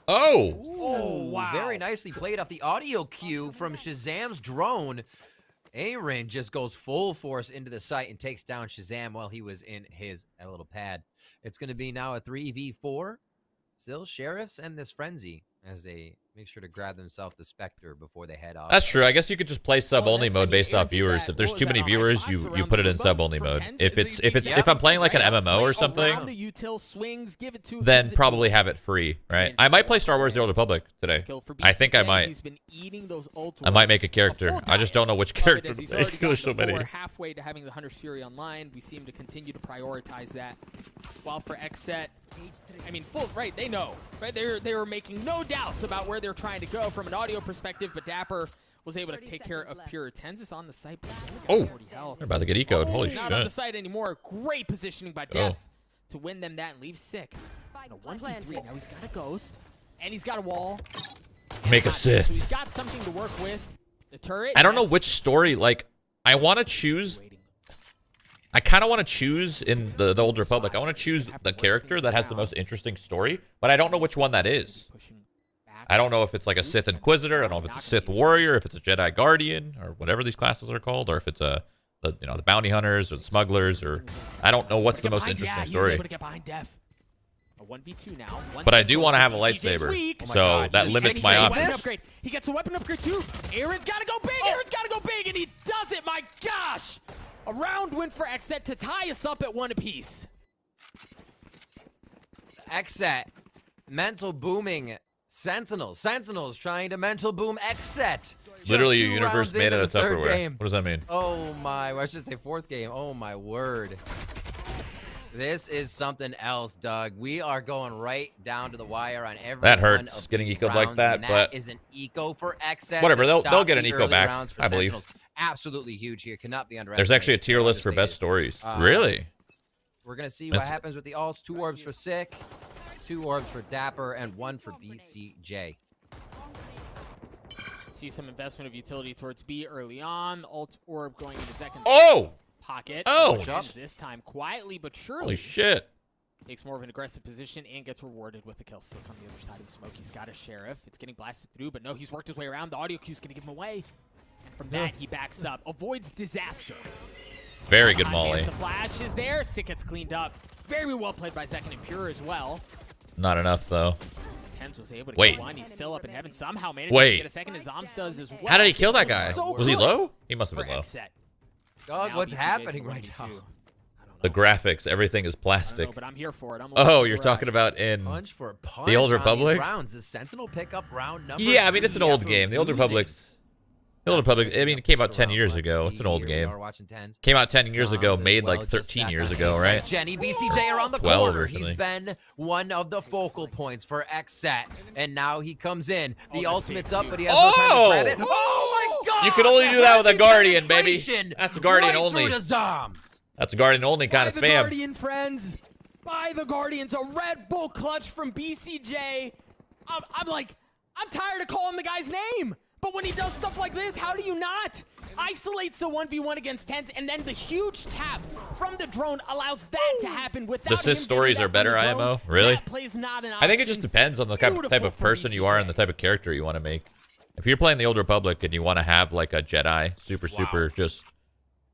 Oh. Oh, wow. Very nicely played off the audio cue from Shazam's drone. Aaron just goes full force into the site and takes down Shazam while he was in his little pad. It's going to be now a 3v4. Still Sheriffs and this Frenzy as they make sure to grab themselves the Spectre before they head off. That's true. I guess you could just play sub-only that's- mode I mean, based Aaron off did viewers. that. If there's What too was many that, on viewers, Xbox you around put it the in Roomba sub-only for mode. Tens? If I'm playing like an MMO or Right something, around the util swings, give it to then gives it probably to have it free, right? I might play Star Wars: The Old Republic today. Kill for I think I BCJ. might. He's been eating those ult I might make a orbs character. full I just diet. don't know which Love it character as to he's make. already There's so gotten to many. 4, halfway to having the Hunter's Fury online. We seem to continue to prioritize that. While for XSET, I mean, right? They know, right? They were making no doubts about where they're trying to go from an audio perspective, but Dapper was able to take care of Pure. Tens is on the site, but he's only got 40 health. They're about to get ecoed. Holy Not on the shit. site anymore. Great positioning by Def to win them that and leave Sick. A 1v3. Now he's got a Ghost, and he's got a wall. Make a So he's Sith. got something to work with. The turret. I don't know Def which story. Like, I want to choose. waiting. I kind of want to choose in the Old Republic. I want to choose the character that has the most interesting story, but I don't know which one that is. Pushing back. I don't know if it's like a Sith Inquisitor. I don't know if it's a Sith Warrior, if it's a Jedi Guardian, or whatever these classes are called, or if it's the bounty hunters or the smugglers, or I don't know what's the most interesting He was story. able to get behind Def. A 1v2 now. But I do want to have a BCJ's lightsaber, weak. my so God. that He's limits saying my he's Weapon options. upgrade. He gets a weapon upgrade too. Aaron's got to go big. Aaron's got to go big, and he does it. My gosh. A round win for XSET to tie us up at 1 apiece. XSET, mental booming Sentinels. Sentinels trying to mental boom XSET. Just Literally, a 2 universe rounds made into out of the third Tupperware. game. What does that mean? Oh my, I should say 4th game. Oh my word. This is something else, Doug. We are going right down to the wire on every That one hurts, of getting these ecoed like rounds, that, and but- is an eco for XSET. Whatever, to they'll stop get an the eco early back, rounds for I believe. Sentinels. Absolutely huge here. Cannot be underestimated. There's actually a tier list for best stories. Really? We're going to see That's- what happens with the alts. 2 orbs for Sick, 2 orbs for Dapper, and 1 for BCJ. See some investment of utility towards B early on. The ult orb going into Zekin's Oh! pocket. Oh! Which ends this time quietly but surely. Holy shit. Takes more of an aggressive position and gets rewarded with a kill. Sick on the other side of the smoke. He's got a sheriff. It's getting blasted through, but no, he's worked his way around. The audio cue's going to give him away. And from that, he backs up. Avoids disaster. Very good molly. The flash is there. Sick gets cleaned up. Very well played by Second and Pure as well. Not enough, though. Tens was able to Wait. get one. He's still up in heaven. Somehow managed to get a second as Zoms does as well. How did he kill that guy? So Was he good low? He must have for been low. XSET. Dog, Now what's BCJ's happening the right 1v2. now? I don't know. The graphics, everything is plastic. I don't know, but I'm here for it. Oh, you're talking about in Punch for punch the Old on these Republic? rounds. The Sentinel pick up round number Yeah, I mean, it's an 3 old after game. The Old losing. Republic's... The Old Republic, I mean, it came out 10 years ago. It's an old game. Came out 10 years ago, made like 13 years ago, right? Jenny, BCJ around the 12 corner. originally. He's been one of the focal points for XSET, and now he comes in. The ultimate's up, but he has no time to grab it. Oh my God! You can only do that with a Guardian, baby. Penetration That's a Guardian right only. through the Zoms. That's a Guardian only kind of By the spam. Guardian, friends. By the Guardians. A Red Bull clutch from BCJ. I'm tired of calling the guy's name. But when he does stuff like this, how do you not? Isolates the 1v1 against Tens, and then the huge tap from the drone allows that to happen without The assist stories are better, IMO? Really? That play's not an I think it just option. depends on the type Beautiful of for person you are and BCJ. the type of character you want to make. If you're playing the Old Republic and you want to have like a Jedi, super just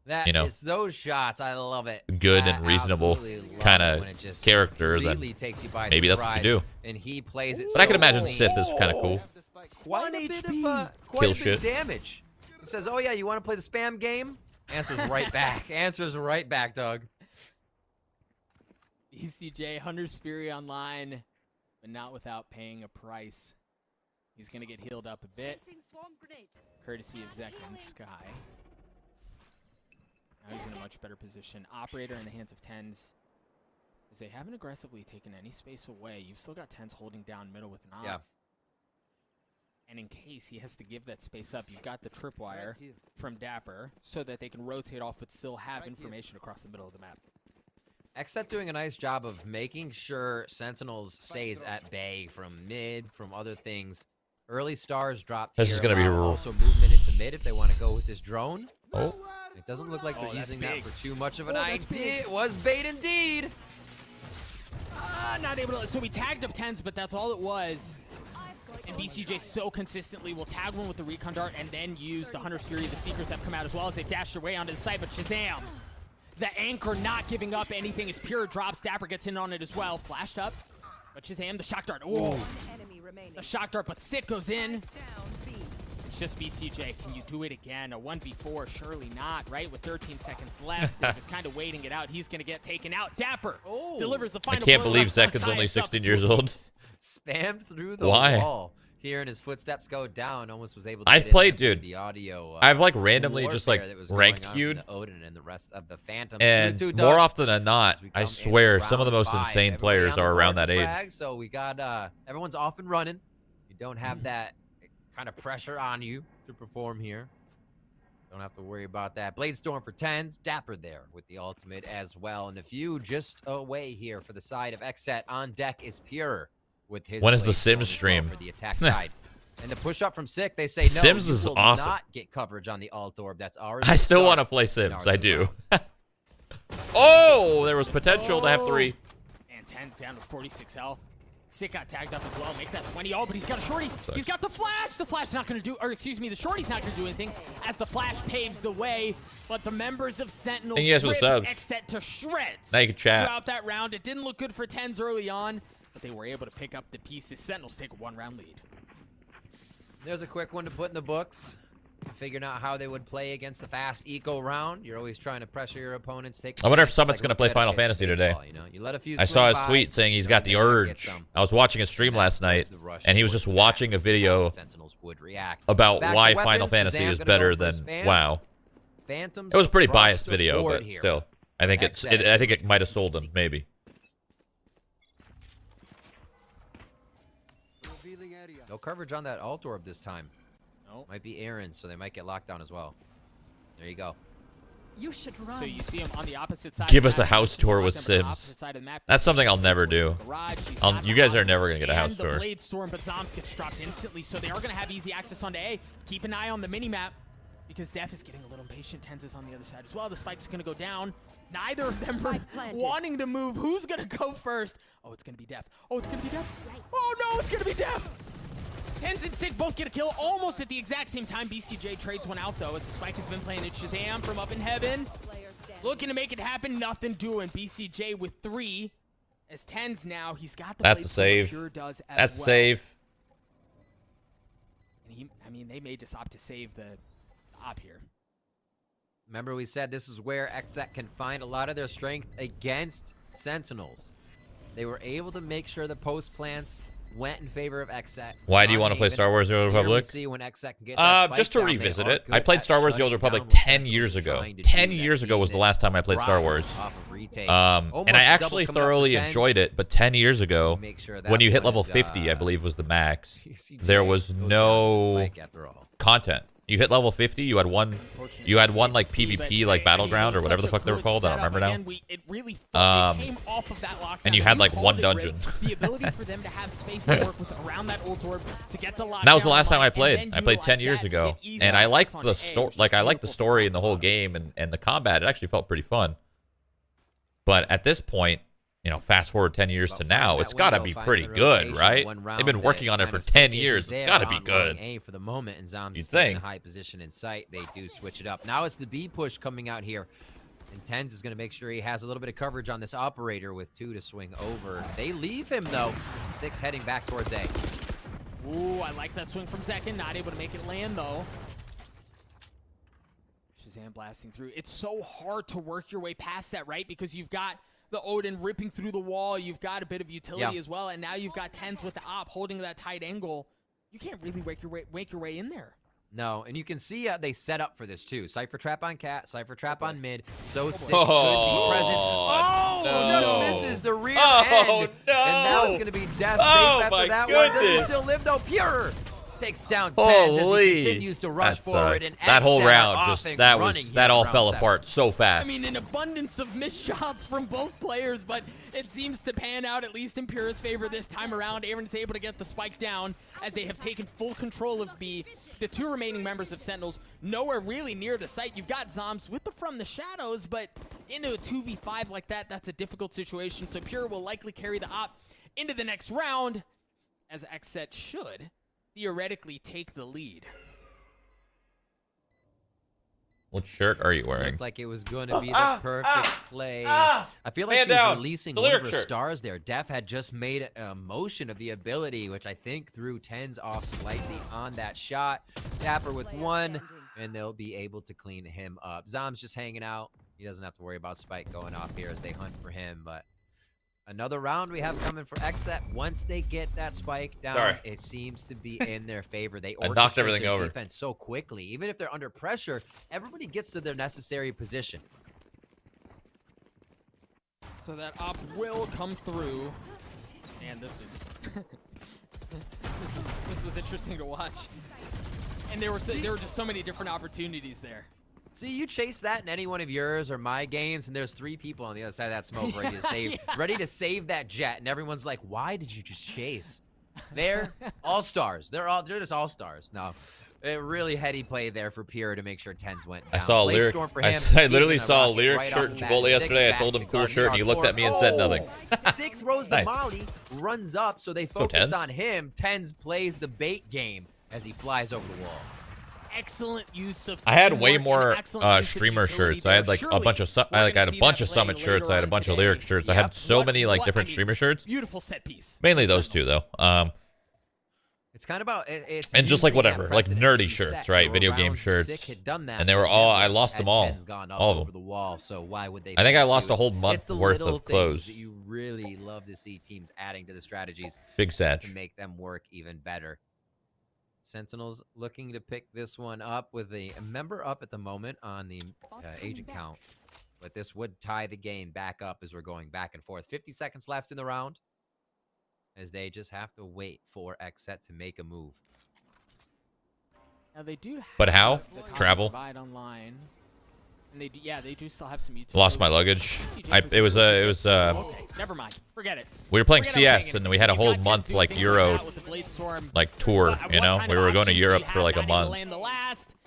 That you know, is those shots. I love it. good I and reasonable absolutely love kind it when of it just character, completely then takes you by maybe that's what you surprise, do. And he plays it. But I can so imagine clean. Sith is kind of cool. Quite a bit of, quite Kill a bit shit. of damage. He says, "Oh yeah, you want to play the spam game?" Answers right back. Answers right back, Doug. BCJ, Hunter's Fury online, but not without paying a price. He's going to get healed up a bit, courtesy of Zek and Sky. Now he's in a much better position. Operator in the hands of Tens. As they haven't aggressively taken any space away, you've still got Tens holding down middle with an op. Yeah. And in case he has to give that space up, you've got the tripwire from Dapper so that they can rotate off but still have information across the middle of the map. XSET doing a nice job of making sure Sentinels stays at bay from mid, from other things. Early stars dropped This here, is gonna be also movement into mid if they want to go with this drone. Oh, It doesn't look like they're that's using that big. for too much of an That's idea. big. It was bait indeed. Not able to. So we tagged up Tens, but that's all it was. And BCJ so consistently will tag one with the recon dart and then use the Hunter's Fury. The Seekers have come out as well as they dash their way onto the site, but Shazam! The anchor not giving up anything as Pure drops. Dapper gets in on it as well. Flashed up, but Shazam, the shock dart. Oh, the shock dart, but Sit goes in. It's just BCJ. Can you do it again? A 1v4? Surely not, right? With 13 seconds left, they're just kind of waiting it out. He's going to get taken out. Dapper delivers the final I can't blow believe left to Zekin's tie only us up 16 to years a old. piece. Spammed through the Why? wall. Hearing his footsteps go down, almost was able to I've get in played, there dude. through the audio. I've like randomly just like warfare that was going ranked on queued, from the Odin and the rest of the Phantoms. and 2-2 more Doug. often than not, As we I come swear into some of the round most five. insane Everybody players on the are around board that age. frag, so we got everyone's off and running. You don't have that kind of pressure on you to perform here. Don't have to worry about that. Blade Storm for Tens. Dapper there with the ultimate as well. And a few just away here for the side of XSET. On deck is Pure with his. When is the Blade Storm Sims as well stream? for the attack side? And the push up from Sick, they say no. Sims you is will awesome. not get coverage on the alt orb. That's ours. I still want to Start play in Sims. ours I as do. well. Oh, there was potential to have 3. And 10's down to 46 health. Sick got tagged up as well. Make that 20. Oh, but he's got a shorty. Sorry. He's got the flash. The flash's not going to do, or excuse me, the shorty's not going to do anything as the flash paves the way. But the members of Sentinels Thank you guys for the rip subs. XSET to shreds. Now you can chat. Throughout that round, it didn't look good for 10s early on, but they were able to pick up the pieces. Sentinels take a 1-round lead. There's a quick one to put in the books. Figuring out how they would play against the fast eco round. You're always trying to pressure your opponents. I wonder if chances, Summit's like gonna play looking at a Final pitch in Fantasy baseball, today. You know? You let a few I saw swing his by, tweet saying he's got the and then you get urge. some. I was watching a stream last night, and he was just watching a video Sentinels would react. about Back to why weapons, Final Fantasy Shazam is gonna better go for than spams. WoW. Phantoms It was a pretty across biased the video, board but here. still, I think I think it might have sold him, maybe. No coverage on that alt orb this time. Nope. Might be Aaron's, so they might get locked down as well. There you go. You should run. So you see him on the opposite side. Give of us the a map. house tour with Lock them on the Sims. opposite side of the map. That's something I'll never do. Garage. He's You got guys the are never gonna get a house and the tour. Blade Storm, but Zoms gets dropped instantly, so they are going to have easy access onto A. Keep an eye on the mini-map. because Def is getting a little impatient. Tenz is on the other side as well. The spike's going to go down. Neither of them are wanting to move. Who's going to go first? Oh, it's going to be Def. Oh, it's going to be Def. Oh, no, it's going to be Def. Tenz and Sick both get a kill almost at the exact same time. BCJ trades one out, though, as the spike has been playing at Shazam from up in heaven. Looking to make it happen. Nothing doing. BCJ with 3. As Tenz now, he's got the That's a save. Pure does as That's well. save. And I mean, they may just opt to save the op here. Remember we said this is where XSET can find a lot of their strength against Sentinels. They were able to make sure the post plants went in favor of XSET. Why do you want to play Star Wars The Old Republic? See when XSET can get that spike Just to down, revisit they are it. good I played at Star Wars The Old shutting Republic down 10 what years Sentinels ago. trying to 10 do. years That ago was the last time I played Star thrives Wars. off of retakes. And Almost I a double actually coming up thoroughly with Tenz. enjoyed it, but 10 years ago, Make sure when you hit that level was, 50, I believe was the max, BCJ there was goes down to the no spike after all. content. You hit level 50, you had one like PvP like battleground or whatever the fuck they were called. I don't remember now. It really it came off of that lockdown. And you had like one called it, Rick. dungeon. The ability for them to have space to work with around that ult orb to get the lockdown. That was the last time I and played. then I played 10 utilize years that to ago, get easy and I access liked on the edge. story. Like I liked the Beautiful story for and the whole game and the combat. It actually felt pretty fun. But at this point, you know, fast forward 10 years to now, it's got to be pretty good, right? They've been working on it for 10 years. It's got to be good. A for the moment, and Zombs You'd is taking think. a high position in sight. They do switch it up. Now it's the B push coming out here. And Tenz is going to make sure he has a little bit of coverage on this operator with 2 to swing over. They leave him, though. 6 heading back towards A. Ooh, I like that swing from Zekin. Not able to make it land, though. Shazam blasting through. It's so hard to work your way past that, right? Because you've got the Odin ripping through the wall. You've got a bit of utility as well. And now you've got Tenz with the op holding that tight angle. You can't really make your way in there. No, and you can see they set up for this, too. Cypher trap on Cat, Cypher trap on mid. So Sick could be present. Oh, no. just misses the rear Oh, end. no. And now it's going to be Death Oh, safe my after that one. Does he goodness. still live, though? Pure takes down Tenz as Holy. he continues to rush That forward. sucked. And That whole XSET are round, off just and that running was here that in all round fell 7. apart so fast. I mean, an abundance of missed shots from both players, but it seems to pan out, at least in Pure's favor this time around. Aaron's able to get the spike down as they have taken full control of B. The 2 remaining members of Sentinels nowhere really near the site. You've got Zombs with the From the Shadows, but into a 2v5 like that, that's a difficult situation. So Pure will likely carry the op into the next round, as XSET should theoretically take the lead. What shirt are you wearing? Looked like it was going to be the perfect play. I feel like Man she was down. releasing The one of lyric her shirt. stars there. Def had just made a motion of the ability, which I think threw Tenz off slightly on that shot. Dapper with 1, and they'll be able to clean him up. Zom's just hanging out. He doesn't have to worry about Spike going off here as they hunt for him, but another round we have coming for XSET. Once they get that spike down, it seems to be in their favor. They knocked orchestrate everything their over. defense so quickly. Even if they're under pressure, everybody gets to their necessary position. So that op will come through, and this was this was interesting to watch. And there were just so many different opportunities there. See, you chase that in any one of yours or my games, and there's 3 people on the other side of that smoke ready to save, ready to save that jet, and everyone's like, "Why did you just chase?" They're all stars. They're just all stars. No, a really heady play there for Pure to make sure Tenz went down. I saw a Late lyric. storm for I him. literally He's saw a gonna lyric rocket shirt in right off the Chipotle bat. yesterday. I Six told him back cool to shirt, and he looked at me and said nothing. Sick throws the Nice. molly, runs up, so they focus Tenz. on him. Tenz plays the bait game as he flies over the wall. Excellent use of I had way teamwork more and excellent use of streamer utility shirts. I had there. like a Surely bunch of we're I had gonna a see bunch that of play Summit shirts. I had a later bunch of on lyric today. shirts. I Yep. had so many like different streamer shirts. Beautiful set piece. Mainly those 2 though. It's kind of about it's And just like using that whatever, like precedent nerdy that you shirts, set. right? There were Video game rounds shirts. Sick had done that, And they were but all never I lost had them all. Tenz gone up All of over them. the wall. So why would they? I think I lost do a whole it? month It's the worth little of things clothes. that you really love to see teams adding to the strategies Big Satch. to make them work even better. Sentinels looking to pick this one up with a member up at the moment on the agent count. But this would tie the game back up as we're going back and forth. 50 seconds left in the round as they just have to wait for XSET to make a move. Now they do have But how? the Travel. Provide online. And they do still have some utility. Lost my luggage. It was Okay, never mind. Forget it. we were playing CS and we had a whole month like Euro like tour, you know? We were going to Europe for like a month.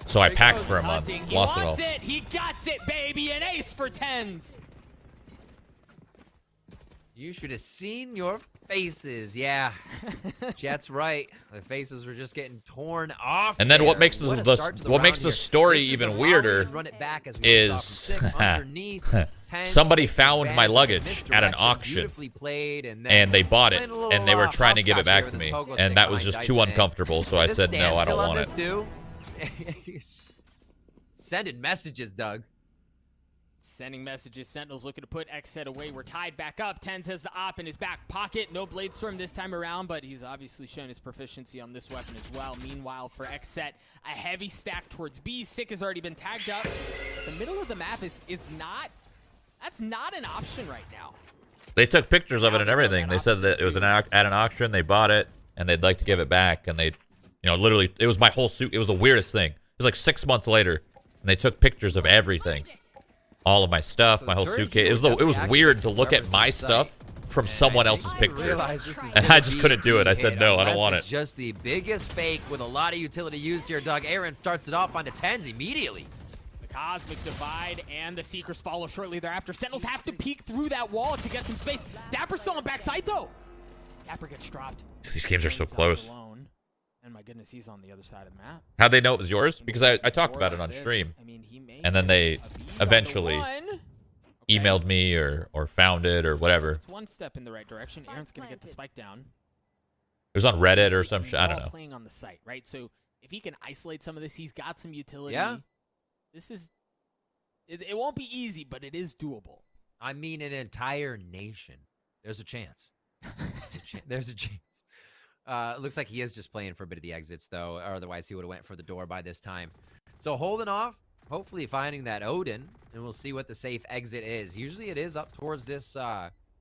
So I packed for a month. Lost it all. He got it, baby. An ace for tens. You should have seen your faces. Yeah, Jet's right. The faces were just getting torn off. And then there. what makes the story even weirder is somebody found my luggage at an auction and they bought it and they were trying to give it back to me, and that was just too uncomfortable, so I said no, I don't want it. Sending messages, Doug. Sending messages. Sentinels looking to put XSET away. We're tied back up. Tens has the op in his back pocket. No Bladestorm this time around, but he's obviously shown his proficiency on this weapon as well. Meanwhile, for XSET, a heavy stack towards B. Sick has already been tagged up. The middle of the map is not... That's not an option right now. They took pictures of it and everything. They said that it was at an auction. They bought it and they'd like to give it back. And they, you know, literally, it was my whole suit. It was the weirdest thing. It was like 6 months later, and they took pictures of everything. All of my stuff, my whole suitcase. It was weird to look at my stuff from someone else's picture. And I just couldn't do it. I said, no, I don't want it. It's just the biggest fake with a lot of utility used here, Doug. Aaron starts it off onto tens immediately. The Cosmic Divide and the Seekers follow shortly thereafter. Sentinels have to peek through that wall to get some space. Dapper's still on backside, though. Dapper gets dropped. These games are so close. And my goodness, he's on the other side of the map. How'd they know it was yours? Because I talked about it on stream. And then they eventually emailed me or found it or whatever. It's one step in the right direction. Aaron's going to get the spike down. It was on Reddit or some shit. I don't know. Playing on the site, right? So if he can isolate some of this, he's got some utility. Yeah. This is... It won't be easy, but it is doable. I mean, an entire nation. There's a chance. There's a chance. It looks like he is just playing for a bit of the exits, though. Or otherwise, he would have went for the door by this time. So holding off, hopefully finding that Odin, and we'll see what the safe exit is. Usually it is up towards this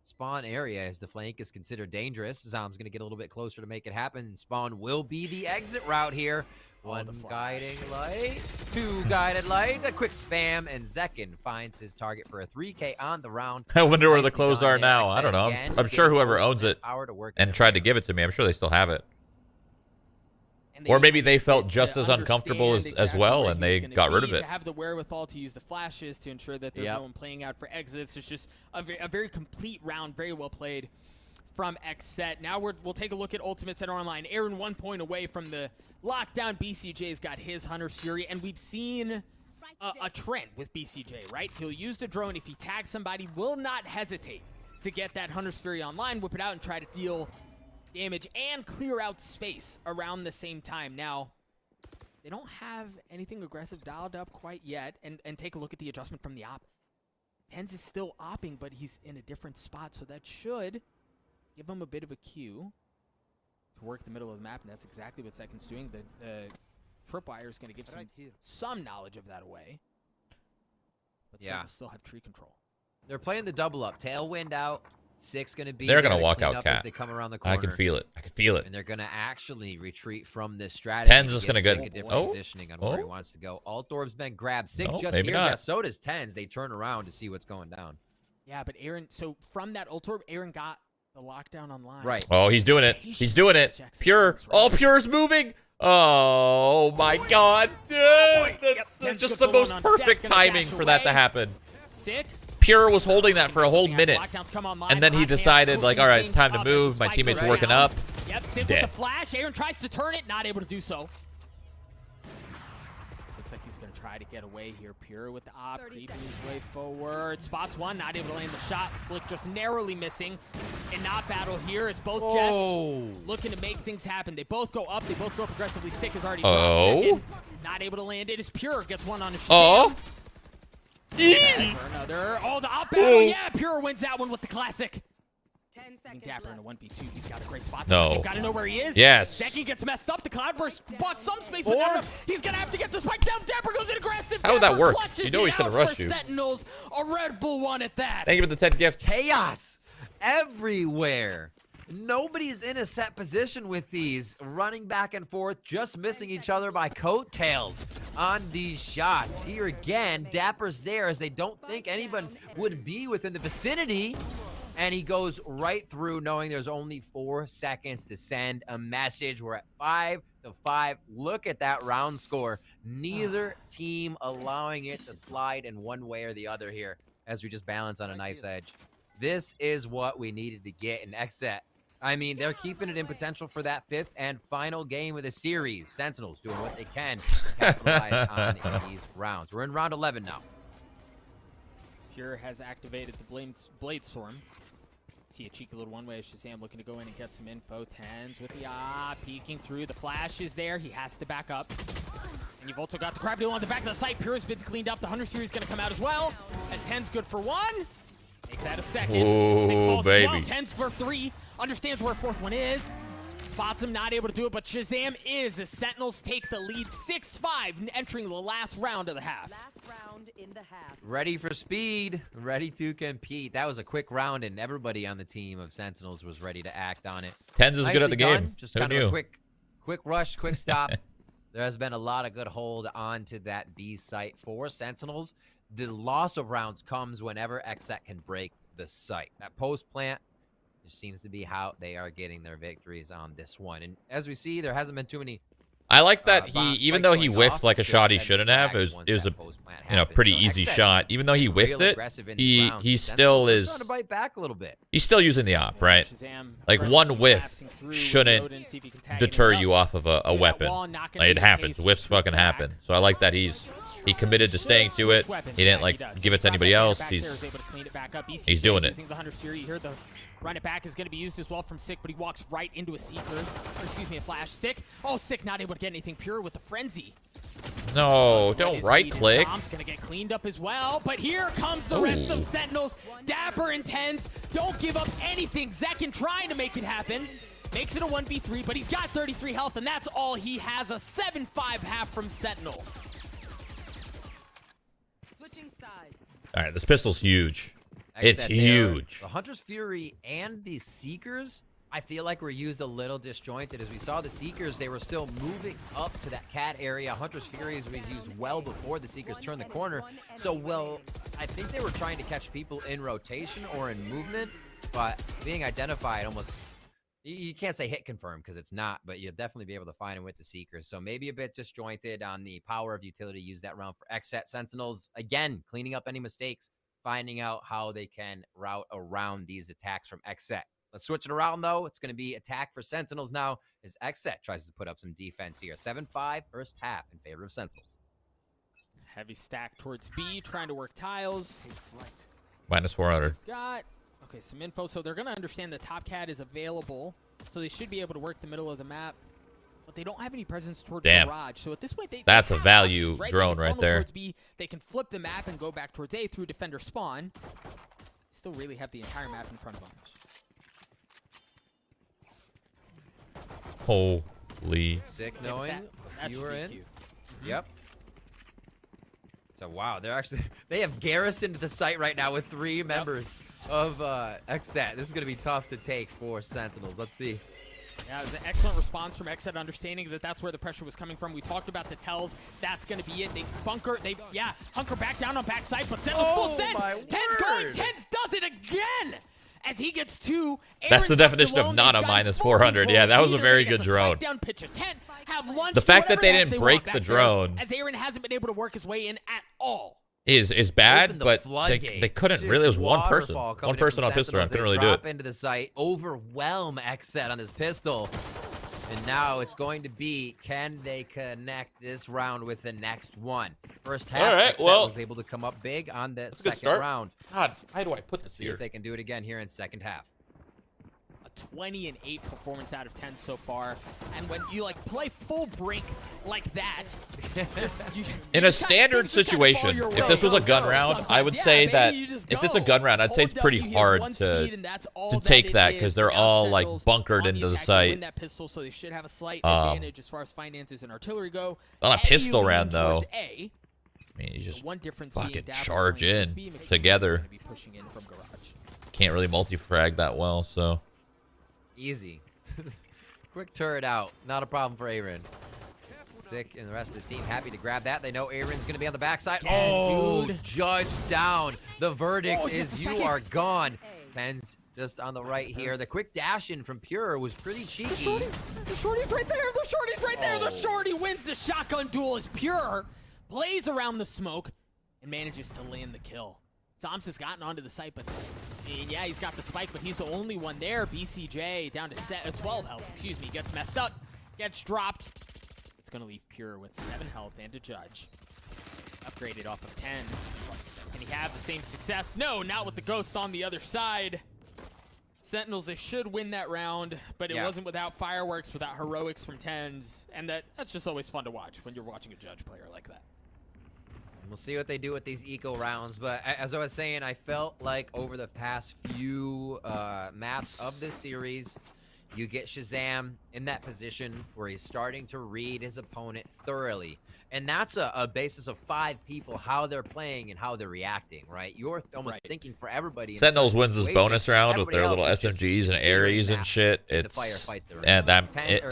spawn area, as the flank is considered dangerous. Zom's going to get a little bit closer to make it happen. Spawn will be the exit route here. One guiding light, two guided light, a quick spam, and Zekin finds his target for a 3K on the round. I wonder where the clothes are now. I don't know. I'm sure whoever owns it and tried to give it to me, I'm sure they still have it. Or maybe they felt just as uncomfortable as well, and they got rid of it. To have the wherewithal to use the flashes to ensure that there's no one playing out for exits. It's just a very complete round, very well played from XSET. Now we'll take a look at Ultimates that are online. Aaron 1 point away from the lockdown. BCJ's got his Hunter's Fury, and we've seen a trend with BCJ, right? He'll use the drone. If he tags somebody, will not hesitate to get that Hunter's Fury online, whip it out, and try to deal damage and clear out space around the same time. Now, they don't have anything aggressive dialed up quite yet, and take a look at the adjustment from the op. Tens is still opping, but he's in a different spot, so that should give him a bit of a cue to work the middle of the map, and that's exactly what Second's doing. The Tripwire is going to give some knowledge of that away. But Second still have tree control. They're playing the double up. Tailwind out. Six going to be. They're going to walk out, Cat. They come around the corner. I can feel it. I can feel it. And they're going to actually retreat from this strategy. Tens is going to get a different positioning on where he wants to go. Alt Orb's been grabbed. Sig just hears that. So does Tens. They turn around to see what's going down. Yeah, but Aaron. So from that Alt Orb, Aaron got the lockdown online. Right. Oh, he's doing it. He's doing it. Pure. Oh, Pure's moving. Oh my God, dude! That's just the most perfect timing for that to happen. Sick. Pure was holding that for a whole minute, and then he decided, like, all right, it's time to move. My teammates are working up. Yep, Sid with the flash. Aaron tries to turn it, not able to do so. Looks like he's going to try to get away here. Pure with the op, creeping his way forward. Spots one, not able to land the shot. Flick just narrowly missing. And not battle here as both Jets looking to make things happen. They both go up. They both go up aggressively. Sick has already dropped second. Not able to land it as Pure gets one on his shot. Another. Oh, the op battle. Yeah, Pure wins that one with the classic. 10 seconds Dapper in a 1v2. He's got a great spot. No. Got to know where he is. Yes. Zeki gets messed up. The Cloudburst bought some space, but now he's going to have to get the spike down. Dapper goes in aggressive. How would that work? You know he's going to rush you. Sentinels, a Red Bull one at that. Thank you for the 10 gift. Chaos everywhere. Nobody's in a set position with these, running back and forth, just missing each other by coattails on these shots. Here again, Dapper's there as they don't think anyone would be within the vicinity. And he goes right through knowing there's only 4 seconds to send a message. We're at 5-5. Look at that round score. Neither team allowing it to slide in one way or the other here as we just balance on a knife's edge. This is what we needed to get in XSET. I mean, they're keeping it in potential for that 5th and final game of the series. Sentinels doing what they can to capitalize on these rounds. We're in round 11 now. Pure has activated the Blade Storm. See a cheeky little one-way. Shazam looking to go in and get some info. Tens with the peeking through. The flash is there. He has to back up. And you've also got the gravity on the back of the site. Pure has been cleaned up. The Hunter series is going to come out as well. As Ten's good for 1. Make that a second. Ooh, 6 falls baby. as well. 10's for 3. Understands where 4th one is. Spots him, not able to do it, but Shazam is. The Sentinels take the lead 6-5, entering the last round of the half. Ready for speed, ready to compete. That was a quick round, and everybody on the team of Sentinels was ready to act on it. Tens is good at the game. Just Who kind of knew? a quick rush, quick stop. There has been a lot of good hold onto that B site for Sentinels. The loss of rounds comes whenever XSET can break the site. That post plant just seems to be how they are getting their victories on this one. And as we see, there hasn't been too many. I like that bomb even spikes though he going whiffed off, like a it's shot he just shouldn't been have, it flagged was once a that post plant you know happens. pretty So easy XSET shot. Even though he real whiffed it, aggressive in these he rounds. he Sentinels still are is starting to bite back a little bit. he's still using the op, right? Shazam Like one aggressively whiff passing through, shouldn't reload and see if he can tag deter anyone you up. off of a Through that weapon. wall, not gonna Like, be it the happens. case Whiffs with fucking back. happen. So I like that he committed to staying to it. He didn't like give it to anybody else. He's doing it. Using the Hunter Fury. You heard the run it back is going to be used as well from Sick, but he walks right into a Seekers. Or excuse me, a Flash. Sick. Oh, Sick not able to get anything. Pure with the Frenzy. No, don't right click. Tom's going to get cleaned up as well. But here comes the rest of Sentinels. Dapper and Tens. Don't give up anything. Zekin trying to make it happen. Makes it a 1v3, but he's got 33 health, and that's all he has. A 7-5 half from Sentinels. Switching sides. All right, this pistol's huge. It's XSET there. huge. The Hunter's Fury and the Seekers, I feel like were used a little disjointed. As we saw the Seekers, they were still moving up to that cat area. Hunter's Fury was used well before the Seekers turned the corner. So, well, I think they were trying to catch people in rotation or in movement, but being identified almost, you can't say hit confirm because it's not, but you'll definitely be able to find him with the Seekers. So maybe a bit disjointed on the power of utility used that round for XSET. Sentinels, again, cleaning up any mistakes, finding out how they can route around these attacks from XSET. Let's switch it around, though. It's going to be attack for Sentinels now as XSET tries to put up some defense here. 7-5 first half in favor of Sentinels. Heavy stack towards B, trying to work tiles. Minus 400. Got, okay, some info. So they're going to understand the top cat is available, so they should be able to work the middle of the map. But they don't have any presence toward Damn. Garage. So at this point, That's they a have value options, right? drone They can right funnel there. towards B. They can flip the map and go back towards A through defender spawn. Still really have the entire map in front of them. Holy. Sick Yeah, knowing that you should were be in. cute. Yep. So, wow, they have garrisoned the site right now with 3 members of XSET. This is going to be tough to take for Sentinels. Let's see. Yeah, it was an excellent response from XSET, understanding that that's where the pressure was coming from. We talked about the tells. That's going to be it. They bunker. Hunker back down on backside, but Sentinels full send. Tens going. Tens does it again as he gets 2. That's the definition of not a minus 400. Yeah, that was a very good drone. Down pitch a tent, have lunch, The fact that whatever they the heck didn't want break back the there, drone as Aaron hasn't been able to work his way in at all. is bad, Open the but they floodgates. couldn't Just really. It was one person. waterfall coming One in person from on pistol round. Sentinels. Couldn't really They do it. drop into the site, overwhelm XSET on his pistol. And now it's going to be, can they connect this round with the next one? First half, All right, XSET well, was able to come up big on the a good second start. round. God, how do I put this See here? if they can do it again here in second half. A 20-8 performance out of 10 so far, and when you like play full brink like that, In a standard situation, if this was a gun round, I would say that if it's a gun round, I'd say it's pretty hard to take that because they're all like bunkered into the site. That pistol, so they should have a slight advantage as far as finances and artillery go. On a pistol round, though, I mean, you just one difference fucking being Dabble's charge going in towards B, makes together. sense he's gonna be pushing in from garage. Can't really multi-frag that well, so Easy. Quick turret out. Not a problem for Aaron. Sick and the rest of the team happy to grab that. They know Aaron's going to be on the backside. Again, dude. Judge down. The verdict is you are gone. Pens just on the right here. The quick dash in from Pure was pretty cheeky. The shorty's right there. The shorty's right there. The shorty wins the shotgun duel as Pure plays around the smoke and manages to land the kill. Zoms has gotten onto the site, but yeah, he's got the spike, but he's the only one there. BCJ down to 12 health. Excuse me, gets messed up, gets dropped. It's gonna leave Pure with 7 health and a judge. Upgraded off of 10s. Can he have the same success? No, not with the ghost on the other side. Sentinels, they should win that round, but it wasn't without fireworks, without heroics from 10s, and that's just always fun to watch when you're watching a judge player like that. We'll see what they do with these eco rounds, but as I was saying, I felt like over the past few maps of this series, you get Shazam in that position where he's starting to read his opponent thoroughly. And that's a basis of 5 people, how they're playing and how they're reacting, right? You're almost thinking for everybody. Sentinels wins this bonus round with their little SMGs and Aries and shit. It's, and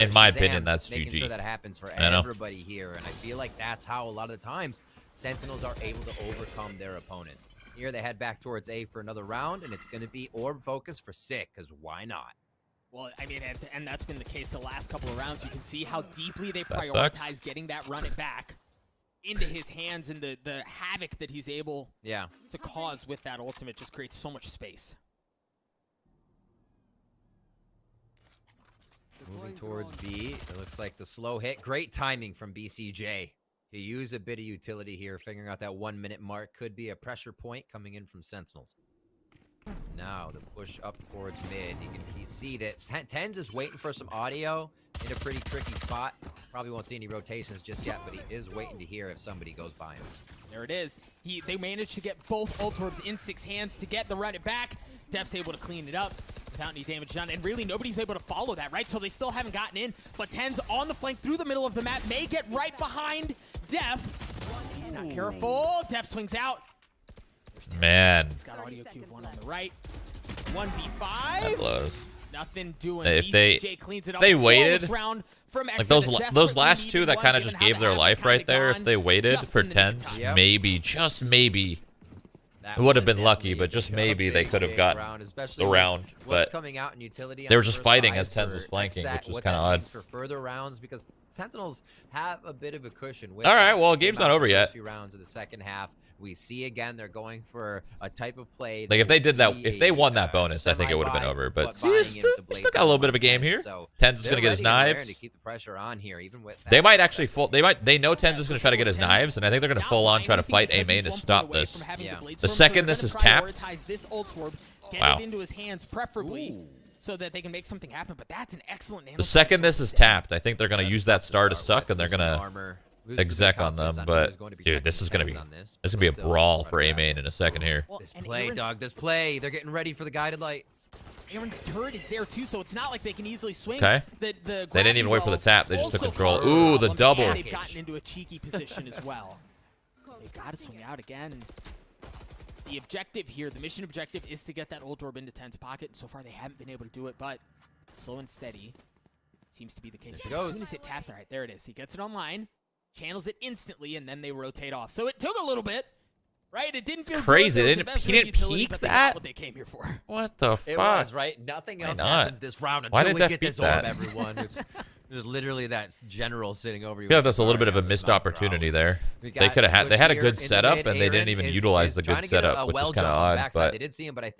in my opinion, that's GG. Making sure that happens for everybody here, and I feel like that's how a lot of the times Sentinels are able to overcome their opponents. Here they head back towards A for another round, and it's going to be orb focus for Sick, because why not? Well, I mean, and that's been the case the last couple of rounds. You can see how deeply they prioritize getting that run it back into his hands, and the havoc that he's able to cause with that ultimate just creates so much space. Moving towards B. It looks like the slow hit. Great timing from BCJ. To use a bit of utility here, figuring out that 1-minute mark could be a pressure point coming in from Sentinels. Now the push up towards mid. You can see that Tens is waiting for some audio in a pretty tricky spot. Probably won't see any rotations just yet, but he is waiting to hear if somebody goes by him. There it is. They managed to get both ult orbs in 6 hands to get the run it back. Def's able to clean it up without any damage done, and really nobody's able to follow that, right? So they still haven't gotten in, but Tens on the flank through the middle of the map may get right behind Def. He's not careful. Def swings out. Man. He's got audio cube 1 on the right. 1v5. That blows. Nothing doing. If BCJ cleans it up. they waited, round from like those last 2 that kind of just gave their life right there, if they waited for 10s, maybe, just maybe, it would have been lucky, but just maybe they could have gotten the round. But they were just fighting as 10s was flanking, which was kind of odd. For further rounds, because Sentinels have a bit of a cushion. All right, well, game's not over yet. Few rounds of the second half. We see again they're going for a type of play. Like if they did that, if they won that bonus, I think it would have been over. But see, still got a little bit of a game here. Tens is gonna get his knives. To keep the pressure on here, even with they might actually they know Tens is gonna try to get his knives, and I think they're gonna full on try to fight A main to stop this. The second this is tapped, wow. Into his hands, preferably, so that they can make something happen. But that's an excellent. The second this is tapped, I think they're gonna use that star to suck, and they're gonna exec on them. But dude, this is gonna be a brawl for A main in a second here. This play, dog. This play. They're getting ready for the guided light. Aaron's turret is there too, so it's not like they can easily swing. Okay. They didn't even wait for the tap. They just took control. Ooh, the double. They've gotten into a cheeky position as well. They've got to swing out again. The objective here, the mission objective, is to get that ult orb into Ten's pocket. And so far, they haven't been able to do it, but slow and steady seems to be the case. But as soon as it taps, all right, there it is. He gets it online, channels it instantly, and then they rotate off. So it took a little bit, right? It didn't feel crazy. Good. He didn't peek that? What they came here for. What the fuck? It was, right? Nothing else happens this round until we get this orb, everyone. There's literally that general sitting over you. I feel like that's a little bit of a missed opportunity there. They could have had. They had a good setup, and they didn't even utilize the good setup, which is kind of odd. But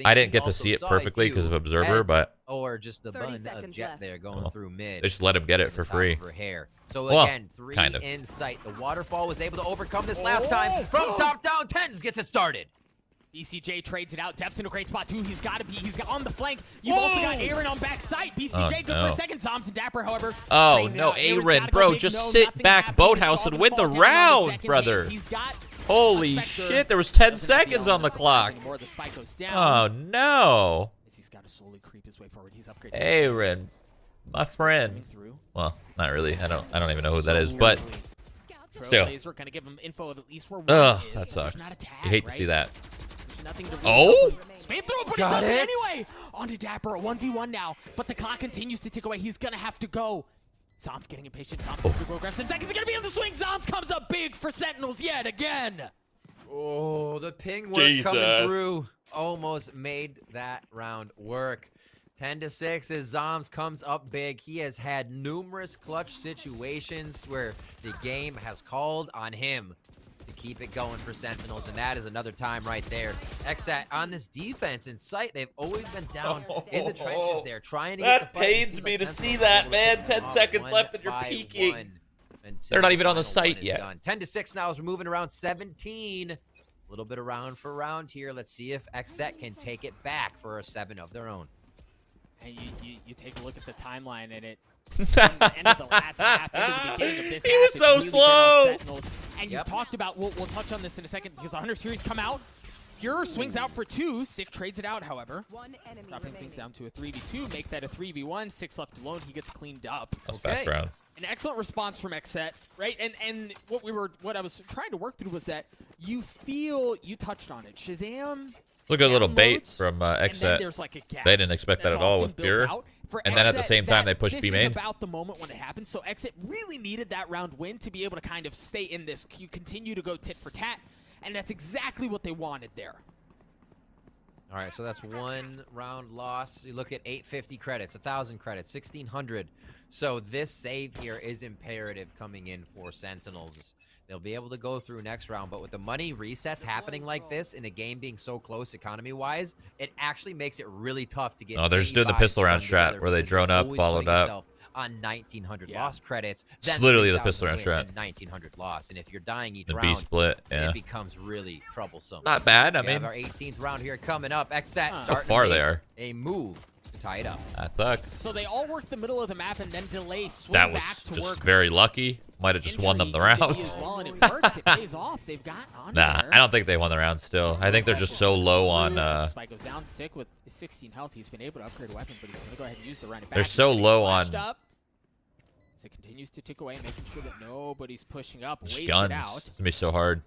I didn't get to see it perfectly because of Observer, but or just the bun of Jet there going through mid. They just let him get it for free. So again, 3 in sight. The waterfall was able to overcome this last time. From top down, Tens gets it started. BCJ trades it out. Def's in a great spot, too. He's on the flank. You've also got Aaron on backside. BCJ good for a second. Zoms and Dapper, however. Oh, no, Aaron, bro, just sit back, Boathouse, and win the round, brother. Holy shit, there was 10 seconds on the clock. Oh, no. He's got to slowly creep his way forward. He's upgrading. Aaron, my friend. Well, not really. I don't even know who that is, but still. Gonna give him info of at least where ugh, that sucks. Not a tag, You hate to see that. Nothing to oh! Spam throw, but he does it anyway! onto Dapper, a 1v1 now, but the clock continues to tick away. He's gonna have to go. Zom's getting impatient. Zom's going to go grab some seconds. He's gonna be on the swing. Zoms comes up big for Sentinels yet again. Oh, the ping work coming through. Almost made that round work. 10-6 as Zoms comes up big. He has had numerous clutch situations where the game has called on him to keep it going for Sentinels, and that is another time right there. XSET on this defense in sight, they've always been down in the trenches there, trying to get the fight. That pains me to see that, man. 10 seconds left and you're peeking. They're not even on the site yet. 10-6 now as we're moving around 17. A little bit of round for round here. Let's see if XSET can take it back for a 7 of their own. And you take a look at the timeline, and it from the end of the last half into the beginning of this He half, was it's so really been slow. all Sentinels. And you've talked about, we'll touch on this in a second, because the Hunter series come out. Pure swings out for 2. Sick trades it out, however. Dropping things down to a 3v2, make that a 3v1. 6 left alone, he gets cleaned up. That's fast round. An excellent response from XSET, right? And what I was trying to work through was that you touched on it. Shazam. Look at a little bait from XSET. There's like a gap. They didn't expect that at all with Pure. And then at the same time, they pushed B main. This is about the moment when it happened. So XSET really needed that round win to be able to kind of stay in this. You continue to go tit for tat, and that's exactly what they wanted there. All right, so that's 1 round loss. You look at 850 credits, 1,000 credits, 1,600. So this save here is imperative coming in for Sentinels. They'll be able to go through next round, but with the money resets happening like this and the game being so close economy-wise, it actually makes it really tough to get. Oh, they're just doing the pistol round strat where they drone up, followed up. On 1,900 lost credits. It's literally the pistol round strat. 1,900 lost, and if you're dying each the round, B split, it becomes really troublesome. Not bad. I we mean, have our 18th round here coming up. XSET how far they are. A move to tie it up. That sucks. So they all work the middle of the map and then delay, swing that was back to just work. Very lucky. Might have just won them the round. Well, and it works. It pays off. They've got on Nah, there. I don't think they won the round still. I think they're just so low on. Spike goes down. Sick with his 16 health. He's been able to upgrade a weapon, but he's going to go ahead and use the run it back. They're so low on. Up. As it continues to tick away, making sure that nobody's pushing up. Waits Guns. it out. It's gonna be so hard.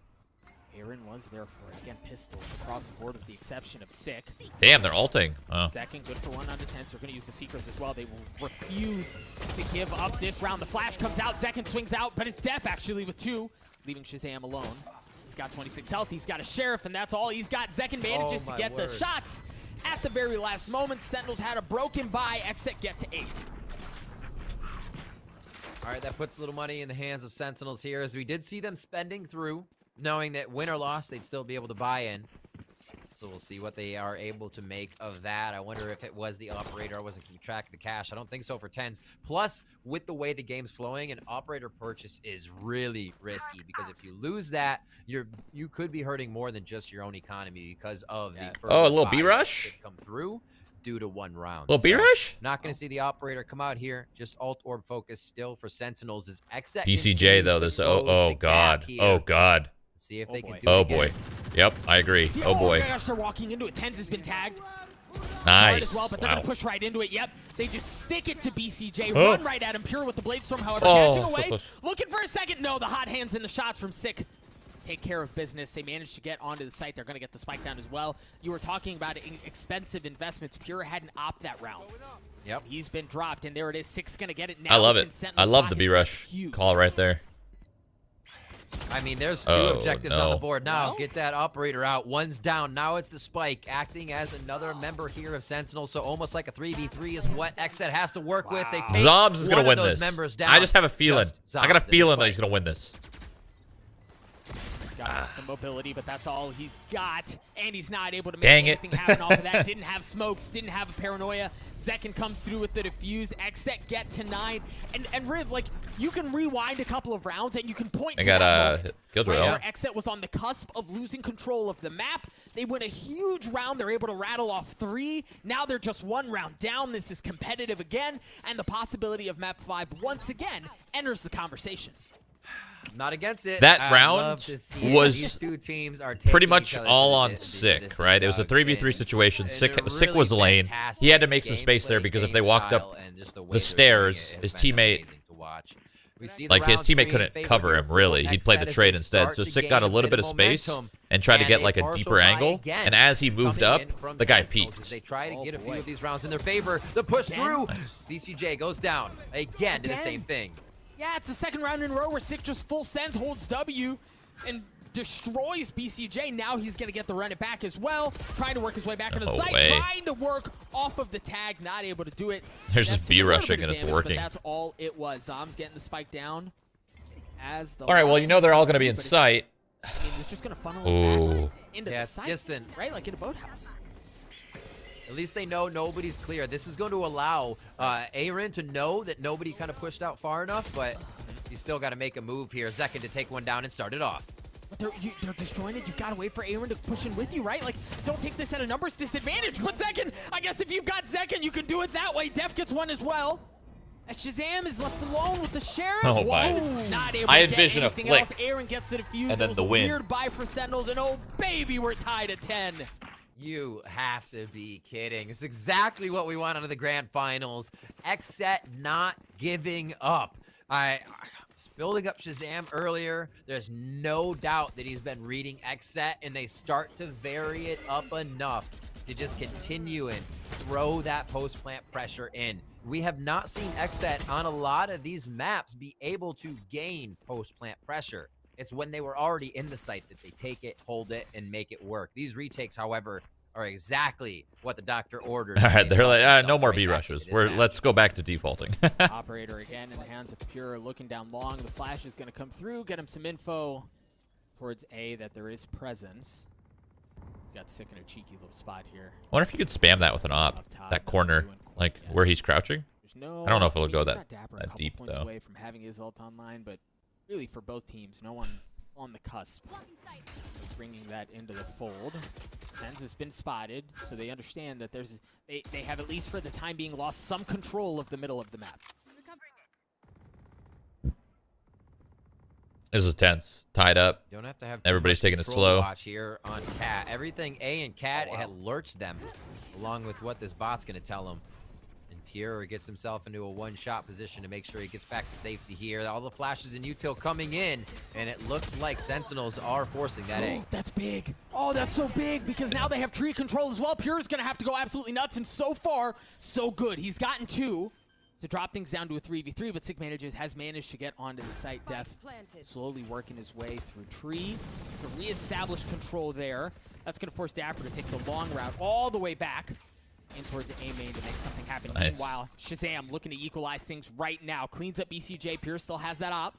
Aaron was there for it. Again, pistols across the board with the exception of Sick. Damn, they're ulting. Oh. Second, good for 1 out of 10. So they're going to use the secrets as well. They will refuse to give up this round. The flash comes out. Second swings out, but it's Def actually with 2, leaving Shazam alone. He's got 26 health. He's got a Sheriff, and that's all he's got. Zekin manages to get the shots at the very last moment. Sentinels had a broken bye. XSET get to 8. All right, that puts a little money in the hands of Sentinels here, as we did see them spending through, knowing that win or loss, they'd still be able to buy in. So we'll see what they are able to make of that. I wonder if it was the operator. I wasn't keeping track of the cash. I don't think so for 10s. Plus, with the way the game's flowing, an operator purchase is really risky, because if you lose that, you could be hurting more than just your own economy because of the a little B rush come through due to 1 round. Little B rush? Not going to see the operator come out here. Just alt orb focus still for Sentinels. Is XSET BCJ though. This oh god. Oh god. See if they can do it. Oh boy. Yep, I agree. Oh boy. Gosh, they're walking into it. 10s has been tagged. Nice. As well, but they're wow. going to push right into it. Yep. They just stick it to BCJ. Run right at him. Pure with the Blade Storm, however. Dashing away. Looking for a second. No, the hot hands and the shots from Sick take care of business. They managed to get onto the site. They're going to get the spike down as well. You were talking about expensive investments. Pure had an opt that round. Yep. He's been dropped, and there it is. Sick's going to get it now. I love it. I love the B rush call right there. I mean, there's 2 objectives on the board now. Get that operator out. 1's down. Now it's the spike, acting as another member here of Sentinel. So almost like a 3v3 is what XSET has to work with. They take Zoms is going to win this. Members down. I just have a feeling. I got a feeling that he's going to win this. Got some mobility, but that's all he's got, and he's not able to make anything happen off of that. Didn't have smokes, didn't have a paranoia. Zekin comes through with the defuse. XSET get to 9, and Riv, like, you can rewind a couple of rounds and you can point to that Killjoy. Where XSET was on the cusp of losing control of the map. They win a huge round. They're able to rattle off 3. Now they're just 1 round down. This is competitive again, and the possibility of map 5 once again enters the conversation. Not against it. That round was these 2 teams are pretty much all on Sick, right? It was a 3v3 situation. Sick was the lane. He had to make some space there because if they walked up the stairs, his teammate We see Like, his round teammate three couldn't favor cover here him, for really. He'd play the XSET as trade they instead. start So to Sick got a gain little bit of of space momentum, and tried to and get, like, a partial deeper buy angle. again And as he moved coming up, in from the guy Sentinels peeked. as they try to get a few boy. of these rounds in their favor. The push Again? through. BCJ goes down again to the same thing. Yeah, it's the second round in a row where Sick just full sends, holds W, and destroys BCJ. Now he's going to get the run it back as well. Trying to work his way back into the No site. way. Trying to work off of the tag. Not able to do it. There's That just took a little B-rushing bit of and it's damage, working. But that's all it was. Zom's getting the spike down. As the All right, well, you know they're all going to be in but it's- sight. I mean, it's just going to funnel him Ooh. back into Yeah, the it's site. distant. Right, like in a boathouse. At least they know nobody's clear. This is going to allow Aaron to know that nobody kind of pushed out far enough, but he's still got to make a move here. Zekin to take one down and start it off. But they're disjointed. You've got to wait for Aaron to push in with you, right? Like, don't take this at a numbers disadvantage. But Zekin, I guess if you've got Zekin, you can do it that way. Def gets one as well. As Shazam is left alone with the Sheriff. Oh, my. Whoa. Not able I to get envision a anything flick. else. Aaron gets the defuse. And then It was the a win. weird buy for Sentinels. And oh, baby, we're tied at 10. You have to be kidding. It's exactly what we want out of the grand finals. XSET not giving up. I was building up Shazam earlier. There's no doubt that he's been reading XSET, and they start to vary it up enough to just continue and throw that post-plant pressure in. We have not seen XSET on a lot of these maps be able to gain post-plant pressure. It's when they were already in the site that they take it, hold it, and make it work. These retakes, however, are exactly what the doctor ordered. All right, they're like, no more Right back B-rushes. into this match. Let's go back to defaulting. Operator again in the hands of Pure, looking down long. The flash is going to come through, get him some info towards A that there is presence. Got Sick in a cheeky little spot here. I wonder if you could spam that with an op. Up top, That corner, doing quite like yet. where he's crouching. There's no, I don't know if it'll I mean, go he's that- got Dapper a that couple deep, points though. away from having his ult online, but really for both teams, no one on the cusp of bringing that into the fold. Tenz has been spotted, so they understand that they have, at least for the time being, lost some control of the middle of the map. This is tense. Tied up. Don't have to have Everybody's too much taking it control slow. Watch here on Cat. Everything A and Cat had lurched them, along with what this bot's going to tell him. And Pure gets himself into a one-shot position to make sure he gets back to safety here. All the flashes and util coming in, and it looks like Sentinels are forcing that A. That's big. Oh, that's so big because now they have tree control as well. Pure's going to have to go absolutely nuts, and so far, so good. He's gotten 2 to drop things down to a 3v3, but Sick has managed to get onto the site. Def slowly working his way through tree to reestablish control there. That's going to force Dapper to take the long route all the way back in towards A main to make something happen. Nice. Meanwhile, Shazam looking to equalize things right now. Cleans up BCJ. Pure still has that op.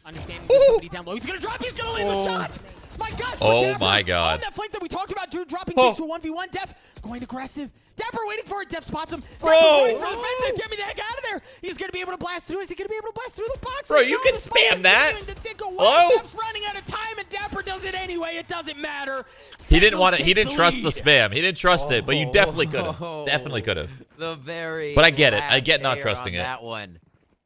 Understanding there's somebody down low. He's going to drop. He's going to land the shot. My gosh. Oh Dapper my God. on that flank that we talked about, Drew dropping things to a 1v1. Def going aggressive. Dapper waiting for it. Def spots him. Dapper going for the fence. Get me the heck out of there. He's going to be able to blast through. Is he going to be able to blast through the box? Bro, you can spam that. Hello? Def's running out of time, and Dapper does it anyway. It doesn't matter. He didn't want it. Sentinels He didn't take trust the lead. spam. He didn't trust it, but you definitely could have. Definitely could have. The very But I get it. I last get not air trusting on it. that one.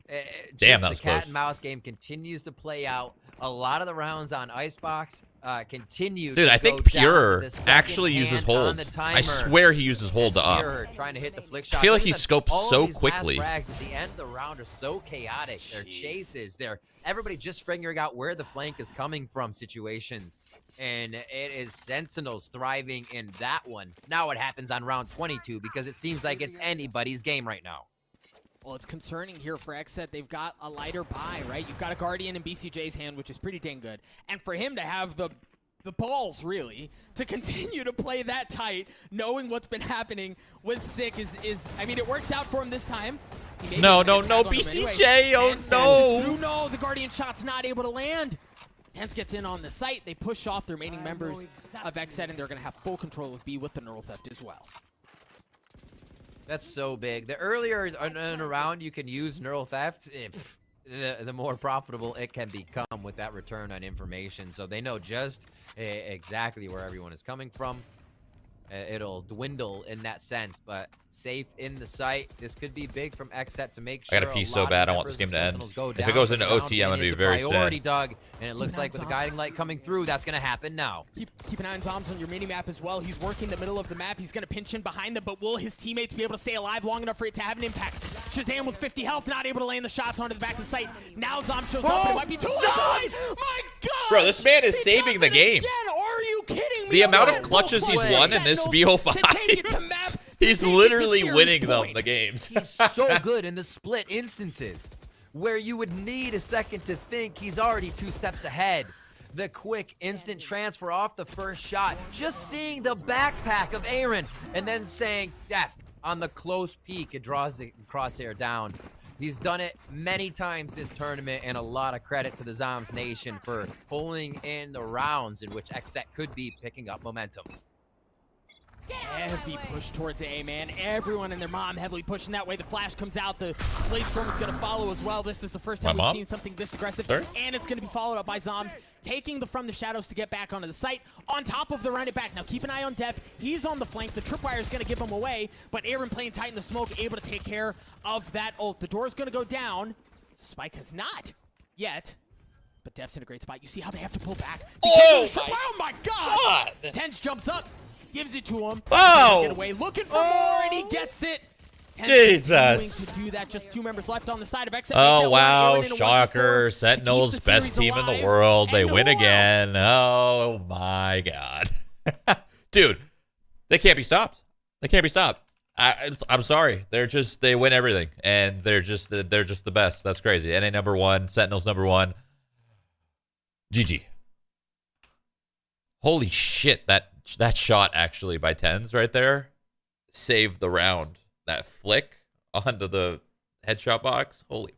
Damn, Just that was the cat close. and mouse game continues to play out. A lot of the rounds on Icebox continue. Dude, to I think go down Pure to the second actually uses hand on hold. the I timer. swear he uses hold to up. Pure trying to hit the flick I shot. feel like Like I he said, scopes all of so these last quickly. frags at the end of the round are so chaotic. They're Jeez. chases. They're everybody just figuring out where the flank is coming from situations. And it is Sentinels thriving in that one. Now it happens on round 22 because it seems like it's anybody's game right now. Well, it's concerning here for XSET. They've got a lighter buy, right? You've got a Guardian in BCJ's hand, which is pretty dang good. And for him to have the balls, really, to continue to play that tight, knowing what's been happening with Sick is I mean, it works out for him this time. He may be No, able to no, get no, a tag on him BCJ, anyway. oh, Tenz no. passes through. No, the Guardian shot's not able to land. Tenz gets in on the site. They push off the remaining members of XSET, and they're going to have full control of B with the Neural Theft as well. That's so big. The earlier in a round you can use Neural Theft, the more profitable it can become with that return on information. So they know just exactly where everyone is coming from. it'll dwindle in that sense. But safe in the site. This could be big from XSET to make sure. I got to pee so bad. I want this game to end. If it goes into OT, I'm going to be very priority, sad. Doug. And it looks like with the guiding light coming through, that's going to happen now. Keep an eye on Zombs on your mini-map as well. He's working the middle of the map. He's going to pinch in behind them, but will his teammates be able to stay alive long enough for it to have an impact? Shazam with 50 health, not able to land the shots onto the back of the site. Now Zom shows up, and it might be too late. My God! Bro, this man is saving the game. Again. Are you kidding me? The amount of clutches he's won in this BO5. He's literally winning them the games. He's so good in the split instances where you would need a second to think. He's already 2 steps ahead. The quick instant transfer off the first shot, just seeing the backpack of Aaron and then saying death on the close peek. It draws the crosshair down. He's done it many times this tournament, and a lot of credit to the Zoms Nation for pulling in the rounds in which XSET could be picking up momentum. Heavy push towards A, man. Everyone and their mom heavily pushing that way. The flash comes out. The blade storm is going to follow as well. This is the first time we've seen something this aggressive. Sure. And it's going to be followed up by Zoms taking the from the shadows to get back onto the site. On top of the run it back. Now keep an eye on Def. He's on the flank. The tripwire is going to give him away. But Aaron playing tight in the smoke, able to take care of that ult. The door is going to go down. Spike has not yet. But Def's in a great spot. You see how they have to pull back. Oh my God! Tench jumps up. Gives it to him. Get away, looking for more, and he gets it. Jesus. To do that, just 2 members left on the side of XSET. Oh wow, shocker! Sentinels, best team in the world. They win again. Oh my God, dude, they can't be stopped. They can't be stopped. I'm sorry. They win everything, and they're just the best. That's crazy. NA #1, Sentinels #1. GG. Holy shit, that shot actually by Tens right there saved the round. That flick onto the headshot box. Holy